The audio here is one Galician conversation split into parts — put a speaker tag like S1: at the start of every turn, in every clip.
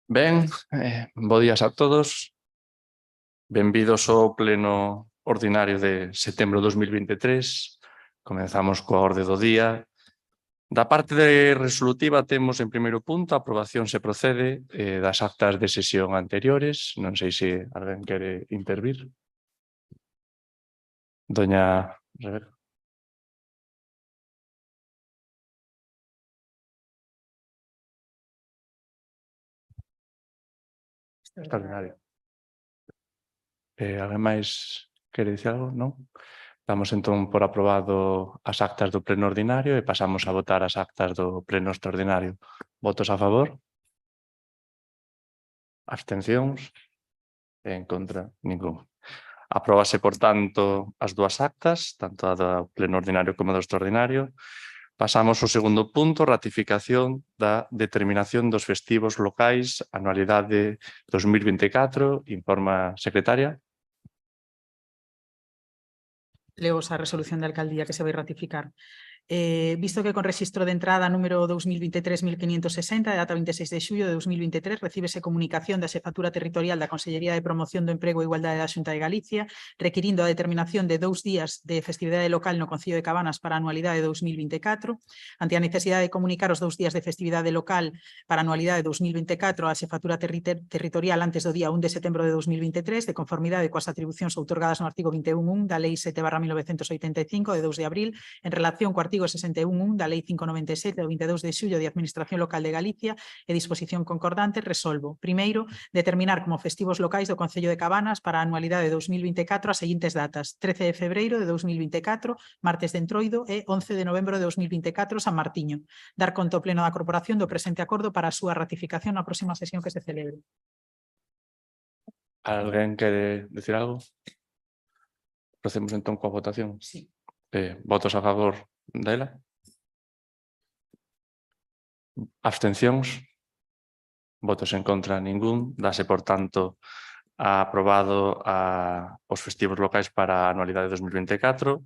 S1: Ben, bo días a todos. Benvidos ao pleno ordinario de setembro de 2023. Comenzamos coa orde do día. Da parte resolutiva temos en primeiro punto a aprobación se procede das actas de sesión anteriores. Non sei se alguén quere intervir. Doña Rebeca. Extraordinario. Alguén máis quere dicir algo? Non? Damos entón por aprobado as actas do pleno ordinario e pasamos a votar as actas do pleno extraordinario. Votos a favor? Abstencións? En contra? Ningún. Apróbase, por tanto, as dúas actas, tanto a do pleno ordinario como a do extraordinario. Pasamos ao segundo punto, ratificación da determinación dos festivos locais, anualidade 2024, informa secretaria.
S2: Leo a resolución de alcaldía que se vai ratificar. Visto que con registro de entrada número 2023-1560 de data 26 de xullo de 2023 recíbese comunicación da Xefatura Territorial da Consellería de Promoción do Emprego e Igualdade da Xunta de Galicia requirindo a determinación de 2 días de festividade local no Concello de Cabanas para a anualidade 2024. Ante a necesidade de comunicar os 2 días de festividade local para a anualidade 2024 á Xefatura Territorial antes do día 1 de setembro de 2023 de conformidade coas atribucións outorgadas no artigo 21.1 da Lei 7/1985 de 2 de abril en relación co artigo 61.1 da Lei 597 do 22 de xullo de Administración Local de Galicia e disposición concordante, resolvo. Primeiro, determinar como festivos locais do Concello de Cabanas para a anualidade 2024 as seguintes datas: 13 de febreiro de 2024, martes de Entroido, e 11 de novembro de 2024, San Martiño. Dar conta ao Pleno da Corporación do presente acordo para a súa ratificación na próxima sesión que se celebre.
S1: Alguén quere dicir algo? Procedemos entón coa votación.
S2: Sí.
S1: Votos a favor dela? Abstencións? Votos en contra? Ningún. Dase, por tanto, aprobado os festivos locais para a anualidade 2024.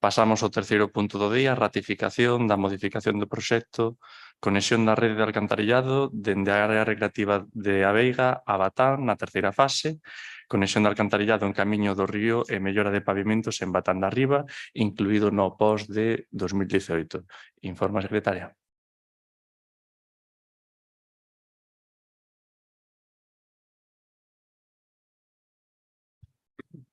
S1: Pasamos ao terceiro punto do día, ratificación da modificación do proxecto conexión da rede de alcantarillado dende a área recreativa de Abeiga a Batán na terceira fase, conexión de alcantarillado en Camiño do Río e mellora de pavimentos en Batán da Riba, incluído no POS de 2018. Informa a secretaria.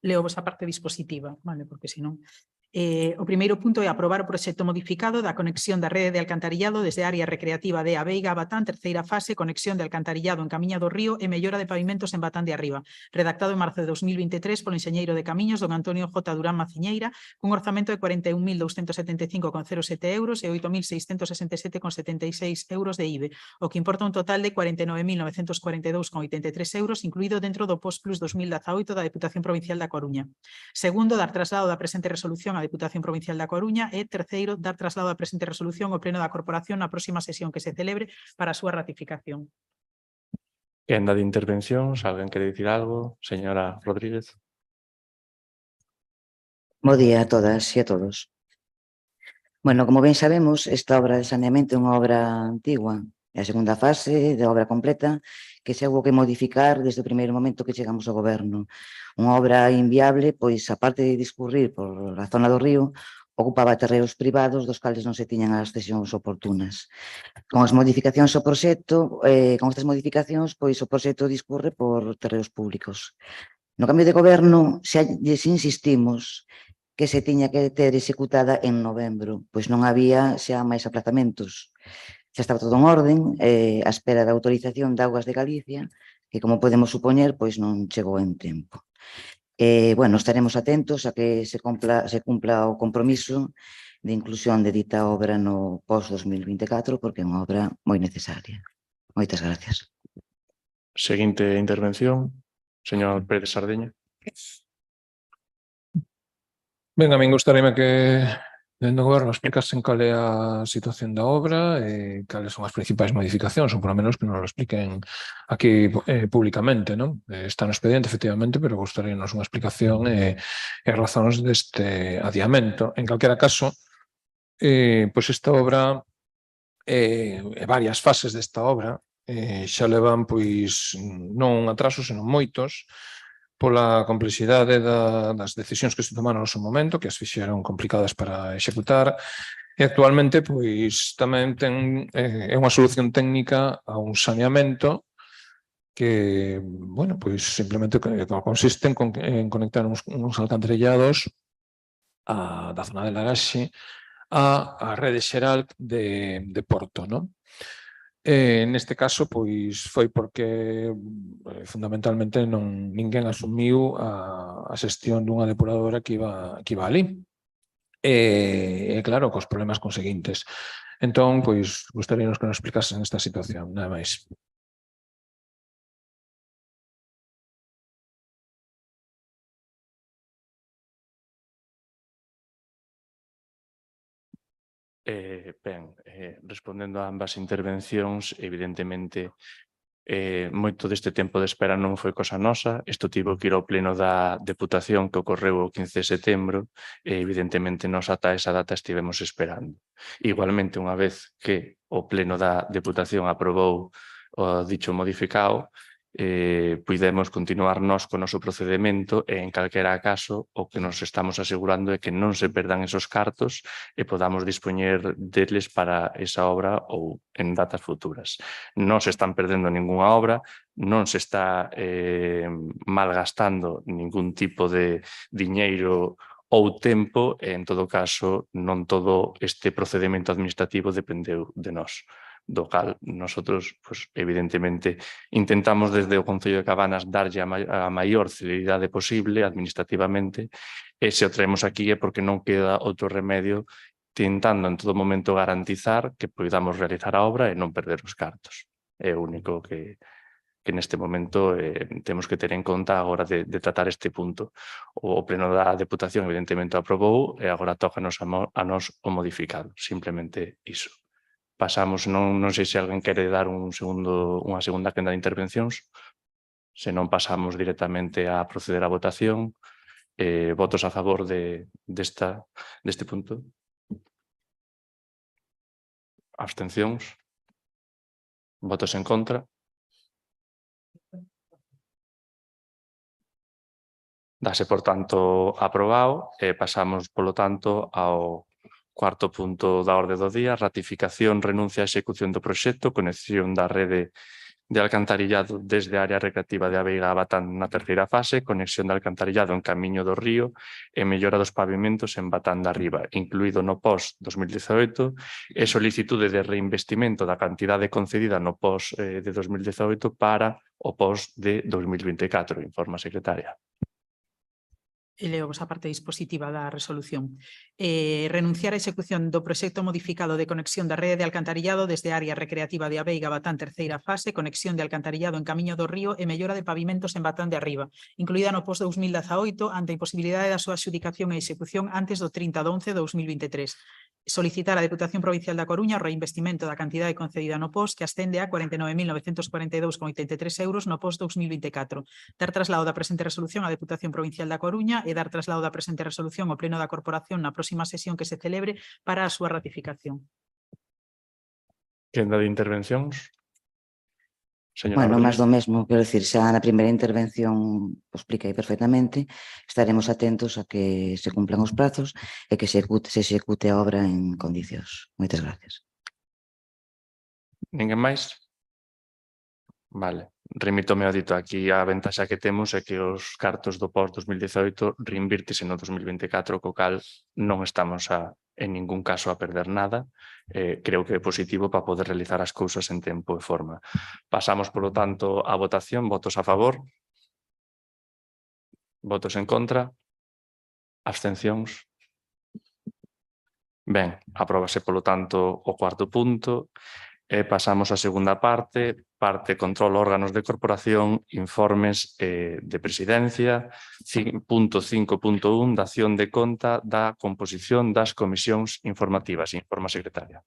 S2: Leo vos a parte dispositiva, vale, porque senón... O primeiro punto é aprobar o proxecto modificado da conexión da rede de alcantarillado desde a área recreativa de Abeiga a Batán, terceira fase, conexión de alcantarillado en Camiña do Río e mellora de pavimentos en Batán de Arriba, redactado en marzo de 2023 polo enxeñeiro de Camiños, don Antonio J. Durán Maciñeira, cun orzamento de 41.275,07 euros e 8.667,76 euros de IBE, o que importa un total de 49.942,83 euros, incluído dentro do POS Plus 2018 da Deputación Provincial da Coruña. Segundo, dar traslado da presente resolución a Deputación Provincial da Coruña e, terceiro, dar traslado da presente resolución ao Pleno da Corporación na próxima sesión que se celebre para a súa ratificación.
S1: Quenda de intervencións, alguén quere dicir algo? Señora Rodríguez.
S3: Bo día a todas e a todos. Bueno, como ben sabemos, esta obra de saneamento é unha obra antigua, é a segunda fase da obra completa que se houve que modificar desde o primeiro momento que chegamos ao goberno. Unha obra inviable, pois, aparte de discurrir por a zona do río, ocupaba terreos privados dos cales non se tiñan as cesións oportunas. Con as modificacións ao proxecto, con estas modificacións, pois o proxecto discurre por terreos públicos. No cambio de goberno, xa lles insistimos que se tiña que ter executada en novembro, pois non había xa máis aplazamentos. Xa estaba todo en orden, a espera da autorización de Augas de Galicia, que, como podemos supoñer, pois non chegou en tempo. Bueno, estaremos atentos a que se cumpla o compromiso de inclusión de dita obra no post-2024, porque é unha obra moi necesaria. Moitas gracias.
S1: Seguinte intervención, señor Pérez Sardeña.
S4: Ben, a min gustaríame que dende o goberno explicasen cal é a situación da obra e cales son as principais modificacións, ou por lo menos que nos lo expliquen aquí públicamente, non? Está no expediente, efectivamente, pero gustaríanos unha explicación e razóns deste adiamento. En calquera caso, pois esta obra, varias fases desta obra, xa levan pois non un atraso, senón moitos, pola complexidade das decisións que se tomaron no seu momento, que as fixeron complicadas para executar, e actualmente pois tamén é unha solución técnica a un saneamento que, bueno, pois simplemente consiste en conectar uns alcantarillados da zona de Laraxe a rede xeral de Porto, non? Neste caso, pois, foi porque fundamentalmente ninguén asumiu a xestión dunha depuradora que iba ali. E claro, cos problemas conseguintes. Entón, pois, gustaríanos que nos explicasen esta situación, nada máis.
S1: Respondendo a ambas intervencións, evidentemente, moito deste tempo de espera non foi cosa nosa. Isto tivo que ir ao pleno da Deputación que ocorreu o 15 de setembro e, evidentemente, nos ata esa data estivemos esperando. Igualmente, unha vez que o pleno da Deputación aprobou o dicho modificado, puidemos continuar nós co noso procedimento e, en calquera caso, o que nos estamos asegurando é que non se perdan esos cartos e podamos dispoñer deles para esa obra ou en datas futuras. Non se están perdendo ningunha obra, non se está malgastando ningún tipo de diñeiro ou tempo e, en todo caso, non todo este procedimento administrativo dependeu de nós. Do cal, nosotros, pues, evidentemente, intentamos desde o Concello de Cabanas darlle a maior celeridade posible administrativamente e se o traemos aquí é porque non queda outro remedio tentando en todo momento garantizar que podamos realizar a obra e non perder os cartos. É o único que neste momento temos que ter en conta a hora de tratar este punto. O pleno da Deputación evidentemente aprobou e agora tócanos a nos o modificado. Simplemente iso. Pasamos, non sei se alguén quere dar unha segunda quenda de intervencións. Se non, pasamos directamente a proceder á votación. Votos a favor deste punto? Abstencións? Votos en contra? Dase, por tanto, aprobado e pasamos, polo tanto, ao cuarto punto da orde do día, ratificación, renuncia a execución do proxecto, conexión da rede de alcantarillado desde a área recreativa de Abeiga a Batán na terceira fase, conexión de alcantarillado en Camiño do Río e mellora dos pavimentos en Batán da Riba, incluído no POS 2018 e solicitude de reinvestimento da cantidade concedida no POS de 2018 para o POS de 2024, informa a secretaria.
S2: E leo a parte dispositiva da resolución. Renunciar á execución do proxecto modificado de conexión da rede de alcantarillado desde a área recreativa de Abeiga Batán terceira fase, conexión de alcantarillado en Camiño do Río e mellora de pavimentos en Batán de Arriba, incluída no POS 2018 ante a imposibilidade da súa adxudicación e execución antes do 30 de 11 de 2023. Solicitar á Deputación Provincial da Coruña o reinvestimento da cantidade concedida no POS que ascende a 49.942,83 euros no POS 2024. Dar traslado da presente resolución á Deputación Provincial da Coruña e dar traslado da presente resolución ao Pleno da Corporación na próxima sesión que se celebre para a súa ratificación.
S1: Quenda de intervencións?
S3: Bueno, máis do mesmo, quero dicir, xa na primeira intervención o expliquei perfectamente, estaremos atentos a que se cumplan os prazos e que se execute a obra en condicións. Moitas gracias.
S1: Ninguén máis? Vale, remítome ao dito. Aquí a ventaxa que temos é que os cartos do POS 2018 reinvírtese no 2024, co cal non estamos en ningún caso a perder nada. Creo que é positivo para poder realizar as cousas en tempo e forma. Pasamos, polo tanto, á votación. Votos a favor? Votos en contra? Abstencións? Ben, apróbase, polo tanto, o cuarto punto. Pasamos á segunda parte, control órganos de corporación, informes de presidencia, punto 5.1, dación de conta da composición das comisións informativas, informa a secretaria.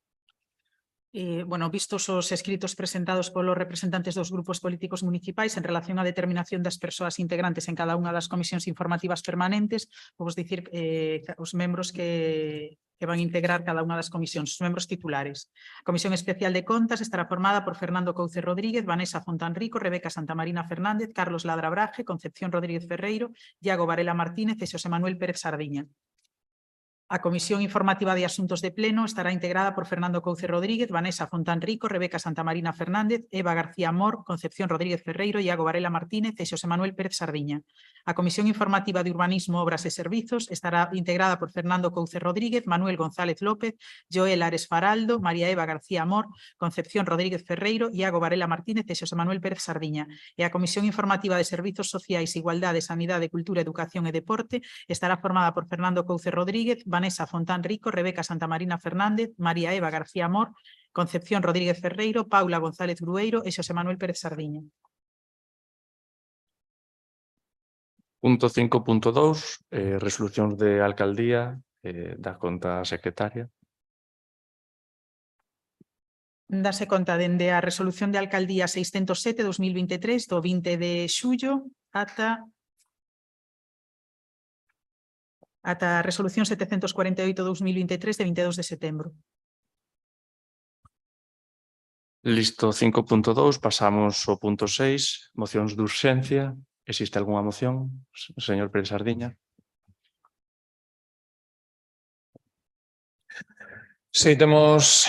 S2: Bueno, vistos os escritos presentados polos representantes dos grupos políticos municipais en relación á determinación das persoas integrantes en cada unha das comisións informativas permanentes, vos dicir os membros que que van a integrar cada unha das comisións, os membros titulares. A Comisión Especial de Contas estará formada por Fernando Couce Rodríguez, Vanessa Fontán Rico, Rebeca Santamarina Fernández, Carlos Ladra Braje, Concepción Rodríguez Ferreiro, Iago Varela Martínez e Xosé Manuel Pérez Sardiña. A Comisión Informativa de Asuntos de Pleno estará integrada por Fernando Couce Rodríguez, Vanessa Fontán Rico, Rebeca Santamarina Fernández, Eva García Mor, Concepción Rodríguez Ferreiro, Iago Varela Martínez e Xosé Manuel Pérez Sardiña. A Comisión Informativa de Urbanismo, Obras e Servizos estará integrada por Fernando Couce Rodríguez, Manuel González López, Joel Ares Faraldo, María Eva García Mor, Concepción Rodríguez Ferreiro, Iago Varela Martínez e Xosé Manuel Pérez Sardiña. E a Comisión Informativa de Servizos Sociais, Igualdade, Sanidade, Cultura, Educación e Deporte estará formada por Fernando Couce Rodríguez, Vanessa Fontán Rico, Rebeca Santamarina Fernández, María Eva García Mor, Concepción Rodríguez Ferreiro, Paula González Grueiro e Xosé Manuel Pérez Sardiña.
S1: Punto 5.2, resolucións de alcaldía da conta secretaria.
S2: Dase conta dende a resolución de alcaldía 607/2023 do 20 de xullo ata a resolución 748/2023 de 22 de setembro.
S1: Listo, 5.2, pasamos ao punto 6, mocións de urxencia. Existe algunha moción, señor Pérez Sardiña?
S4: Sí, temos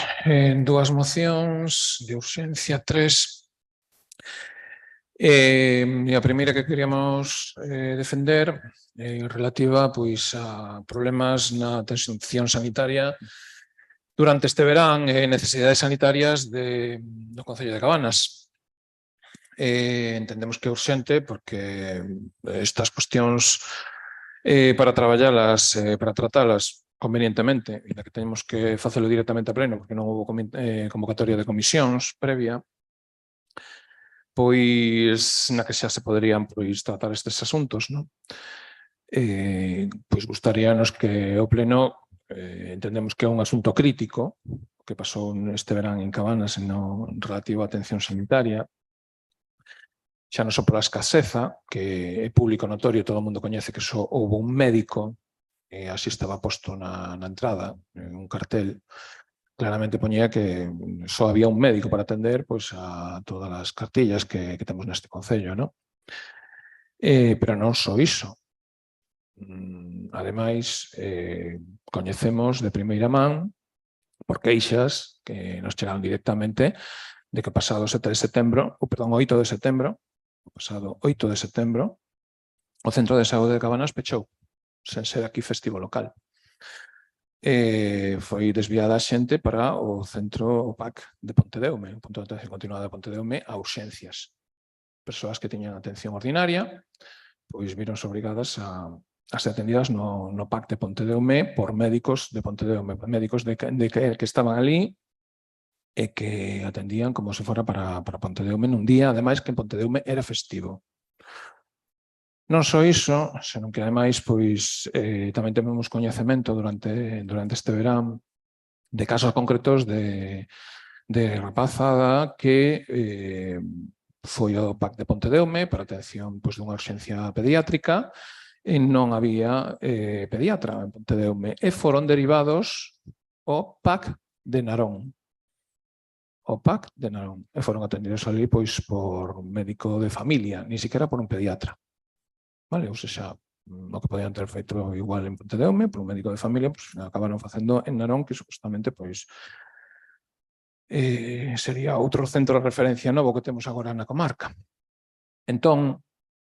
S4: dúas mocións de urxencia, 3. E a primeira que queríamos defender relativa pois, a problemas na atención sanitaria durante este verán e necesidades sanitarias do Concello de Cabanas. Entendemos que é urxente porque estas cuestións para traballalas, para tratalas convenientemente, e que temos que facelo directamente a pleno porque non houve convocatoria de comisións previa, pois na que xa se poderían tratar estes asuntos, non? Pois gustaríanos que o pleno entendemos que é un asunto crítico que pasou este verán en Cabanas no relativo á atención sanitaria, xa non só pola escaseza, que é público notorio, todo o mundo coñece que só houve un médico, e así estaba posto na entrada, en un cartel, claramente poñía que só había un médico para atender pois, a todas as cartillas que temos neste concello, non? Pero non só iso. Ademais, coñecemos de primeira man por queixas que nos chegaron directamente de que pasado 8 de setembro, o pasado 8 de setembro, o Centro de Saúde de Cabanas pechou, sen ser aquí festivo local. Foi desviada a xente para o centro PAC de Pontedeume, o punto de atención continuada de Pontedeume, a urxencias. Persoas que tiñan atención ordinaria, pois vironse obrigadas a ser atendidas no PAC de Pontedeume por médicos de Pontedeume, médicos que estaban ali e que atendían como se fora para Pontedeume nun día, ademais que en Pontedeume era festivo. Non só iso, senón que ademais pois, tamén temos coñecemento durante este verán de casos concretos de rapazada que foi ao PAC de Pontedeume para atención pois, dunha urxencia pediátrica e non había pediatra en Pontedeume e foron derivados ao PAC de Narón. O PAC de Narón. E foron atendidos ali pois, por un médico de familia, ni siquiera por un pediatra. Vale? Ou seja, o que podían ter feito igual en Pontedeume, por un médico de familia, pues, acabaron facendo en Narón, que supostamente pois, sería outro centro de referencia novo que temos agora na comarca. Entón,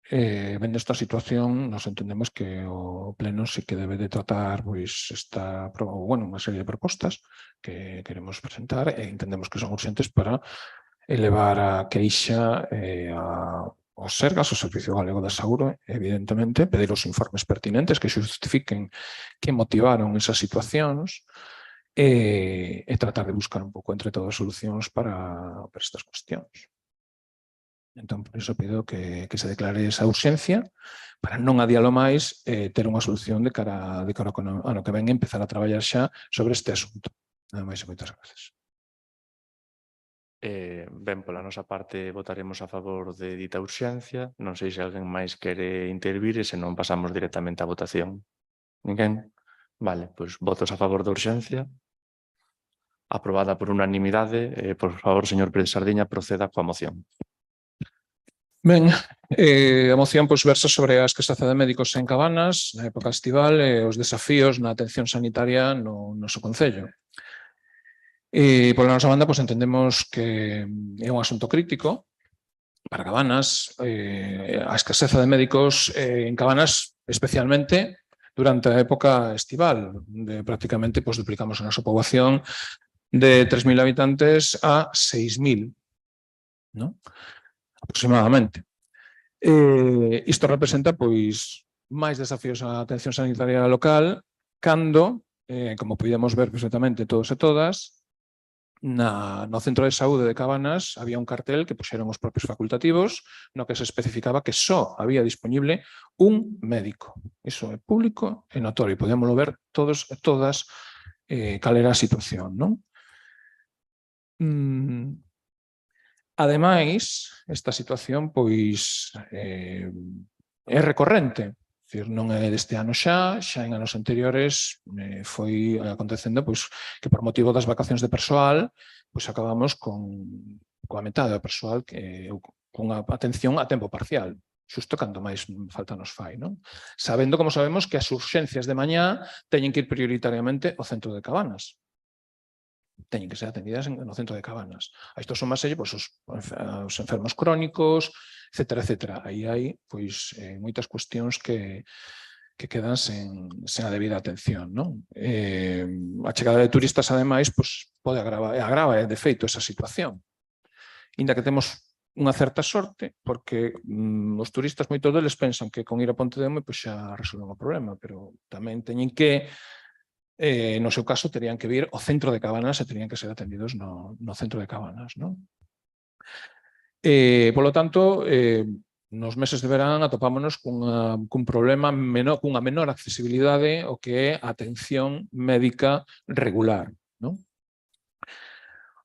S4: vendo esta situación, nos entendemos que o Pleno sí que debe de tratar pois, unha serie de propostas que queremos presentar e entendemos que son urgentes para elevar a queixa aos Sergas, ao Servicio Galego da Saúde, evidentemente, pedir os informes pertinentes que justifiquen que motivaron esas situacións e tratar de buscar un pouco entre todas solucións para estas cuestións. Entón, por iso pido que se declare esa urxencia para non adialo máis ter unha solución de cara ao ano que ven empezar a traballar xa sobre este asunto. Nada máis e moitas grazas.
S1: Ben, pola nosa parte votaremos a favor de dita urxencia. Non sei se alguén máis quere intervir e se non pasamos directamente á votación. Ninguén? Vale, pois votos a favor da urxencia. Aprobada por unanimidade. Por favor, señor Pérez Sardiña, proceda coa moción.
S4: Ben, a moción versa sobre a escaseza de médicos en Cabanas na época estival e os desafíos na atención sanitaria no noso concello. Pola nosa banda, entendemos que é un asunto crítico para Cabanas, a escaseza de médicos en Cabanas, especialmente durante a época estival, onde prácticamente duplicamos a nosa poboación de 3.000 habitantes a 6.000, ¿no? Aproximadamente. Isto representa máis desafíos á atención sanitaria local cando, como podíamos ver perfectamente todos e todas, no centro de saúde de Cabanas había un cartel que puxeron os propios facultativos no que se especificaba que só había disponible un médico. Iso é público e notorio, podíamoslo ver todos e todas cal era a situación, non? Ademais, esta situación é recorrente, non é deste ano xa en anos anteriores foi acontecendo que por motivo das vacacións de persoal acabamos coa metade do persoal cunha atención a tempo parcial, xusto cando máis falta nos fai, non? Sabendo, como sabemos, que as urxencias de mañá teñen que ir prioritariamente ao centro de Cabanas. Teñen que ser atendidas no centro de Cabanas. A isto sumaselle os enfermos crónicos, etcétera, etcétera. Aí hai moitas cuestións que quedan sen a debida atención, non? A chegada de turistas, ademais, pode agrava de feito esa situación. Inda que temos unha certa sorte, porque os turistas, moitos deles, pensan que con ir a Pontedeume xa resolven o problema, pero tamén teñen que no seu caso, terían que vir ao centro de Cabanas e terían que ser atendidos no centro de Cabanas, non? Polo tanto, nos meses de verán atopámonos cun problema cunha menor accesibilidade ao que é a atención médica regular, non?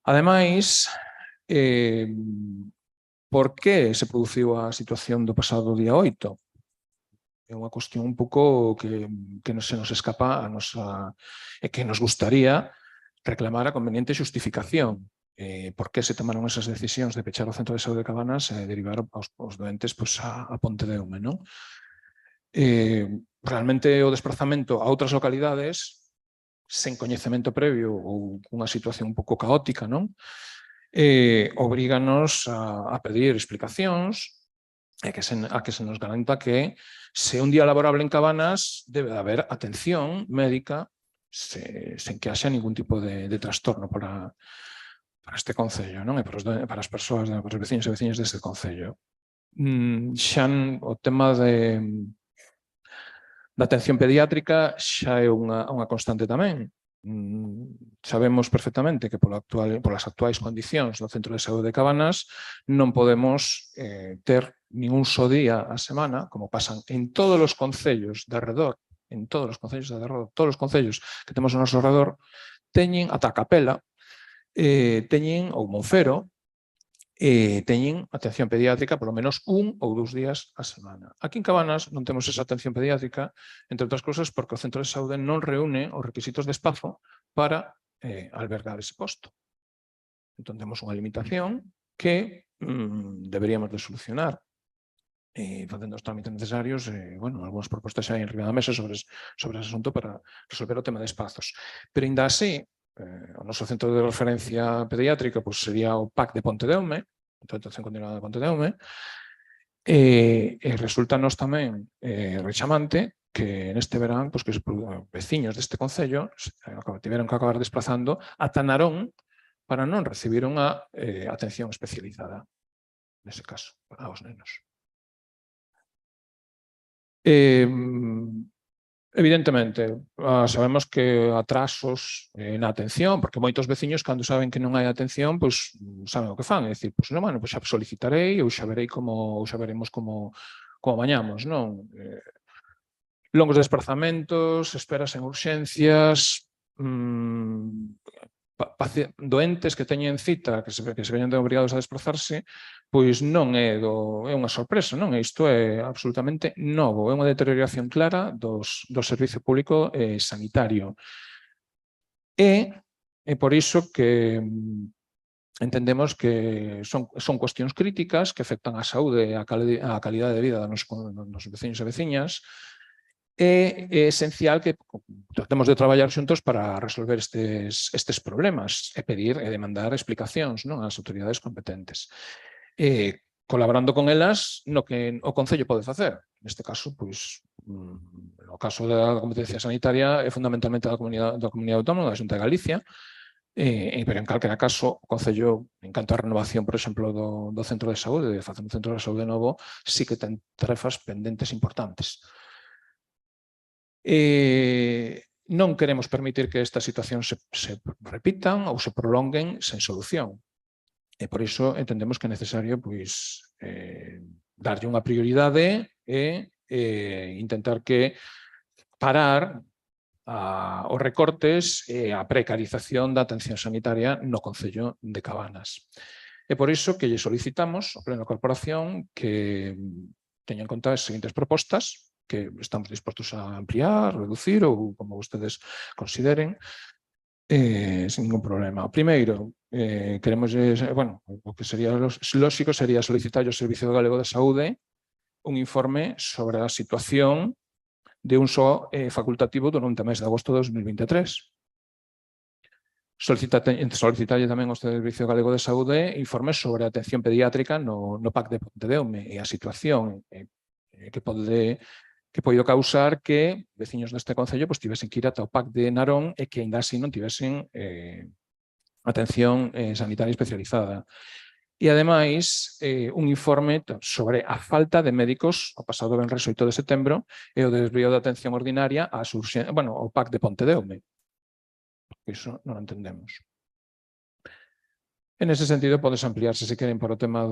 S4: Ademais, por que se produciu a situación do pasado día 8? É unha cuestión un pouco que se nos escapa a nosa e que nos gustaría reclamar a conveniente xustificación. Por que se tomaron esas decisións de pechar o centro de saúde de Cabanas e derivar os doentes a Pontedeume, non? Realmente o desplazamento a outras localidades sen coñecemento previo ou unha situación un pouco caótica, non? Obríganos a pedir explicacións a que se nos garanta que se un día laborable en Cabanas debe haber atención médica sen que haxa ningún tipo de trastorno para este concello, non? E para as persoas, para os veciños e veciñas deste concello. Xa o tema da atención pediátrica xa é unha constante tamén. Sabemos perfectamente que polas actuais condicións do centro de saúde de Cabanas non podemos ter ningún só día a semana, como pasan en todos os concellos de arredor, todos os concellos que temos ao noso arredor, teñen ata a Capela, teñen, ou Monfero, teñen atención pediátrica polo menos 1 ou 2 días a semana. Aquí en Cabanas non temos esa atención pediátrica, entre outras cousas porque o centro de saúde non reúne os requisitos de espazo para albergar ese posto. Entón temos unha limitación que deberíamos de solucionar facendo os trámites necesarios, algunhas propostas xa hai en riba da mesa sobre ese asunto para resolver o tema de espazos. Pero ainda así, o noso centro de referencia pediátrica sería o PAC de Pontedeume, o Centro de Atención Continuada de Pontedeume, e resulta-nos tamén rechamante que neste verán que os veciños deste concello tiveron que acabar desplazando ata Narón para non recibir unha atención especializada, nese caso, para os nenos. Evidentemente, sabemos que atrasos na atención, porque moitos veciños, cando saben que non hai atención, saben o que fan, é dicir, xa solicitarei ou xa veremos como mañamos, non? Longos desplazamentos, esperas en urxencias, doentes que teñen cita, que se veñen obrigados a desplazarse, pois non é unha sorpresa, non? Isto é absolutamente novo, é unha deterioración clara do servicio público sanitario. E por iso que entendemos que son cuestións críticas que afectan á saúde e á calidade de vida dos nosos veciños e veciñas. É esencial que tratemos de traballar xuntos para resolver estes problemas e pedir e demandar explicacións, non, ás autoridades competentes. Colaborando con elas no que o Concello pode facer. Neste caso, pois, no caso da competencia sanitaria é fundamentalmente da Comunidade Autónoma, da Xunta de Galicia, pero en calquera caso, o Concello, en canto á renovación, por exemplo, do centro de saúde, de facer un centro de saúde novo, sí que ten tarefas pendentes importantes. Non queremos permitir que estas situacións se repitan ou se prolonguen sen solución. E por iso entendemos que é necesario darlle unha prioridade e intentar que parar os recortes e a precarización da atención sanitaria no Concello de Cabanas. É por iso que lle solicitamos ao Pleno da Corporación que teña en conta as seguintes propostas que estamos dispostos a ampliar, reducir ou como vostedes consideren, sin ningún problema. O primeiro, queremos, o que sería lógico sería solicitar ao Servicio Galego de Saúde un informe sobre a situación de uso facultativo durante o mes de agosto de 2023. Solicitarlle tamén ao Servicio Galego de Saúde informes sobre a atención pediátrica no PAC de Pontedeume e a situación que pode causar que veciños deste Concello tivesen que ir ata o PAC de Narón e que ainda así non tivesen atención sanitaria especializada. E, ademais, un informe sobre a falta de médicos o pasado venres 8 de setembro e o desvío de atención ordinaria ao PAC de Pontedeume. Iso non o entendemos. En ese sentido, podes ampliarse, se queren, por o tema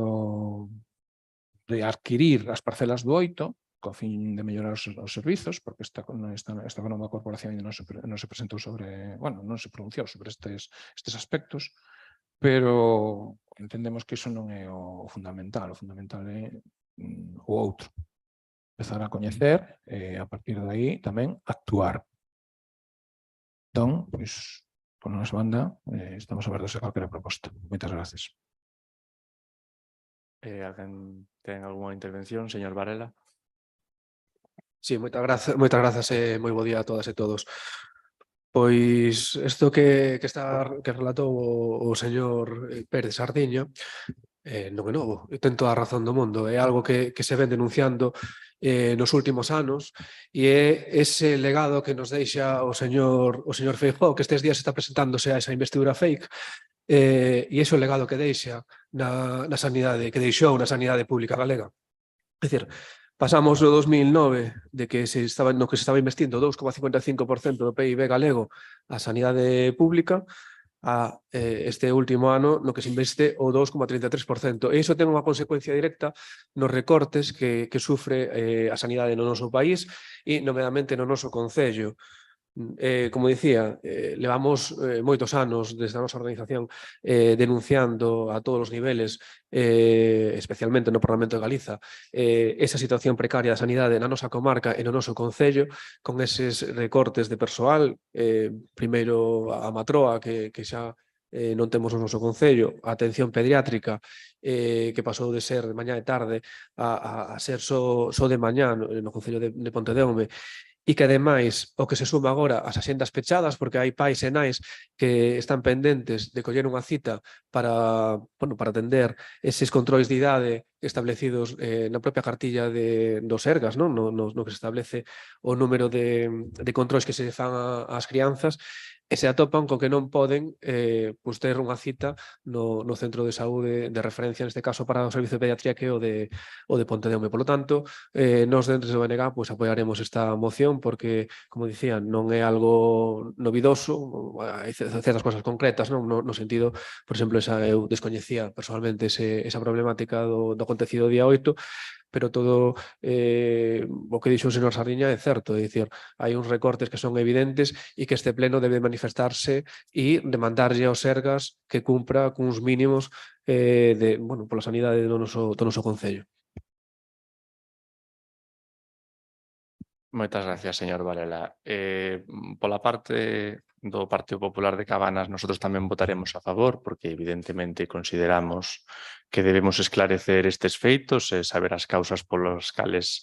S4: de adquirir as parcelas do 8, co fin de mellorar os servizos, porque esta nova corporación non se presentou non se pronunciou sobre estes aspectos, pero entendemos que iso non é o fundamental. O fundamental é o outro. Empezar a coñecer e, a partir de aí, tamén actuar. Entón, pois, por nosa banda, estamos abertos a calquera proposta. Moitas gracias.
S1: Alguén ten algunha intervención? Señor Varela.
S5: Sí, moitas grazas e moi bo día a todas e todos. Pois isto que relatou o señor Pérez Sardiña non é novo, ten toda a razón do mundo, é algo que se ven denunciando nos últimos anos e é ese legado que nos deixa o señor Feijóo, que estes días está presentándose a esa investidura fake, e ese o legado que deixa na sanidade, que deixou na sanidade pública galega. É dicir, pasamos no 2009 no que se estaba investindo 2,55% do PIB galego a sanidade pública a este último ano no que se investe o 2,33%. E iso ten unha consecuencia directa nos recortes que sufre a sanidade no noso país e, nomeadamente, no noso Concello. Como dicía, levamos moitos anos desde a nosa organización denunciando a todos os niveles, especialmente no Parlamento de Galiza, esa situación precaria da sanidade na nosa comarca e no noso Concello, con eses recortes de persoal, primeiro a Matroa, que xa non temos no noso Concello, a atención pediátrica, que pasou de ser de mañá e tarde a ser só de mañá no Concello de Pontedeume, e que, ademais, o que se suma agora as axendas pechadas, porque hai pais e nais que están pendentes de coller unha cita para atender eses controis de idade establecidos na propia cartilla dos Sergas, no que se establece o número de controis que se fan ás crianzas, e se atopan con que non poden ter unha cita no centro de saúde de referencia, neste caso para o servicio de pediatría, que é o de Pontedeume. Por lo tanto, nós dentro do BNG apoiaremos esta moción porque, como dicía, non é algo novidoso, hai certas cosas concretas, no sentido, por exemplo, eu descoñecía personalmente esa problemática do acontecido día 8, pero todo o que dixo o señor Sardiña é certo, é dicir, hai uns recortes que son evidentes e que este pleno debe manifestarse e demandarlle aos Sergas que cumpra cuns mínimos pola sanidade do noso concello.
S1: Moitas gracias, señor Varela. Pola parte do Partido Popular de Cabanas, nosotros tamén votaremos a favor, porque evidentemente consideramos que debemos esclarecer estes feitos e saber as causas polas cales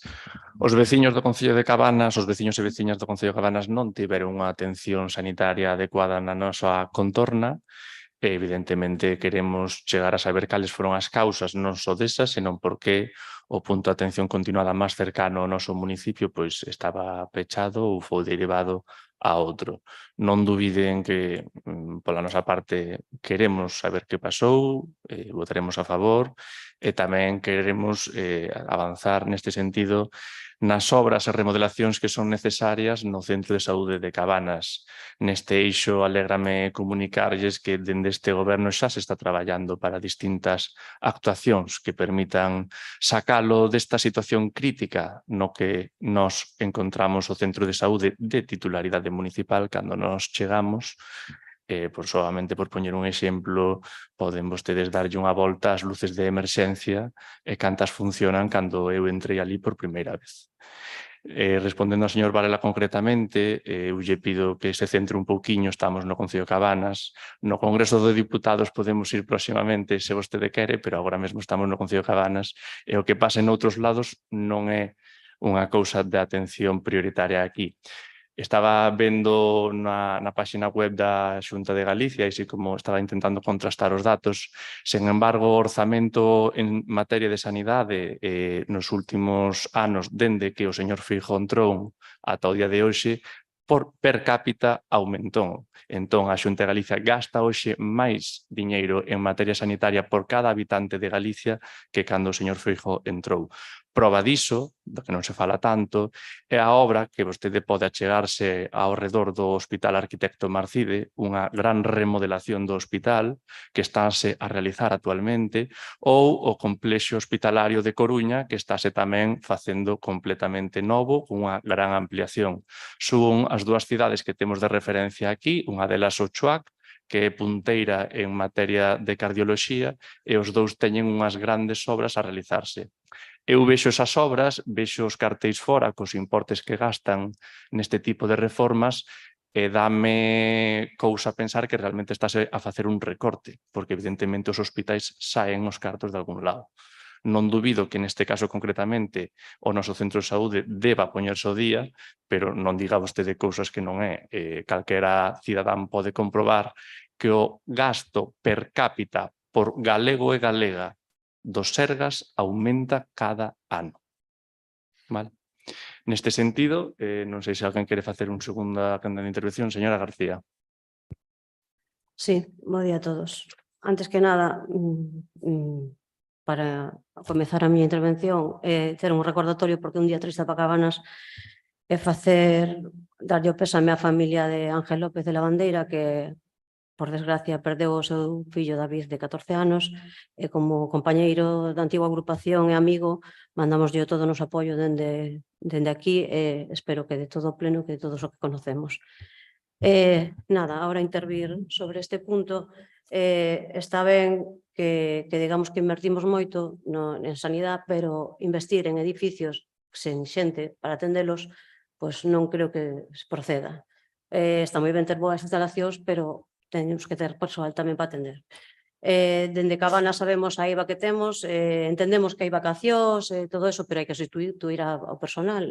S1: os veciños do Concello de Cabanas, os veciños e veciñas do Concello de Cabanas non tiveron unha atención sanitaria adecuada na nosa contorna. E, evidentemente, queremos chegar a saber cales foron as causas non só desas, senón porque o punto de atención continuada máis cercano ao noso municipio pois estaba pechado ou foi derivado a outro. Non dubiden que, pola nosa parte, queremos saber que pasou, votaremos a favor e tamén queremos avanzar neste sentido nas obras e remodelacións que son necesarias no Centro de Saúde de Cabanas. Neste eixo, alégrame comunicarlles que dende este goberno xa se está traballando para distintas actuacións que permitan sacalo desta situación crítica no que nos encontramos o Centro de Saúde de titularidade municipal cando nos chegamos. Solamente por poñer un exemplo, poden vostedes darlle unha volta ás luces de emerxencia e cantas funcionan cando eu entrei ali por primeira vez. Respondendo ao señor Varela concretamente, eu lle pido que se centre un pouquiño, estamos no Concello de Cabanas, no Congreso de Diputados podemos ir próximamente se vostede quere, pero agora mesmo estamos no Concello de Cabanas e o que pasa en outros lados non é unha cousa de atención prioritaria aquí. Estaba vendo na página web da Xunta de Galicia, así como estaba intentando contrastar os datos. Sen embargo, o orzamento en materia de sanidade nos últimos anos, dende que o señor Feijóo entrou ata o día de hoxe, por per cápita aumentou. Entón, a Xunta de Galicia gasta hoxe máis diñeiro en materia sanitaria por cada habitante de Galicia que cando o señor Feijóo entrou. Proba diso, do que non se fala tanto, é a obra que vostede pode achegarse ao redor do Hospital Arquitecto Marcide, unha gran remodelación do hospital que estáse a realizar actualmente, ou o complexo hospitalario de Coruña que estáse tamén facendo completamente novo, cunha gran ampliación. Son as dúas cidades que temos de referencia aquí, unha delas o Chuac, que é punteira en materia de cardioloxía, e os dous teñen unhas grandes obras a realizarse. Eu vexo esas obras, vexo os cartéis fora cos importes que gastan neste tipo de reformas e dame cousa pensar que realmente estáse a facer un recorte, porque evidentemente os hospitais saen os cartos de algún lado. Non dubido que neste caso concretamente o noso centro de saúde deba poñerse ao día, pero non diga vostede cousas que non é. Calquera cidadán pode comprobar que o gasto per cápita por galego e galega dos Sergas aumenta cada ano. Vale? Neste sentido, non sei se alguén quere facer unha segunda canda de intervención. Señora García.
S6: Sí, bo día a todos. Antes que nada, para comezar a miña intervención, ter un recordatorio porque un día triste para Cabanas é darlle o pésame á familia de Ángel López de Lavandeira, que por desgracia perdeu o seu fillo David de 14 anos e como compañeiro da antiga agrupación e amigo mandamoslle todo o noso apoio dende aquí e espero que de todo o pleno que de todos o que conocemos. Nada, ahora intervir sobre este punto. Está ben que digamos que invertimos moito en sanidade, pero investir en edificios sen xente para atendelos pois non creo que proceda. Está moi ben ter boas instalacións, pero temos que ter persoal tamén para atender. Dende Cabanas sabemos a IVA que temos, entendemos que hai vacacións e todo eso, pero hai que sustituir ao personal,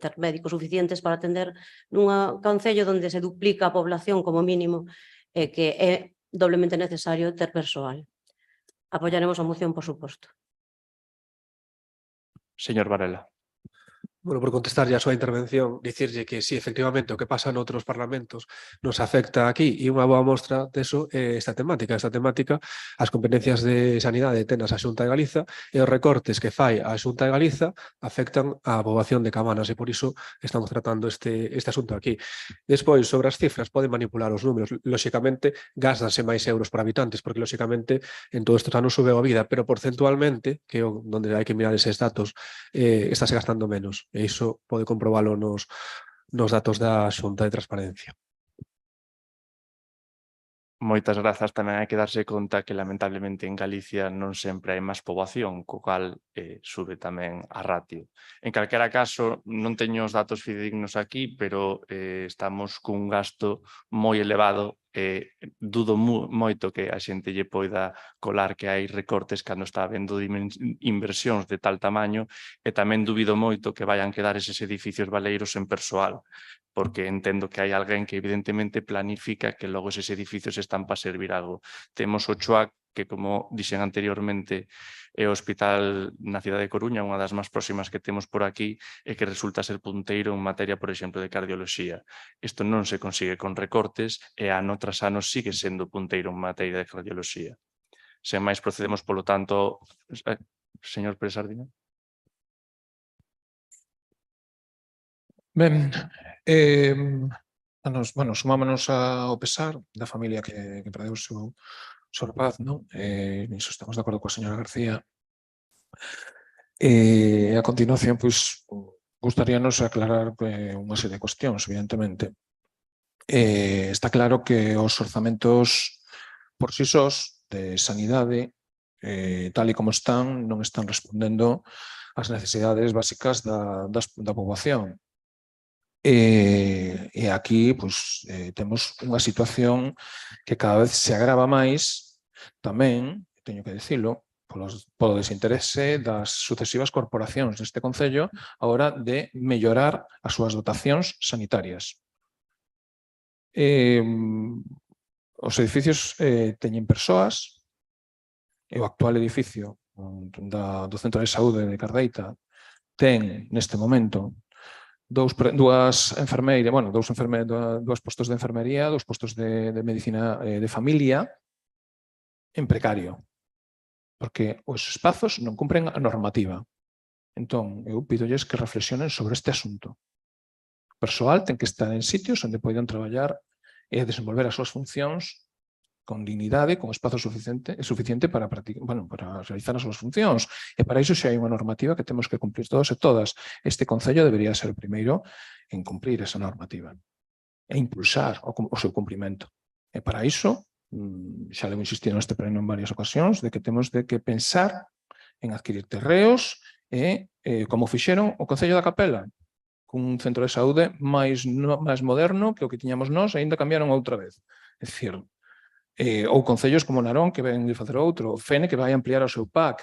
S6: ter médicos suficientes para atender nun concello onde se duplica a población como mínimo e que é doblemente necesario ter persoal. Apoiaremos a moción, por suposto.
S1: Señor Varela.
S5: Bueno, por contestar a súa intervención, dicirlle que sí, efectivamente, o que pasa noutros parlamentos nos afecta aquí, e unha boa mostra deso é esta temática. Esta temática, as competencias de sanidade tenas a Xunta de Galiza e os recortes que fai a Xunta de Galiza afectan á poboación de Cabanas e por iso estamos tratando este asunto aquí. Despois, sobre as cifras, poden manipular os números. Lóxicamente, gástanse máis euros por habitantes, porque lóxicamente en todos estes anos subeu a vida, pero porcentualmente, que é onde hai que mirar eses datos, estáse gastando menos. E iso pode comprobalo nos datos da Xunta de Transparencia.
S1: Moitas grazas. Tamén hai que darse conta que lamentablemente en Galicia non sempre hai máis poboación, co cal sube tamén a ratio. En calquera caso, non teño os datos fidedignos aquí, pero estamos cun gasto moi elevado. Dudo moito que a xente lle poida colar que hai recortes cando está habendo inversións de tal tamaño, e tamén dubido moito que vayan quedar eses edificios baleiros en persoal, porque entendo que hai alguén que evidentemente planifica que logo eses edificios están para servir algo. Temos o CHOAC, que como dixen anteriormente, é o hospital na cidade de Coruña, unha das máis próximas que temos por aquí, e que resulta ser punteiro en materia, por exemplo, de cardioloxía. Isto non se consigue con recortes e ano tras ano sigue sendo punteiro en materia de cardioloxía. Sen máis, procedemos, polo tanto... Señor Pérez Sardina.
S4: Ben, sumámonos ao pesar da familia que perdeu o seu rapaz, non? Niso estamos de acordo coa señora García. A continuación, pois, gustaríanos aclarar unha serie de cuestións, evidentemente. Está claro que os orzamentos por si sós de sanidade, tal e como están, non están respondendo ás necesidades básicas da poboación. E aquí temos unha situación que cada vez se agrava máis, tamén, teño que dicilo, polo desinterese das sucesivas corporacións deste Concello a hora de mellorar as súas dotacións sanitarias. Os edificios teñen persoas, e o actual edificio do Centro de Saúde de Cardeita ten, neste momento, dous postos de enfermería, dous postos de medicina de familia en precario, porque os espazos non cumpren a normativa. Entón, eu pídolles que reflexionen sobre este asunto. O persoal ten que estar en sitios onde poidan traballar e desenvolver as súas funcións con dignidade, con espazo suficiente para realizar as súas funcións. E para iso xa hai unha normativa que temos que cumplir todos e todas. Este Concello debería ser o primeiro en cumplir esa normativa e impulsar o seu cumprimento. E para iso, xa levo insistindo neste pleno en varias ocasións, de que temos de que pensar en adquirir terreos e, como fixeron o Concello da Capela, cun centro de saúde máis moderno que o que tiñamos nós, e ainda cambiaron outra vez. É dicir, ou concellos como Narón, que ven de facer outro, Fene, que vai ampliar o seu PAC.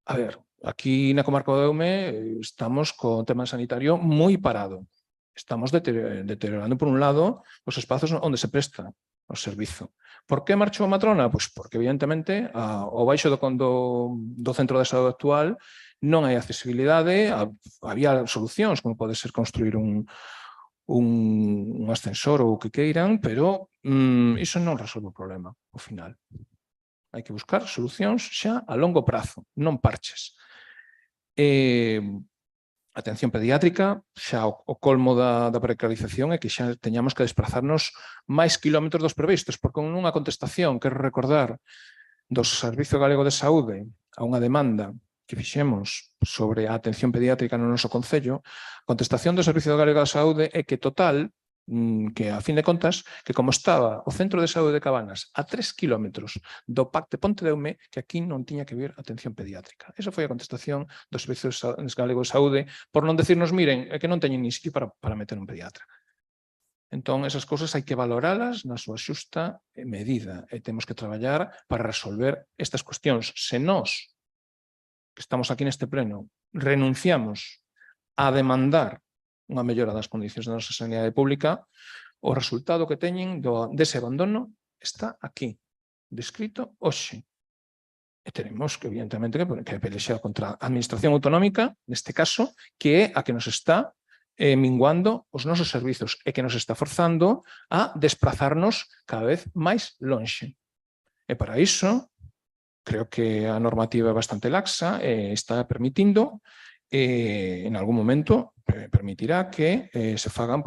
S4: A ver, aquí na comarca do Eume estamos co tema sanitario moi parado. Estamos deteriorando, por un lado, os espazos onde se presta o servizo. Por que marchou a matrona? Pois porque, evidentemente, ao baixo do centro de saúde actual non hai accesibilidade, había solucións, como pode ser construir un ascensor ou o que queiran, pero iso non resolve o problema, ao final. Hai que buscar solucións xa a longo prazo, non parches. Atención pediátrica, xa o colmo da precarización é que xa teñamos que desplazarnos máis kilómetros dos previstos, porque nunha contestación, quero recordar, do Servizo Galego de Saúde a unha demanda que fixemos sobre a atención pediátrica no noso Concello, a contestación do Servicio Galego de Saúde é que total, que a fin de contas, que como estaba o Centro de Saúde de Cabanas a 3 kilómetros do PAC de Ponte de Eume, que aquí non tiña que vir atención pediátrica. Esa foi a contestación do Servicio Galego de Saúde, por non decirnos, miren, é que non teñen ni sitio para meter un pediatra. Entón, esas cousas hai que valoralas na súa xusta medida e temos que traballar para resolver estas cuestións. Se nós, que estamos aquí neste pleno, renunciamos a demandar unha mellora das condicións da nosa sanidade pública, o resultado que teñen dese abandono está aquí, descrito hoxe. E teremos que, evidentemente, que pelexar contra a administración autonómica, neste caso, que é a que nos está minguando os nosos servizos e que nos está forzando a desplazarnos cada vez máis lonxe. E para iso, creo que a normativa é bastante laxa e está permitindo, en algún momento, permitirá que se fagan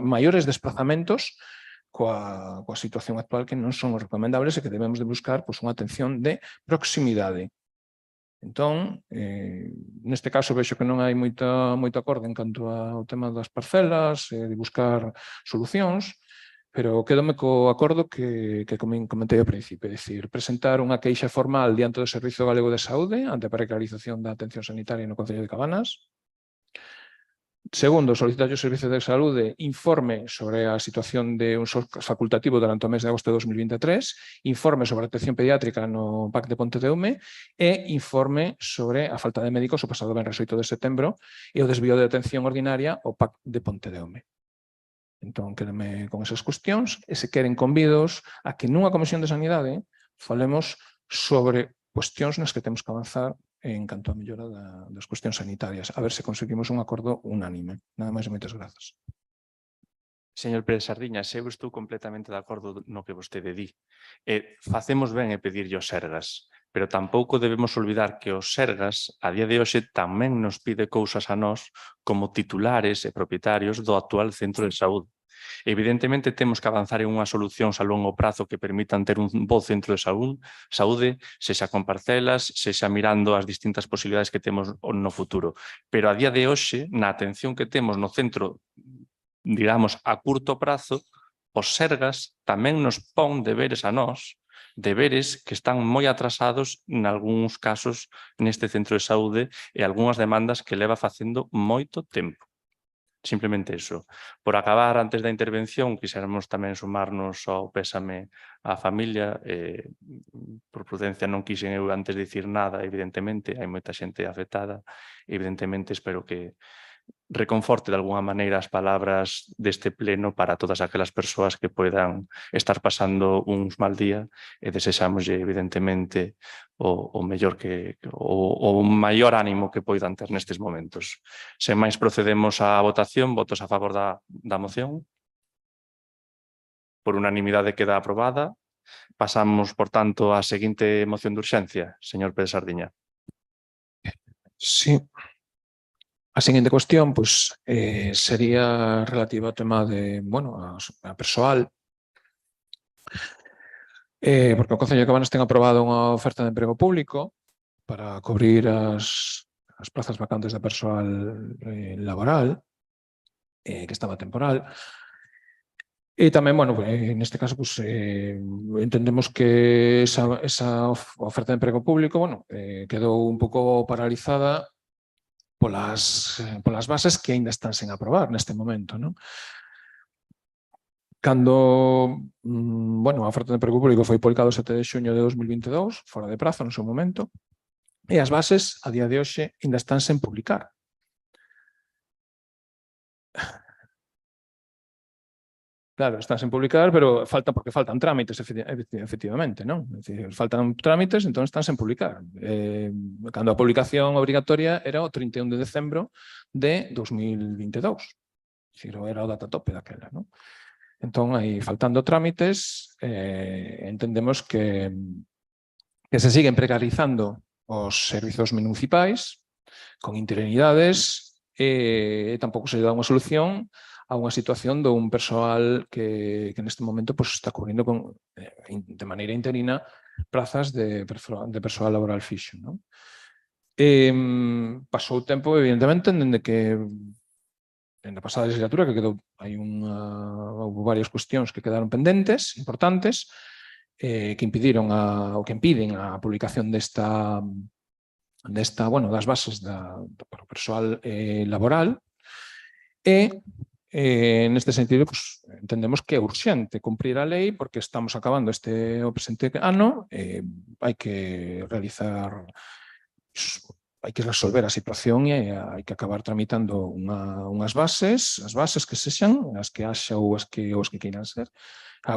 S4: maiores desplazamentos coa situación actual que non son os recomendables e que debemos de buscar unha atención de proximidade. Entón, neste caso vexo que non hai moito acordo en canto ao tema das parcelas, de buscar solucións, pero quédome co acordo que comentei ao principio, é dicir, presentar unha queixa formal diante do Servizo Galego de Saúde ante a precarización da atención sanitaria no Concello de Cabanas. Segundo, solicitar ao Servicio de Saúde informe sobre a situación de un SOS facultativo durante o mes de agosto de 2023, informe sobre a atención pediátrica no PAC de Pontedeume e informe sobre a falta de médicos o pasado venres 8 de setembro e o desvío de atención ordinaria ao PAC de Pontedeume. Entón, quédame con esas cuestións e se queren convidos a que nunha comisión de sanidade falemos sobre cuestións nas que temos que avanzar en canto a mellora das cuestións sanitarias, a ver se conseguimos un acordo unánime. Nada máis e moitas grazas.
S1: Señor Pérez Sardiñas, eu estou completamente de acordo no que vostede di. Facemos ben en pedirlle os Sergas, pero tampouco debemos olvidar que os Sergas, a día de hoxe, tamén nos pide cousas a nós como titulares e propietarios do actual centro de saúde. Evidentemente, temos que avanzar en unhas solucións a longo prazo que permitan ter un bo centro de saúde, sexa con parcelas, sexa mirando as distintas posibilidades que temos no futuro. Pero a día de hoxe, na atención que temos no centro, digamos, a curto prazo, os Sergas tamén nos pon deberes a nós, deberes que están moi atrasados nalgúns casos neste centro de saúde e algunhas demandas que leva facendo moito tempo. Simplemente iso. Por acabar, antes da intervención, quixéramos tamén sumarnos ao pésame á familia. Por prudencia non quixen eu antes dicir nada, evidentemente, hai moita xente afectada. Evidentemente, espero que reconforte de alguna maneira as palabras deste pleno para todas aquelas persoas que poidan estar pasando uns mal día e desexamos, evidentemente, o mellor o maior ánimo que poidan ter nestes momentos. Sen máis, procedemos á votación. Votos a favor da moción. Por unanimidade queda aprobada. Pasamos, por tanto, á seguinte moción de urxencia, señor Pérez Sardiña.
S4: Sí. A seguinte cuestión sería relativa ao tema de, a persoal, porque o Concello de Cabanas ten aprobado unha oferta de emprego público para cubrir as plazas vacantes de persoal laboral, que estaba temporal. E tamén, neste caso, entendemos que esa oferta de emprego público, quedou un pouco paralizada polas bases que aínda están sen aprobar neste momento, non? Cando, a oferta de emprego público foi publicado o 7 de xuño de 2022, fora de prazo no seu momento, e as bases, a día de hoxe, aínda están sen publicar. Claro, están sen publicar, pero porque faltan trámites, efectivamente, non? É dicir, faltan trámites, entón están sen publicar. Cando a publicación obrigatoria era o 31 de decembro de 2022. É dicir, era o data tope daquela, non? Entón, aí, faltando trámites, entendemos que se siguen precarizando os servizos municipais con interinidades e tampouco se dá unha solución a unha situación dun persoal que neste momento está cubrindo de maneira interina plazas de persoal laboral fixo. Pasou o tempo, evidentemente, dende que en a pasada legislatura que quedou, houve varias cuestións que quedaron pendentes, importantes, que impiden a publicación das bases para o persoal laboral e neste sentido, entendemos que é urxente cumprir a lei porque estamos acabando o presente ano, hai que resolver a situación e hai que acabar tramitando as bases que sexan, as que haxa ou as que queiran ser,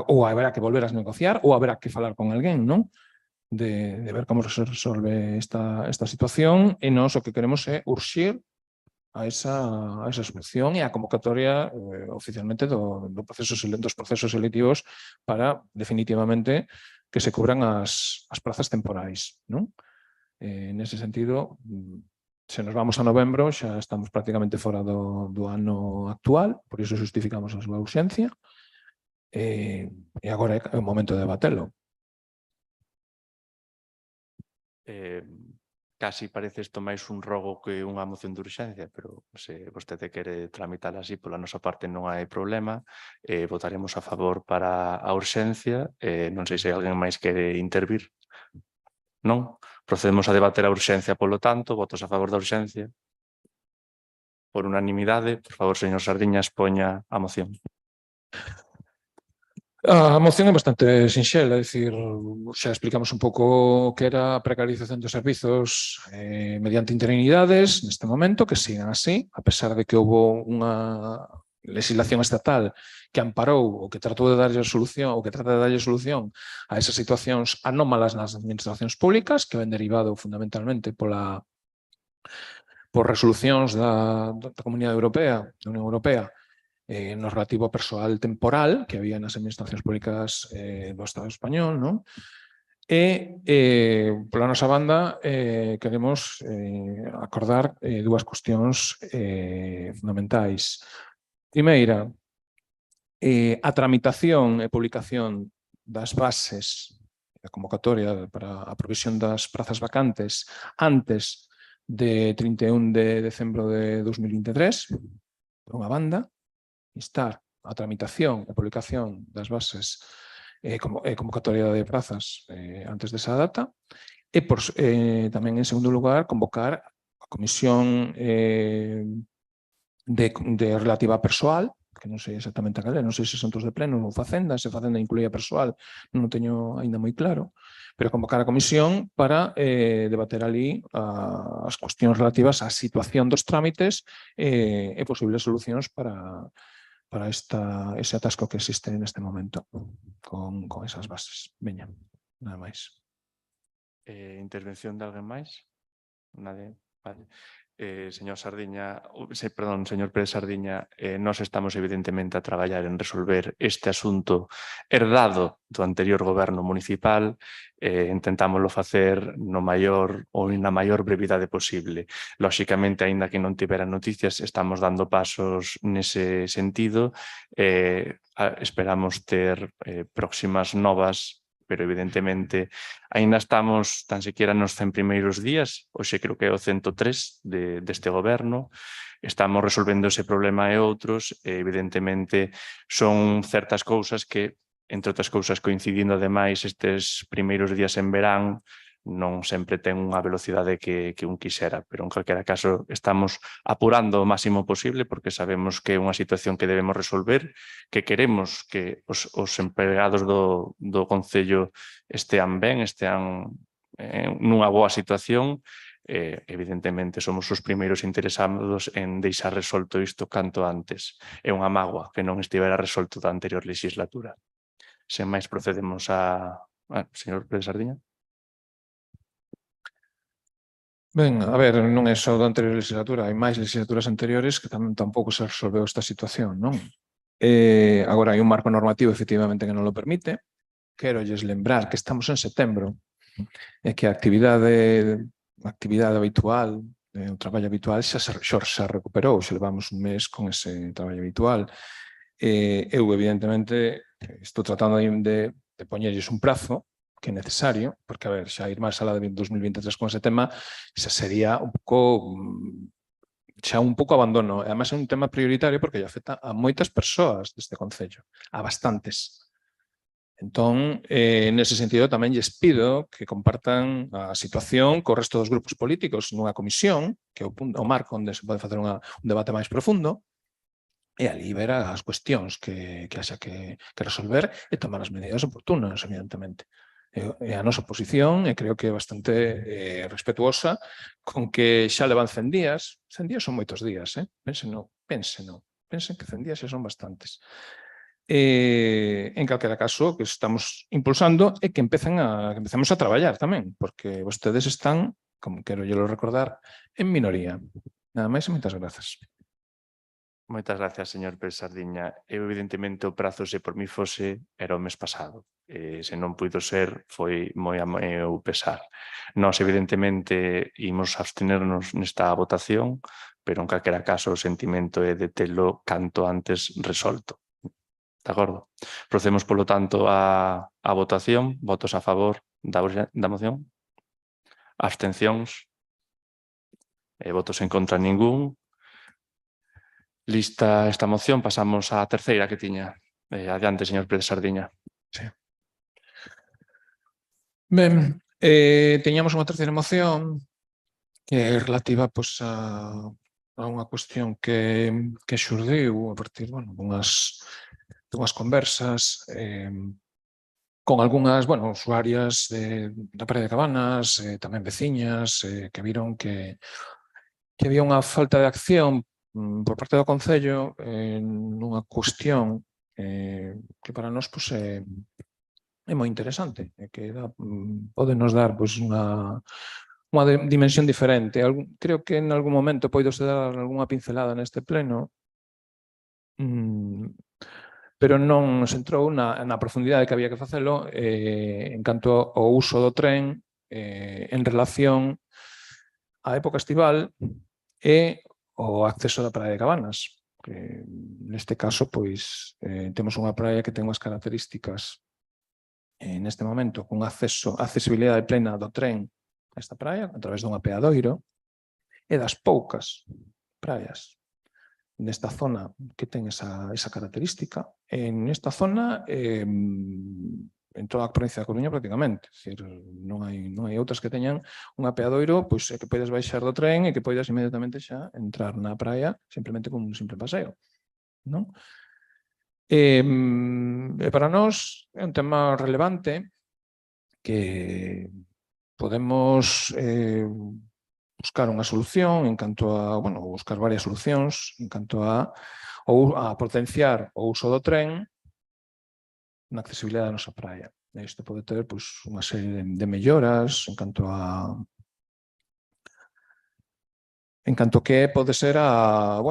S4: ou haberá que volver a negociar ou haberá que falar con alguén, non? de ver como se resolve esta situación e nós o que queremos é urxir a esa solución e a convocatoria oficialmente dos procesos selectivos para definitivamente que se cubran as prazas temporais, non? Nese sentido, se nos vamos a novembro xa estamos prácticamente fora do ano actual, por iso justificamos a súa urxencia e agora é o momento de debatelo.
S1: Casi parece isto máis un rogo que unha moción de urxencia, pero se vostede quere tramitar así, pola nosa parte non hai problema. Votaremos a favor para a urxencia. Non sei se alguén máis quere intervir. Non? Procedemos a debater a urxencia, polo tanto, votos a favor da urxencia. Por unanimidade, por favor, señor Sardiñas, poña a moción.
S4: A moción é bastante sinxela, é dicir, xa explicamos un pouco que era a precarización dos servizos mediante interinidades neste momento, que sigan así, a pesar de que houve unha legislación estatal que amparou ou que tratou de darlle solución ou que trata de darlle solución a esas situacións anómalas nas administracións públicas, que ven derivado fundamentalmente por resolucións da Comunidade Europea, da Unión Europea, no relativo a persoal temporal que había nas administracións públicas do Estado español, non? E, pola nosa banda, queremos acordar dúas cuestións fundamentais. Primeira, a tramitación e publicación das bases da convocatoria para a provisión das prazas vacantes antes de 31 de decembro de 2023, por unha banda, instar a tramitación e publicación das bases e convocatoria de prazas antes desa data e tamén, en segundo lugar, convocar a comisión relativa a persoal, que non sei exactamente a cal é, non sei se son de pleno ou Facenda, se Facenda incluía persoal, non o teño ainda moi claro, pero convocar a comisión para debater ali as cuestións relativas á situación dos trámites e posibles solucións para ese atasco que existe neste momento con esas bases. Veña, nada máis.
S1: Intervención de alguén máis? Nadie? Vale. Señor Pérez Sardiña, nós estamos evidentemente a traballar en resolver este asunto herdado do anterior goberno municipal. Intentámoslo facer na maior brevidade posible. Lóxicamente, aínda que non tivera noticias, estamos dando pasos nese sentido. Esperamos ter próximas novas, pero evidentemente aínda estamos tan sequera nos 100 primeiros días, hoxe creo que é o 103 deste goberno, estamos resolvendo ese problema e outros, e evidentemente son certas cousas que, entre outras cousas, coincidindo ademais estes primeiros días en verán, non sempre ten unha velocidade que un quixera, pero en calquera caso estamos apurando o máximo posible porque sabemos que é unha situación que debemos resolver, que queremos que os empregados do Concello estean ben, estean nunha boa situación. Evidentemente somos os primeiros interesados en deixar resolto isto canto antes. É unha mágoa que non estivera resolto da anterior legislatura. Sen máis procedemos a... Señor Pérez Sardiña.
S4: Ben, a ver, non é só da anterior legislatura, hai máis legislaturas anteriores que tampouco se resolveu esta situación, non? Agora hai un marco normativo efectivamente que non lo permite. Querolles lembrar que estamos en setembro e que a actividade habitual, o traballo habitual xa recuperou, xa levamos un mes con ese traballo habitual. Eu, evidentemente, estou tratando de poñerlles un prazo que é necesario, porque, a ver, xa ir máis alá de 2023 con ese tema, xa sería un pouco abandono. Además, é un tema prioritario porque lle afecta a moitas persoas deste concello, a bastantes. Entón, nese sentido, tamén lles pido que compartan a situación co resto dos grupos políticos nunha comisión, que é o marco onde se pode facer un debate máis profundo, e ali ver as cuestións que haxa que resolver e tomar as medidas oportunas, evidentemente. A nosa posición, e creo que é bastante respetuosa, con que xa levan 100 días. 100 días son moitos días, Pensen que 100 días xa son bastantes. En calquera caso, que estamos impulsando é que empecemos a traballar tamén, porque vostedes están, como quero yo recordar, en minoría. Nada máis e moitas grazas.
S1: Moitas gracias, señor Pérez Sardiña. Eu, evidentemente, o prazo, se por mí fose, era o mes pasado. Se non puido ser, foi moi a meu pesar. Nós, evidentemente, imos abstenernos nesta votación, pero en calquera caso o sentimento é de telo canto antes resolto. De acordo? Procedemos, polo tanto, a votación. Votos a favor da moción? Abstencións? Votos en contra ningún. Lista esta moción, pasamos á terceira que tiña. Adiante, señor Pérez Sardiña.
S4: Sí. Ben, teñamos unha terceira moción que é relativa pois, a unha cuestión que xurdiu a partir dunhas conversas con algunhas usuarias da Praia de Cabanas, tamén veciñas, que viron que había unha falta de acción por parte do Concello nunha cuestión que para nós é moi interesante e que pode nos dar unha dimensión diferente. Creo que en algún momento poidose dar algunha pincelada neste pleno, pero non se entrou na profundidade que había que facelo en canto ao uso do tren en relación á época estival e o acceso da Praia de Cabanas. Que, neste caso, pois, temos unha praia que ten unhas características neste momento con accesibilidade plena do tren a esta praia a través dun apeadoiro e das poucas praias nesta zona que ten esa característica. Nesta zona, en toda a provincia da Coruña prácticamente. É dicir, non hai outras que teñan un apeadoiro pois, que podes baixar do tren e que podes inmediatamente xa entrar na praia simplemente con un simple paseo. Non? E para nós é un tema relevante que podemos buscar unha solución en canto a, buscar varias solucións en canto a potenciar o uso do tren na accesibilidade da nosa praia. Isto pode ter unha serie de melloras en canto que pode ser a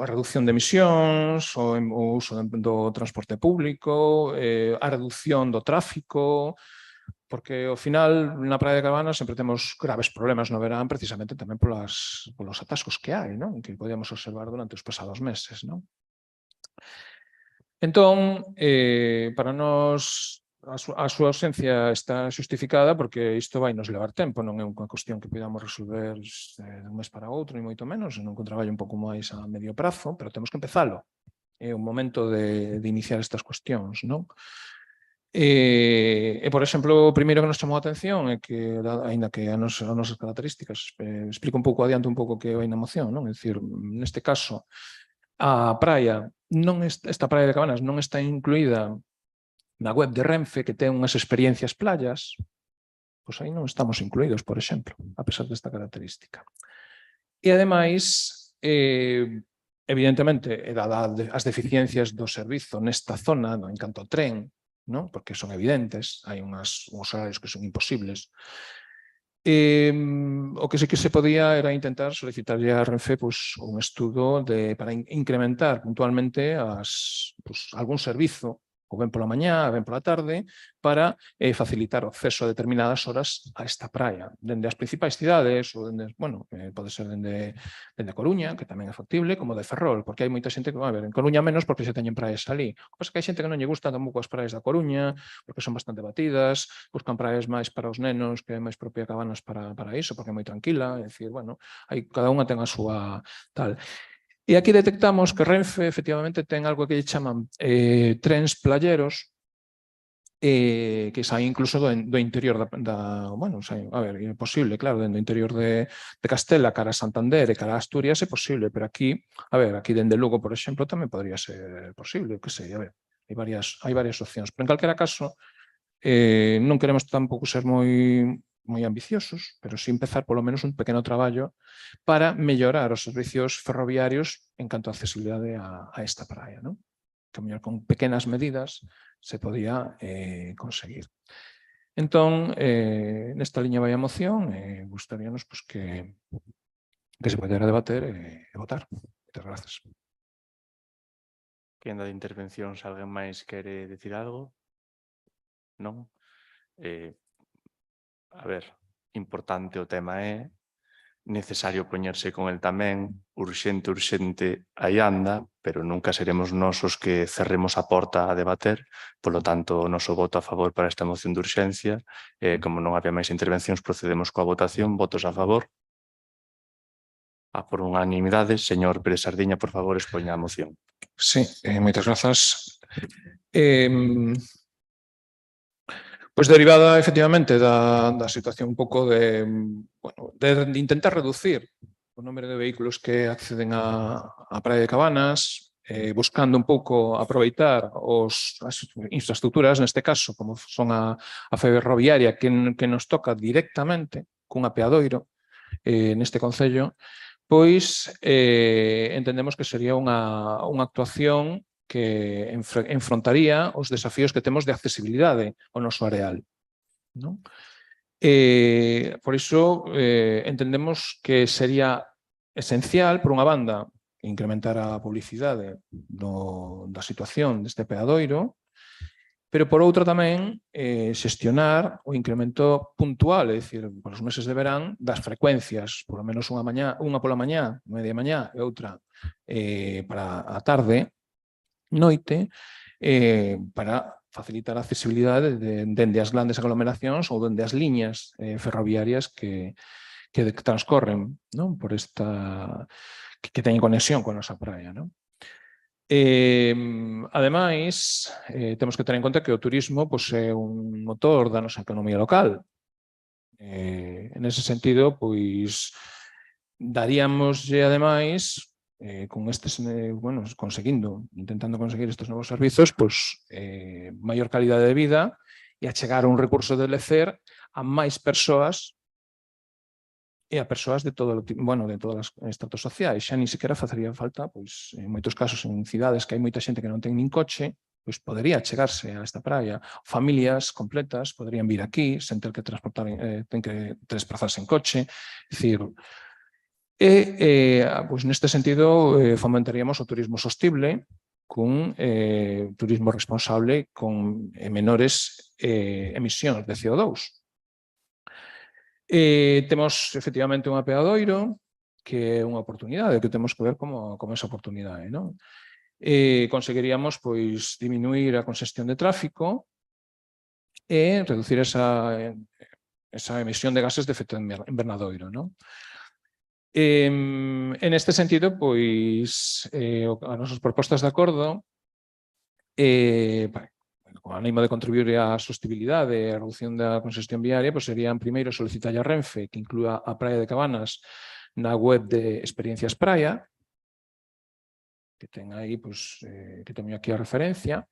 S4: reducción de emisións, o uso do transporte público, a reducción do tráfico, porque ao final na Praia de Cabanas sempre temos graves problemas no verán precisamente tamén polos atascos que hai, non? Que podíamos observar durante os pasados meses, non? Entón, para nós a súa ausencia está xustificada porque isto vai nos levar tempo, non é unha cuestión que podamos resolver dun mes para outro, ni moito menos, senón que un traballo un pouco máis a medio prazo, pero temos que empezalo. É o momento de iniciar estas cuestións, non? Por exemplo, o primeiro que nos chamou a atención é que, aínda que as nosas características, explico un pouco adiante un pouco que vai na moción, non? É dicir, neste caso, a praia, esta praia de Cabanas non está incluída na web de Renfe, que ten unhas experiencias playas, pois aí non estamos incluídos, por exemplo, a pesar desta característica. E, ademais, evidentemente, dada as deficiencias do servizo nesta zona, en canto ao tren, porque son evidentes, hai uns horarios que son imposibles. O que sí que se podía era intentar solicitarlle a Renfe un estudo para incrementar puntualmente algún servizo, ou ben pola mañá, ben pola tarde, para facilitar o acceso a determinadas horas a esta praia, dende as principais cidades, ou pode ser dende Coruña, que tamén é factible, como de Ferrol, porque hai moita xente que, en Coruña menos porque se teñen praias ali. O que hai xente que non lle gusta tampouco as praias da Coruña, porque son bastante batidas, buscan praias máis para os nenos, que é máis propia Cabanas para iso, porque é moi tranquila, é dicir, cada unha ten a súa tal. E aquí detectamos que Renfe, efectivamente, ten algo que lle chaman trens playeros, que saen incluso do interior é posible, claro, do interior de Castela, cara a Santander e cara a Asturias é posible, pero aquí dende Lugo, por exemplo, tamén podría ser posible, que sei, hai varias opcións, pero en calquera caso non queremos tampouco ser moi ambiciosos, pero sí empezar polo menos un pequeno traballo para mellorar os servicios ferroviarios en canto a accesibilidade a esta praia, non? que mellor con pequenas medidas se podía conseguir. Entón, nesta liña vai a moción, gustaríanos pois, que se podera debater e votar. Moitas grazas.
S1: Quenda de intervención, se alguén máis quere decir algo? Non? A ver, importante o tema é, necesario poñerse con el tamén, urxente, aí anda, pero nunca seremos nós os que cerremos a porta a debater, polo tanto, o noso voto a favor para esta moción de urxencia, como non había máis intervencións, procedemos coa votación, votos a favor. A por unanimidade, señor Pérez Sardiña, por favor, expoña a moción.
S4: Sí, moitas grazas. Pois derivada, efectivamente, da situación un pouco de intentar reducir o número de vehículos que acceden á Praia de Cabanas, buscando un pouco aproveitar as infraestructuras, neste caso, como son a ferroviaria, que nos toca directamente cun apeadoiro neste concello, pois entendemos que sería unha actuación que enfrontaría os desafíos que temos de accesibilidade ao noso areal. Non? Por iso, entendemos que sería esencial, por unha banda, incrementar a publicidade da situación deste peadoiro, pero por outra tamén xestionar o incremento puntual, é dicir, para os meses de verán, das frecuencias, por lo menos unha pola mañá, media mañá e outra para a tarde, noite, para facilitar a accesibilidade dende as grandes aglomeracións ou dende as liñas ferroviarias que transcorren, non? Por esta que teñen conexión con a nosa praia, non? Ademais, temos que ter en conta que o turismo pois, é un motor da nosa economía local. En ese sentido, pois, daríamoslle, ademais, con estes, intentando conseguir estes novos servizos, pois, maior calidade de vida e achegar un recurso de lecer a máis persoas e a persoas de todos os estratos sociais. Xa nin sequera facería falta, pois, en moitos casos en cidades que hai moita xente que non ten nin coche, pois podería chegarse a esta praia. Familias completas poderían vir aquí sen ter que ten que desplazarse en coche. É dicir, pois neste sentido fomentaríamos o turismo sostible cun turismo responsable con menores emisións de CO2. Temos efectivamente un apeadoiro que é unha oportunidade, que temos que ver como esa oportunidade, non? Conseguiríamos pois diminuir a congestión de tráfico e reducir esa emisión de gases de efecto invernadoiro, non? En este sentido, pois, as nosas propostas de acordo con ánimo de contribuir á sostibilidade e a reducción da congestión viaria, pois serían primeiro solicitar a Renfe que inclúa a Praia de Cabanas na web de Experiencias Praia, que ten aí, pois, que teño aquí a referencia.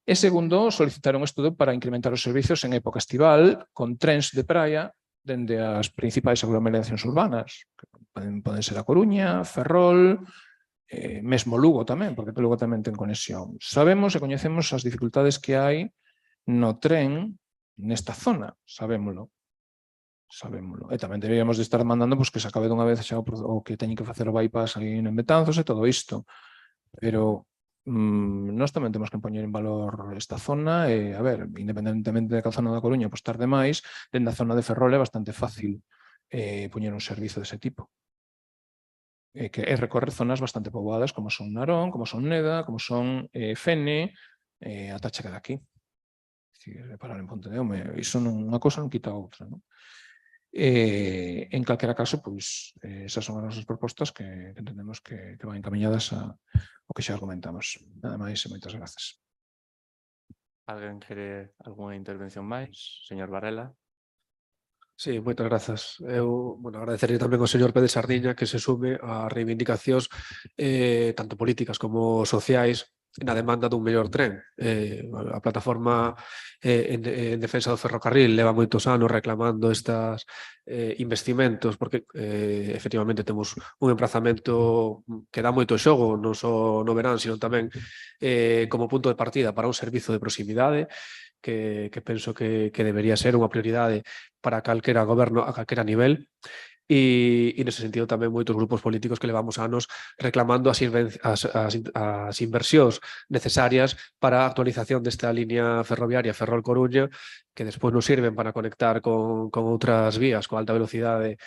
S4: E segundo, solicitar un estudo para incrementar os servizos en época estival con trens de praia dende as principais aglomeracións urbanas, que poden ser a Coruña, Ferrol, mesmo Lugo tamén, porque Lugo tamén ten conexión. Sabemos e coñecemos as dificultades que hai no tren nesta zona, sabémolo. E tamén deberíamos de estar mandando pois, que se acabe dunha vez xa o que teñen que facer o bypass aí en Betanzos e todo isto. Pero nós tamén temos que poñer en valor esta zona e, a ver, independentemente da zona da Coruña, pois tarde máis, dende a zona de Ferrol é bastante fácil poñer un servizo dese tipo. Que é recorrer zonas bastante poboadas como son Narón, como son Neda, como son Fene, ata chegar aquí. Parar en Ponte de Home, iso unha cosa non quita a outra, non? En calquera caso, pois, esas son as nosas propostas que entendemos que van encaminhadas ao que xa comentamos. Nada máis e moitas grazas.
S1: Alguén quere algunha intervención máis? Señor Varela.
S5: Sí, moitas grazas. Eu, agradecerlle tamén ao señor Pérez Sardiña que se sume a reivindicacións tanto políticas como sociais na demanda dun mellor tren. A plataforma en defensa do ferrocarril leva moitos anos reclamando estes investimentos porque efectivamente temos un emprazamento que dá moito xogo non só no verán, sino tamén como punto de partida para un servizo de proximidade que penso que debería ser unha prioridade para calquera goberno a calquera nivel. E nese sentido tamén moitos grupos políticos que levamos anos reclamando as inversións necesarias para a actualización desta línea ferroviaria Ferrol-Coruña, que despois nos sirven para conectar con outras vías, con alta velocidade,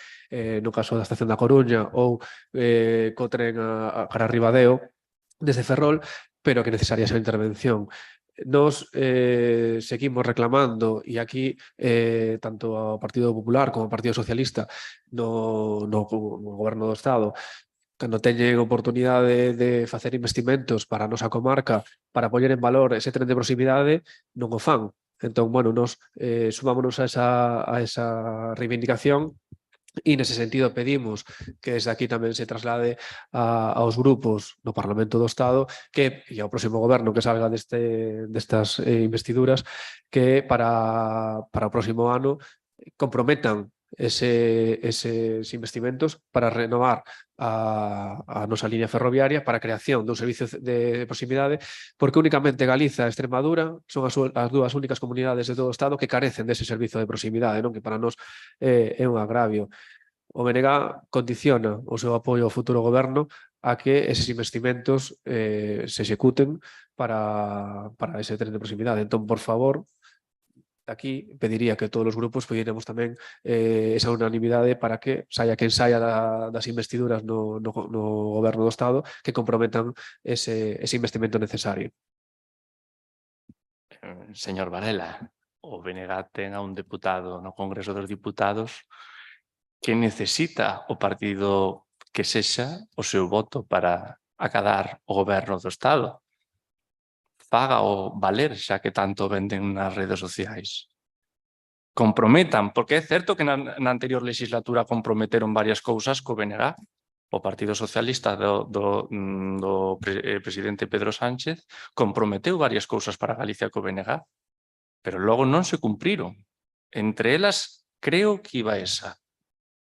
S5: no caso da estación da Coruña, ou co tren a cara a Ribadeo, desde Ferrol, pero que necesaria esa intervención. Nos seguimos reclamando e aquí tanto ao Partido Popular como ao Partido Socialista no Goberno do Estado cando teñen oportunidade de facer investimentos para a nosa comarca para poñer en valor ese tren de proximidade non o fan. Entón, bueno, nos sumámonos a esa reivindicación. E nese sentido pedimos que desde aquí tamén se traslade aos grupos no Parlamento do Estado e ao próximo goberno que salga destas investiduras que para o próximo ano comprometan eses investimentos para renovar a nosa línea ferroviaria para a creación dun servicio de proximidade porque únicamente Galiza e Extremadura son as dúas únicas comunidades de todo o Estado que carecen dese servizo de proximidade, non? Que para nós é un agravio. O BNG condiciona o seu apoio ao futuro goberno a que eses investimentos se executen para ese tren de proximidade. Entón, por favor, aquí pediría que todos os grupos pediéramos tamén esa unanimidade para que saia quen saia das investiduras no goberno do Estado que comprometan ese investimento necesario.
S1: Señor Varela, o BNG ten a un deputado no Congreso dos Diputados que necesita o partido que sexa o seu voto para acadar o goberno do Estado. Faga o valer, xa que tanto venden nas redes sociais. Comprometan, porque é certo que na anterior legislatura comprometeron varias cousas co BNG. O Partido Socialista do presidente Pedro Sánchez comprometeu varias cousas para Galicia co BNG, pero logo non se cumpriron. Entre elas, creo que iba esa.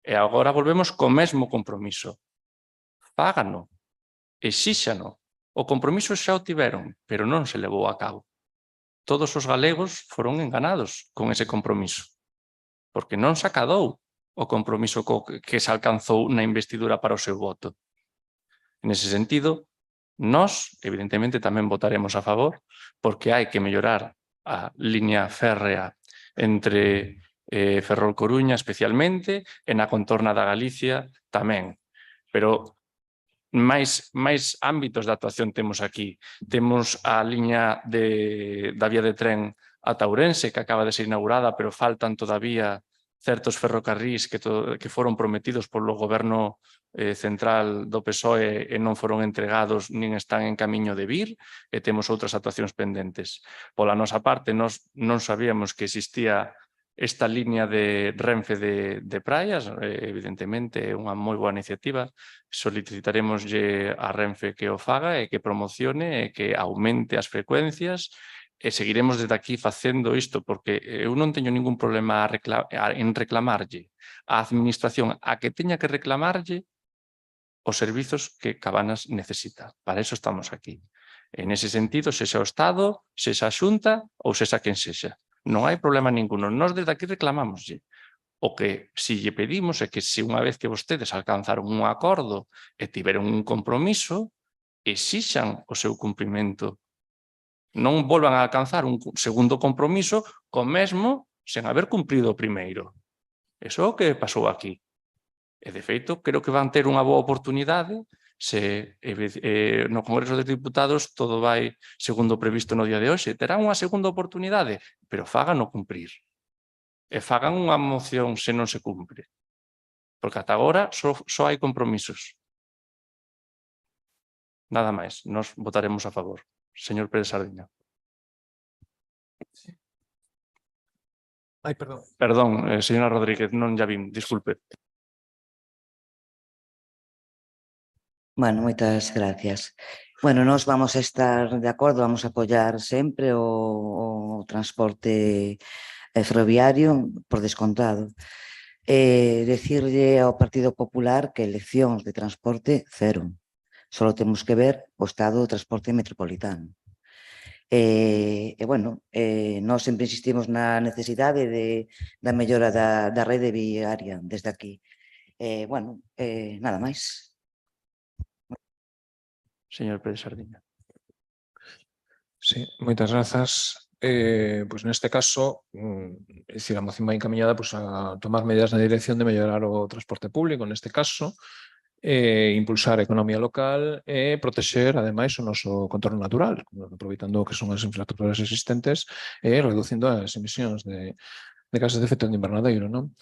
S1: E agora volvemos co mesmo compromiso. Fágano, exíxano. O compromiso xa o tiveron, pero non se levou a cabo. Todos os galegos foron enganados con ese compromiso, porque non se acadou o compromiso que se alcanzou na investidura para o seu voto. Nese sentido, nós, evidentemente, tamén votaremos a favor, porque hai que mellorar a liña férrea entre Ferrol-Coruña especialmente e na contorna da Galicia tamén. Pero máis ámbitos de actuación temos aquí. Temos a liña da vía de tren ata Ourense, que acaba de ser inaugurada, pero faltan todavía certos ferrocarrís que foron prometidos polo goberno central do PSOE e non foron entregados nin están en camiño de vir, e temos outras actuacións pendentes. Pola nosa parte, nós non sabíamos que existía esta liña de Renfe de praias, evidentemente é unha moi boa iniciativa. Solicitaremos a Renfe que o faga e que promocione e que aumente as frecuencias e seguiremos desde aquí facendo isto porque eu non teño ningún problema en reclamarlle á administración a que teña que reclamarlle os servizos que Cabanas necesita. Para eso estamos aquí. En ese sentido, sexa o Estado, sexa a Xunta ou sexa quen sexa. Non hai problema ninguno. Nós desde aquí reclamámoslle. O que si lle pedimos é que se unha vez que vostedes alcanzaron un acordo e tiveron un compromiso, exixan o seu cumprimento. Non volvan a alcanzar un segundo compromiso co mesmo sen haber cumprido o primeiro. Eso é o que pasou aquí. E, de feito, creo que van ter unha boa oportunidade se no Congreso dos Diputados todo vai segundo previsto no día de hoxe. Terán unha segunda oportunidade, pero fagan o cumprir. E fagan unha moción se non se cumpre. Porque ata agora só hai compromisos. Nada máis. Nos votaremos a favor. Señor Pérez Sardiña.
S4: Ai, perdón.
S1: Perdón, señora Rodríguez, non ya vin, disculpe.
S3: Bueno, moitas gracias. Bueno, nós vamos a estar de acordo, vamos a apoiar sempre o transporte ferroviario por descontado. Decirlle ao Partido Popular que eleccións de transporte cero. Só temos que ver o estado do transporte metropolitano. Bueno, nós sempre insistimos na necesidade da mellora da rede viaria desde aquí. Bueno, nada máis.
S1: Señor Pérez Sardiña.
S4: Sí, moitas grazas. Pois neste caso, é dicir, a moción vai encaminhada pois, a tomar medidas na dirección de mellorar o transporte público, neste caso, impulsar a economía local e protexer, ademais, o noso contorno natural, aproveitando que son as infraestructuras existentes e reducindo as emisións de gases de efecto de invernadeiro, non?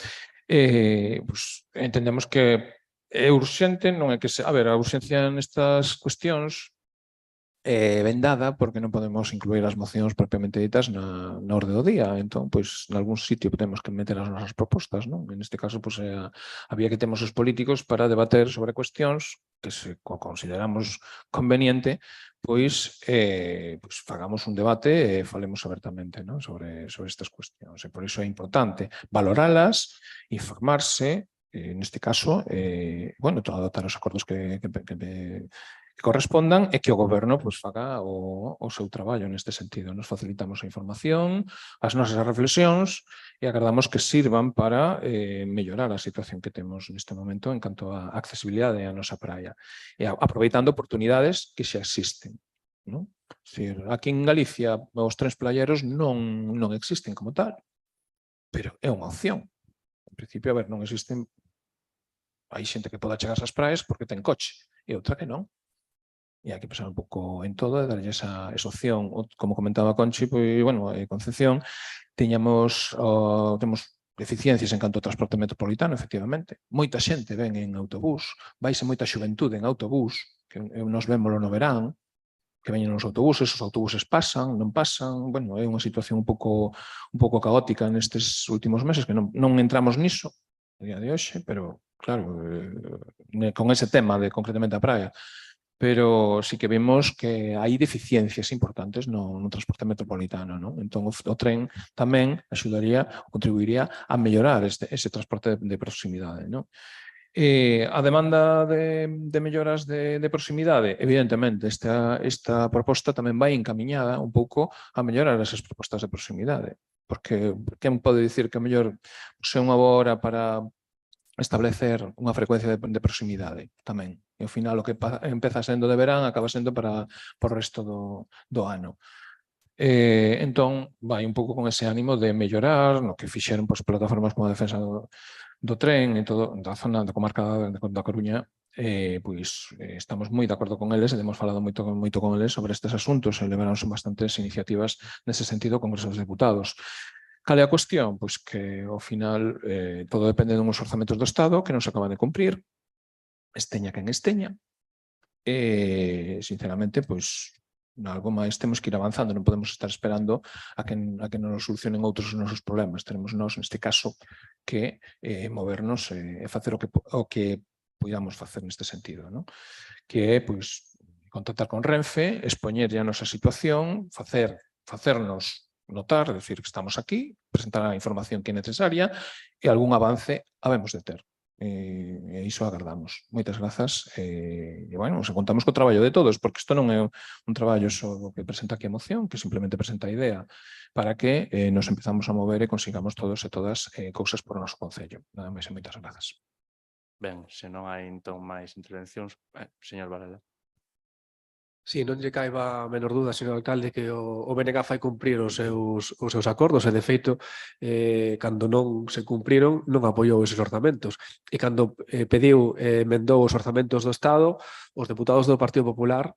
S4: Pois, entendemos que é urxente, non é que se... A ver, a urxencia nestas cuestións vendada porque non podemos incluir as mocións propiamente ditas na orde do día. Entón, pois, en algún sitio temos que meter as nosas propostas, non? En este caso, pois, a vía que temos os políticos para debater sobre cuestións que se consideramos conveniente, pois fagamos un debate e falemos abertamente, non? sobre estas cuestións. E por iso é importante valoralas, informarse, neste caso, bueno, adoptar os acordos que correspondan e que o goberno pois, faga o seu traballo neste sentido. Nos facilitamos a información, as nosas reflexións e agardamos que sirvan para mellorar a situación que temos neste momento en canto a accesibilidade á nosa praia e aproveitando oportunidades que xa existen. Non? Aquí en Galicia os trens playeros non existen como tal, pero é unha opción. En principio, a ver, non existen... Hai xente que poda chegar ás praias porque ten coche e outra que non. E hai que pensar un pouco en todo e darlle esa opción. Como comentaba Conchi, pois, bueno, Concepción, temos deficiencias en canto ao transporte metropolitano, efectivamente. Moita xente ven en autobús, vaise moita xuventude en autobús, que nos vémoslo no verán, que veñen nos autobuses, os autobuses pasan, non pasan, bueno, é unha situación un pouco caótica nestes últimos meses, que non entramos niso a día de hoxe, pero, claro, con ese tema de concretamente a praia, pero sí que vemos que hai deficiencias importantes no transporte metropolitano, non? Entón, o tren tamén axudaría, contribuiría a mellorar ese transporte de proximidade, non? A demanda de melloras de proximidade, evidentemente, esta proposta tamén vai encamiñada un pouco a mellorar esas propostas de proximidade, porque quen pode dicir que a mellor é unha boa hora para establecer unha frecuencia de proximidade tamén. E ao final o que empeza sendo de verán acaba sendo para o resto do ano. Entón, vai un pouco con ese ánimo de mellorar, no que fixeron plataformas como a defensa do tren e todo, da zona da comarca da Coruña, pois estamos moi de acordo con eles e temos falado moito con eles sobre estes asuntos e levaronse bastantes iniciativas nese sentido ao Congreso dos Deputados. Cal é a cuestión? Pois que, ao final, todo depende dunhos orzamentos do Estado que non se acaban de cumprir, esteña quen esteña, e, sinceramente, pois, algo máis temos que ir avanzando, non podemos estar esperando a que nos solucionen outros os nosos problemas. Tenemos nós, neste caso, que movernos e facer o que podamos facer neste sentido, non? Que é, pois, contactar con Renfe, expoñer a nosa situación, facernos notar, decir que estamos aquí, presentar a información que é necesaria e algún avance habemos de ter. E iso agardamos. Moitas grazas. E, bueno, se contamos co traballo de todos, porque isto non é un traballo só do que presenta aquí a moción, que simplemente presenta a idea para que nos empezamos a mover e consigamos todos e todas cousas por o noso concello. Nada máis e moitas grazas.
S1: Ben, se non hai entón máis intervencións, señor Varela.
S5: Si, non lle caiba a menor dúda, señor alcalde, que o BNG fai cumprir os seus acordos e, de feito, cando non se cumpriron, non apoiou eses orzamentos. E cando pediu emendou os orzamentos do Estado, os deputados do Partido Popular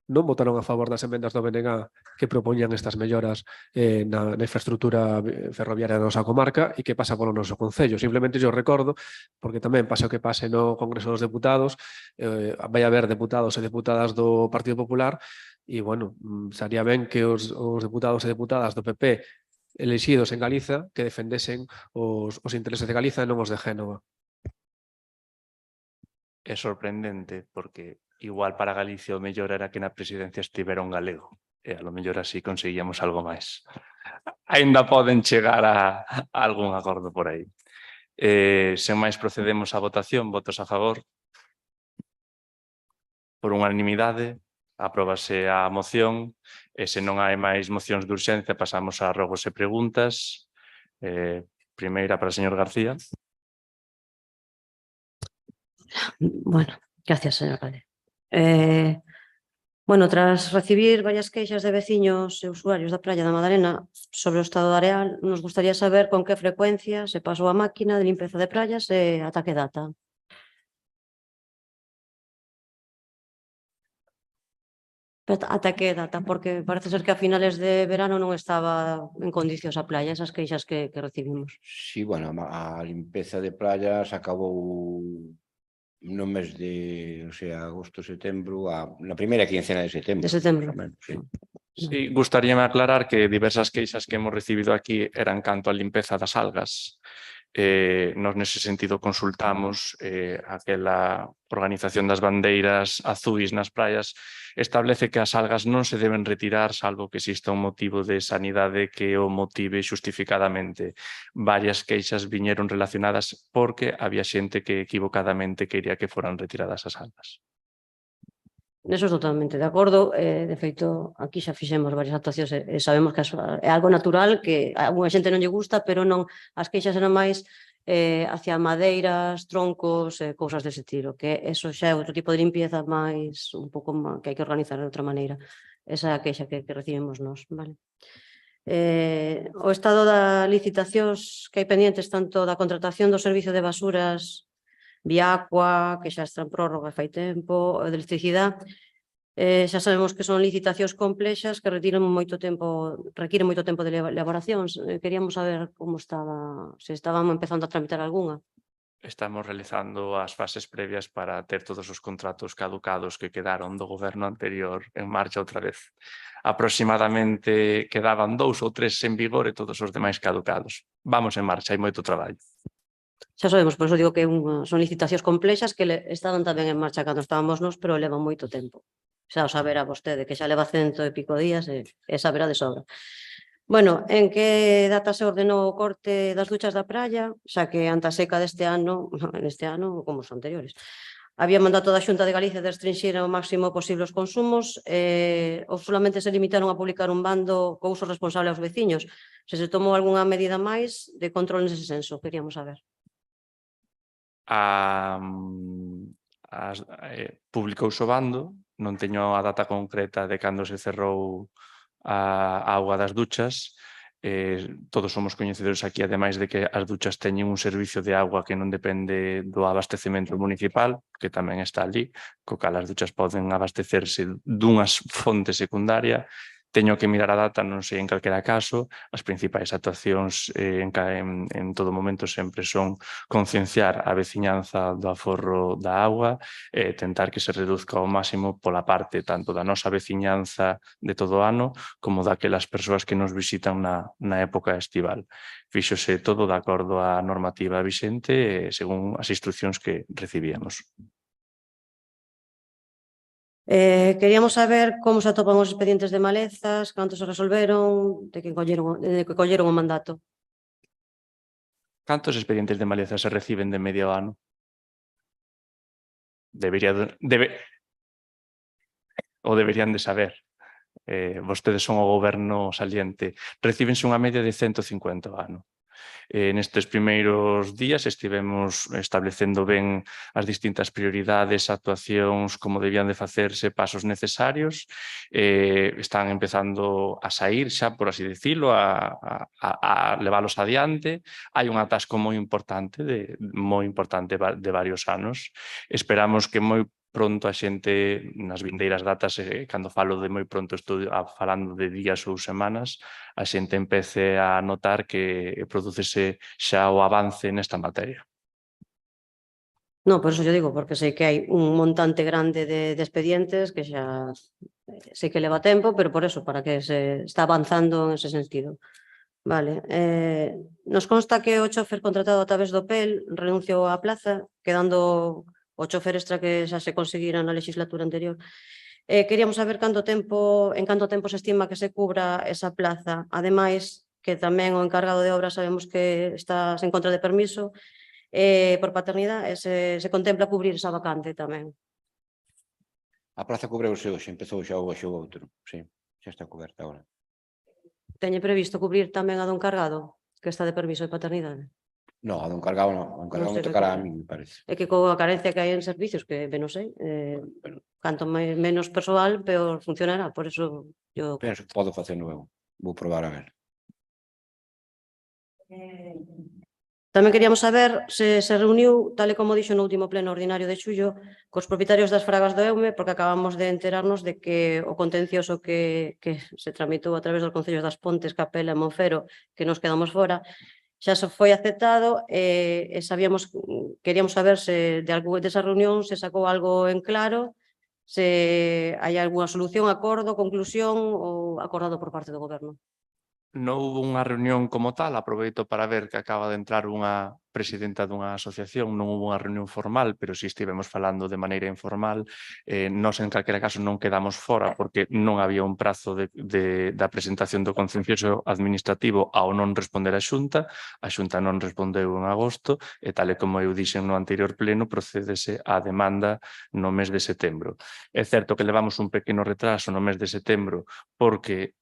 S5: non votaron a favor das emendas do BNG que propoñían estas melloras na infraestructura ferroviaria da nosa comarca e que pasa polo noso concello. Simplemente yo recordo, porque tamén pase o que pase no Congreso dos Deputados, vai haber deputados e deputadas do Partido Popular e, bueno, sería ben que os deputados e deputadas do PP elixidos en Galiza que defendesen os intereses de Galiza e non os de Génova.
S1: É sorprendente porque igual para Galicia o mellor era que na presidencia estivera un galego. E a lo mellor así conseguíamos algo máis. Ainda poden chegar a algún acordo por aí. Sen máis procedemos á votación. Votos a favor. Por unanimidade, apróbase a moción. E se non hai máis mocións de urxencia, pasamos a rogos e preguntas. Primeira para o señor García.
S6: Bueno, gracias, señor alcalde. Bueno, tras recibir varias queixas de veciños e usuarios da Praia da Madalena sobre o estado da areal, nos gustaría saber con que frecuencia se pasou a máquina de limpeza de praias e ata que data. Ata que data, porque parece ser que a finales de verano non estaba en condicións a playa, esas queixas que recibimos.
S7: Sí, bueno, a limpeza de playas acabou no mes de, o sea, agosto, setembro, na primeira quincena de setembro.
S6: De setembro.
S7: Sí.
S1: Sí, gustaríame aclarar que diversas queixas que hemos recibido aquí eran canto a limpeza das algas. Nos nese sentido consultamos aquela organización das bandeiras azuis nas praias, establece que as algas non se deben retirar salvo que exista un motivo de sanidade que o motive xustificadamente. Varias queixas viñeron relacionadas porque había xente que equivocadamente quería que foran retiradas as algas.
S6: Neso totalmente de acordo. De feito, aquí xa fixemos varias actuacións e sabemos que é algo natural, que a unha xente non lle gusta, pero non, as queixas eran máis hacia madeiras, troncos, cousas dese tiro, que eso xa é outro tipo de limpieza máis, un pouco máis, que hai que organizar de outra maneira. Esa é a queixa que recibimos nós, vale? O estado da licitacións que hai pendientes, tanto da contratación do servicio de basuras Viacua, que xa está en prórroga fai tempo, de electricidade, xa sabemos que son licitacións complexas que requiren moito tempo de elaboracións. Queríamos saber como estaba, se estábamos empezando a tramitar algunha.
S1: Estamos realizando as fases previas para ter todos os contratos caducados que quedaron do goberno anterior en marcha outra vez. Aproximadamente quedaban 2 ou 3 en vigor e todos os demais caducados. Vamos en marcha, hai moito traballo.
S6: Xa sabemos, por iso digo que son licitacións complexas que estaban tamén en marcha cando estábamos nós, pero levan moito tempo. Xa o saberá vostede, que xa leva 100 e pico días e saberá de sobra. Bueno, en que data se ordenou o corte das duchas da praia, xa que ante a seca deste ano, como os anteriores, había mandato da Xunta de Galicia de restringir ao máximo posible os consumos, ou solamente se limitaron a publicar un bando co uso responsable aos veciños. Se tomou algunha medida máis de control nese senso, queríamos saber.
S1: Publicouse o bando, non teño a data concreta de cando se cerrou a auga das duchas. Todos somos coñecedores aquí, ademais de que as duchas teñen un servicio de auga que non depende do abastecemento municipal, que tamén está ali, co cal as duchas poden abastecerse dunhas fontes secundarias. Teño que mirar a data, non sei en calquera caso. As principais actuacións en todo momento sempre son concienciar a veciñanza do aforro da auga e tentar que se reduzca ao máximo pola parte tanto da nosa veciñanza de todo o ano como daquelas persoas que nos visitan na época estival. Fíxose todo de acordo á normativa vixente según as instruccións que recibíamos.
S6: Queríamos saber como se atopan os expedientes de malezas, cantos se resolveron, de que colleron o mandato.
S1: Cantos expedientes de malezas se reciben de medio ano? Deberían de saber. Vostedes son o goberno saliente. Recíbense unha media de 150 ao ano. Nestes primeiros días estivemos establecendo ben as distintas prioridades, actuacións, como debían de facerse, pasos necesarios. Están empezando a sair xa, por así dicilo, a leválos adiante. Hai un atasco moi importante de varios anos. Esperamos que moi pronto a xente nas vindeiras datas, cando falo de moi pronto estou falando de días ou semanas, a xente empece a notar que prodúcese xa o avance nesta materia.
S6: Non, por eso yo digo, porque sei que hai un montante grande de expedientes que xa sei que leva tempo, pero por eso, para que se está avanzando en ese sentido. Vale. Nos consta que o chofer contratado a través do PEL renunciou á plaza, quedando o chofer extra que xa se conseguira na legislatura anterior. Queríamos saber en canto tempo se estima que se cubra esa plaza. Ademais, que tamén o encargado de obra sabemos que está en contra de permiso por paternidade, se contempla cubrir esa vacante tamén.
S7: A praza cubreuse hoxe, empezou xa hoxe o outro, sí, xa está coberta agora.
S6: Teñe previsto cubrir tamén a do encargado, que está de permiso de paternidade?
S7: No, a do encargado non, o encargado
S6: sei
S7: me
S6: que
S7: tocará a
S6: cobra.
S7: mí, me parece.
S6: É que coa carencia que hai en servicios, que ben non sei, canto menos persoal, peor funcionará, por eso yo...
S7: Penso que podo facer eu, vou probar a ver.
S6: Tamén queríamos saber se se reuniu, tal e como dixo no último pleno ordinario de xullo, cos propietarios das fragas do EUME, porque acabamos de enterarnos de que o contencioso que se tramitou a través dos concellos das Pontes, Capela e Monfero, que nos quedamos fora, xa se foi aceptado e queríamos saber se desa reunión se sacou algo en claro, se hai algunha solución, acordo, conclusión ou acordado por parte do Goberno.
S1: Non hubo unha reunión como tal, aproveito para ver que acaba de entrar unha presidenta dunha asociación, non hubo unha reunión formal, pero si estivemos falando de maneira informal. Nós, en calquera caso, non quedamos fora porque non había un prazo da presentación do contencioso administrativo ao non responder a Xunta non respondeu en agosto e, tal e como eu dixen no anterior pleno, procédese á demanda no mes de setembro. É certo que levamos un pequeno retraso no mes de setembro porque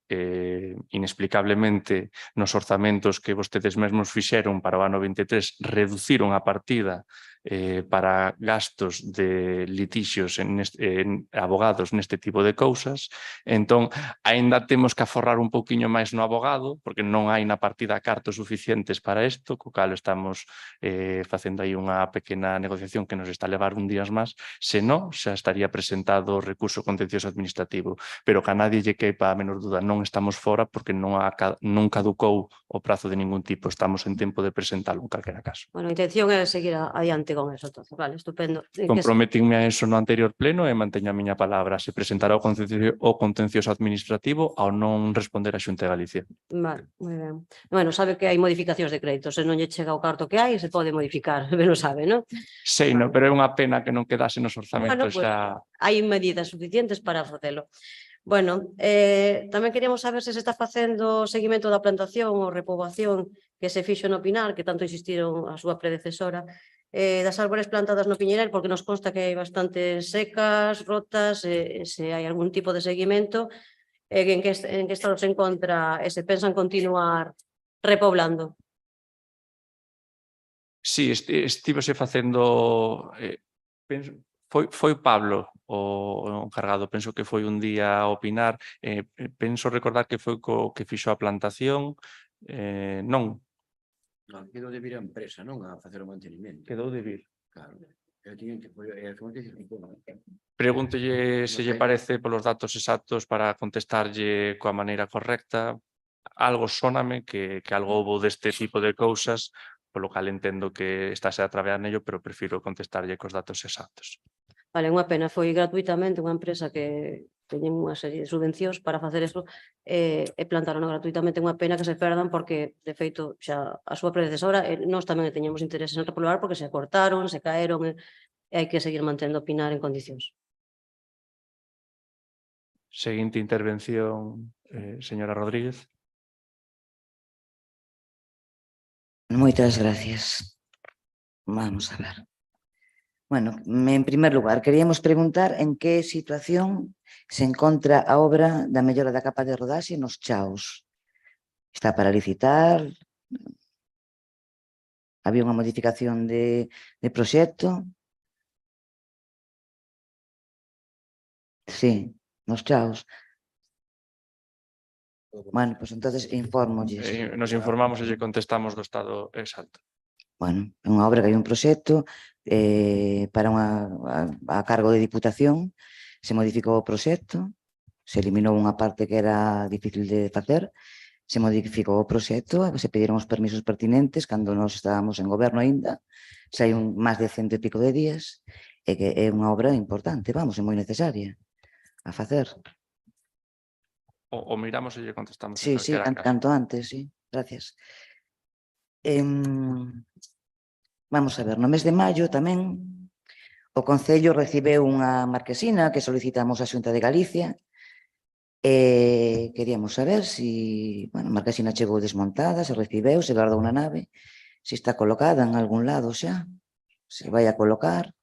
S1: inexplicablemente nos orzamentos que vostedes mesmos fixeron para o ano 23 reduciron a partida para gastos de litixios en abogados neste tipo de cousas. Entón, aínda temos que aforrar un pouquiño máis no abogado, porque non hai na partida cartos suficientes para isto, co cal estamos facendo aí unha pequena negociación que nos está a levar un días máis. Se non, xa estaría presentado o recurso contencioso administrativo, pero que a nadie lle queipa a menor duda, non estamos fora porque non caducou o prazo de ningún tipo, estamos en tempo de presentalo en calquera caso.
S6: Bueno, a intención é seguir adiante con eso, entonces, vale, estupendo.
S1: Comprometinme a eso no anterior pleno e manteño a miña palabra. Se presentará o contencioso administrativo ao non responder a Xunta de Galicia.
S6: Vale, moi ben. Bueno, sabe que hai modificacións de crédito, se non lle chega o carto que hai, se pode modificar, ben o sabe, non?
S1: Sei, no, pero é unha pena que non quedase nos orzamentos
S6: Bueno, pues,
S1: xa.
S6: hai medidas suficientes para facelo. Bueno, tamén queríamos saber se se está facendo seguimento da plantación ou repoboación que se fixo no Pinar, que tanto insistiron a súa predecesora, das árbores plantadas no Piñeral, porque nos consta que hai bastantes secas, rotas, se hai algún tipo de seguimento, en que estado se encontra e se pensan continuar repoblando.
S1: Sí, estivose facendo... Foi Pablo o encargado, penso que foi un día a opinar, penso recordar que foi co que fixo a plantación, non.
S7: Non, quedou de vir a empresa, non a facer o mantenimento.
S1: Quedou de vir.
S7: Claro.
S1: Pregúntolle se lle parece polos datos exactos para contestarlle coa maneira correcta. Algo sóname que algo houbo deste tipo de cousas, polo cal entendo que estase a traballar nello, pero prefiro contestarlle cos datos exactos.
S6: Vale, unha pena, foi gratuitamente unha empresa que teñen unha serie de subvencións para facer eso e plantaron gratuitamente. Unha pena que se perdan porque, de feito, xa a súa predecesora nós tamén teñemos interés en repoblar porque se cortaron, se caeron e hai que seguir mantendo o Pinar en condicións.
S1: Seguinte intervención, señora Rodríguez.
S3: Moitas gracias. Vamos a ver. Bueno, en primer lugar, queríamos preguntar en que situación se encontra a obra da mellora da capa de rodaxe nos Chaos. Está para licitar? Había unha modificación de proxecto? Sí, nos Chaos. Bueno, pues entonces informolles.
S1: Nos informamos e lle contestamos do estado exacto.
S3: Bueno, é unha obra que hai un proxecto para a cargo de Diputación, se modificou o proxecto, se eliminou unha parte que era difícil de facer, se modificou o proxecto, se pediron os permisos pertinentes cando nós estábamos en goberno aínda, se hai máis de 100 e pico de días, e que é unha obra importante, vamos, é moi necesaria a facer.
S1: O miramos e lle contestamos.
S3: Sí, sí, canto antes, sí, gracias. Vamos a ver, no mes de maio tamén O Concello recibeu unha marquesina que solicitamos á Xunta de Galicia e queríamos saber se, bueno, a marquesina chegou desmontada, se recibeu, se guardou na nave, se está colocada en algún lado xa, se vai a colocar.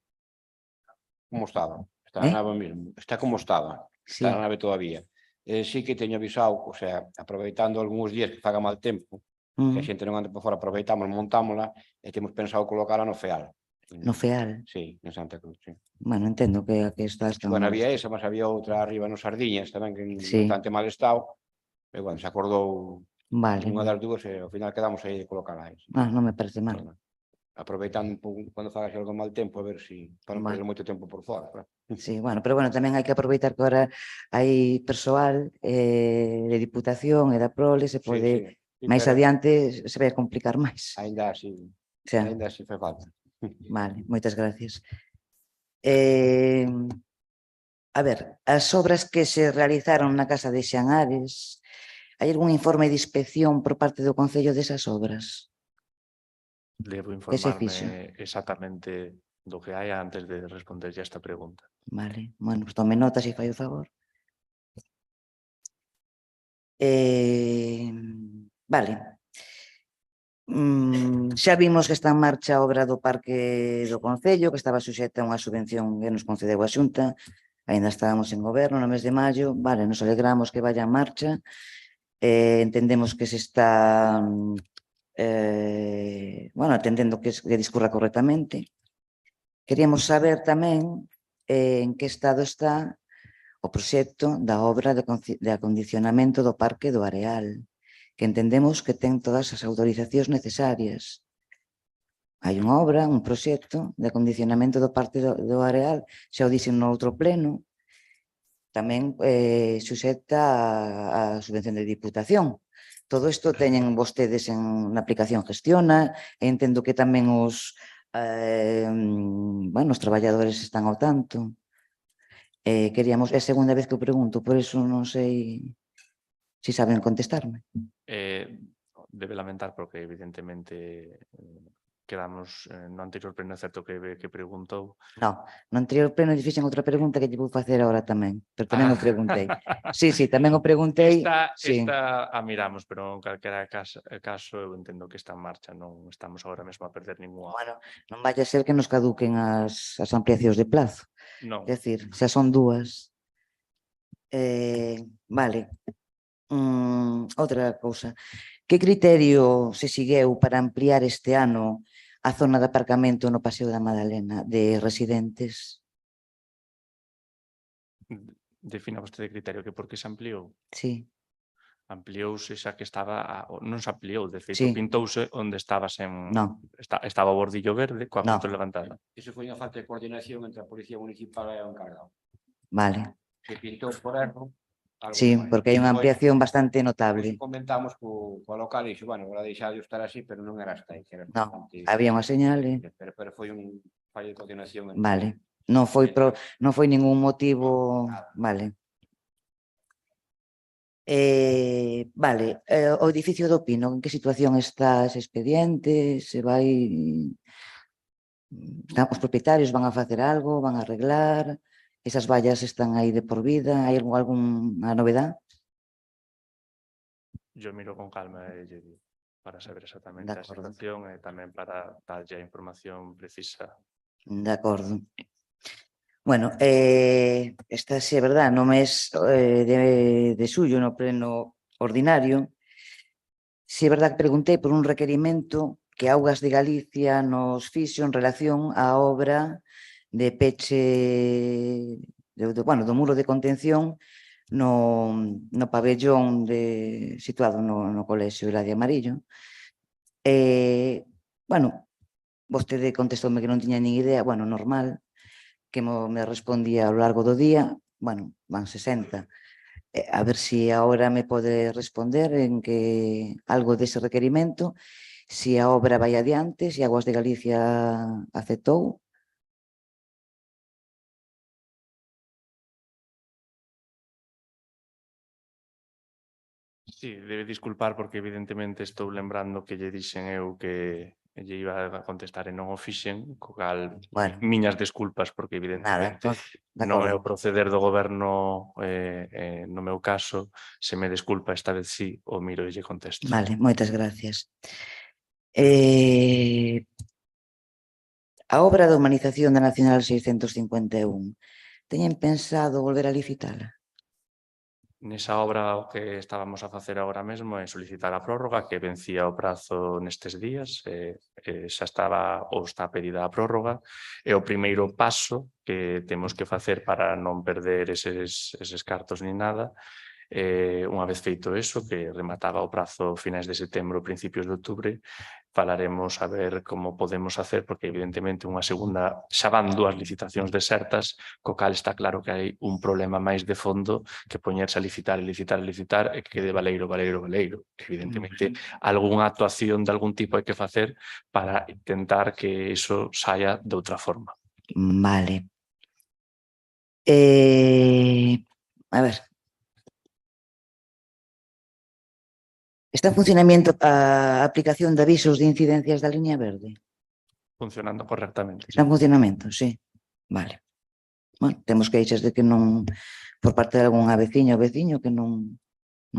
S7: Como estaba. Está na nave mesmo. Está como estaba.
S3: Sí.
S7: Está na nave todavía. Sí que teño avisado, o sea, aproveitando algúns días que faga mal tempo, que a xente non anda por fora, aproveitamos, montámola e temos pensado colocarla no FEAL.
S3: No FEAL.
S7: Sí, en Santa Cruz, sí.
S3: Bueno, entendo que aquí está
S7: Bueno, había esa, mas había outra arriba nos Sardiñas tamén que en
S3: Sí.
S7: bastante mal estado. E, bueno, se acordou
S3: Vale.
S7: unha das dúas e ao final quedamos aí de colocarla aí.
S3: Non me parece mal.
S7: Bueno, aproveitando un pouco cando fagas algo mal tempo a ver se para non perder moito tempo por fora, claro.
S3: Sí, bueno, pero bueno, tamén hai que aproveitar que agora hai persoal de Diputación e da Prole, se pode, máis
S7: pero
S3: adiante se vai a complicar máis.
S7: Ainda así,
S3: Xa.
S7: ainda así fai falta.
S3: Vale, moitas gracias. A ver, as obras que se realizaron na Casa de Xanares, hai algún informe de inspección por parte do Concello desas obras?
S1: Debo
S3: Que se fixo?
S1: informarme exactamente do que hai antes de responderlle a esta pregunta.
S3: Vale, bueno, pues tome nota se fai o favor. Vale. Xa vimos que está en marcha a obra do Parque do Concello, que estaba suxeta a unha subvención que nos concedeu a Xunta, ainda estábamos en goberno no mes de maio, vale, nos alegramos que vaya en marcha, entendemos que se está bueno, atendendo que discurra correctamente. Queríamos saber tamén en que estado está o proxecto da obra de acondicionamento do Parque do Areal, que entendemos que ten todas as autorizacións necesarias. Hai unha obra, un proxecto de acondicionamento do Parque do Areal, xa o dixen no outro pleno, tamén suxeta a subvención de Diputación. Todo isto teñen vostedes na aplicación Gestiona, e entendo que tamén os traballadores están ao tanto. Queríamos, é a segunda vez que o pregunto, por iso non sei se saben contestarme.
S1: Debe lamentar porque evidentemente quedamos no anterior pleno, certo que preguntou.
S3: No anterior pleno lle fixen outra pregunta que lle vou facer agora tamén, pero tamén o preguntei. Sí, tamén o preguntei.
S1: Esta a miramos, pero en calquera caso eu entendo que está en marcha, non estamos agora mesmo a perder ninguna.
S3: Bueno, non vai a ser que nos caduquen as ampliacións de plazo.
S1: Non.
S3: É dicir, xa son dúas. Vale. Outra cousa. Que criterio se segueu para ampliar este ano a zona de aparcamento no Paseo da Madalena de residentes?
S1: Defina vostede criterio que por que se ampliou?
S3: Sí.
S1: Ampliouse xa que estaba, non se ampliou, de feito pintouse onde estaba estaba o bordillo verde coa foto levantada.
S7: Iso foi unha falta de coordinación entre a Policía Municipal e o encargado.
S3: Vale.
S7: Se pintou por erro.
S3: Sí, porque hai unha ampliación bastante notable.
S7: Comentamos co local e dixo, bueno, agora deixadio estar así, pero non era hasta aí.
S3: Non, había unha señal.
S7: Pero foi un fallo de coordinación.
S3: Vale, non foi ningún motivo. Vale. Vale, o edificio do Pino, en que situación está ese expediente? Se vai... Os propietarios van a facer algo, van a arreglar? Esas vallas están aí de por vida? Hai algunha novedade?
S1: Yo miro con calma e lle digo para saber exactamente a situación e tamén para darlle a información precisa.
S3: De acordo. Bueno, esta sí é verdad, no mes de xullo, no pleno ordinario, sí é verdad que preguntei por un requerimento que Augas de Galicia nos fixo en relación á obra de peche do muro de contención no pabellón situado no colexio Eladio Amarillo. Bueno, vostede contestoume que non tiña nin idea, bueno, normal, que me respondía ao largo do día, bueno, van 60. A ver se agora me pode responder en que algo dese requerimento, se a obra vai adiante, se Augas de Galicia aceptou.
S1: Sí, debe disculpar porque evidentemente estou lembrando que lle dixen eu que lle iba a contestar e non o fixen, co cal
S3: Bueno.
S1: miñas desculpas, porque
S3: Nada,
S1: evidentemente
S3: de
S1: non é o
S3: acordo.
S1: proceder do goberno, no meu caso, se me desculpa esta vez sí, o miro e lle contesto.
S3: Vale, moitas gracias. A obra de humanización da Nacional 651, teñen pensado volver a licitala?
S1: Nesa obra o que estábamos a facer agora mesmo é solicitar a prórroga que vencía o prazo nestes días, xa estaba ou está pedida a prórroga, e o primeiro paso que temos que facer para non perder eses cartos ni nada, unha vez feito eso, que remataba o prazo finais de setembro, principios de outubro, falaremos a ver como podemos hacer, porque evidentemente unha segunda, xa van 2 licitacións desertas, co cal está claro que hai un problema máis de fondo que poñerse a licitar e que quede baleiro. Evidentemente, algunha actuación de algún tipo hai que facer para intentar que iso saia de outra forma.
S3: Vale. A ver. Está en funcionamento a aplicación de avisos de incidencias da línea verde?
S1: Funcionando correctamente.
S3: Está en funcionamento, sí. Vale. Bueno, temos queixas de que non, por parte de algunha veciña ou veciño, que non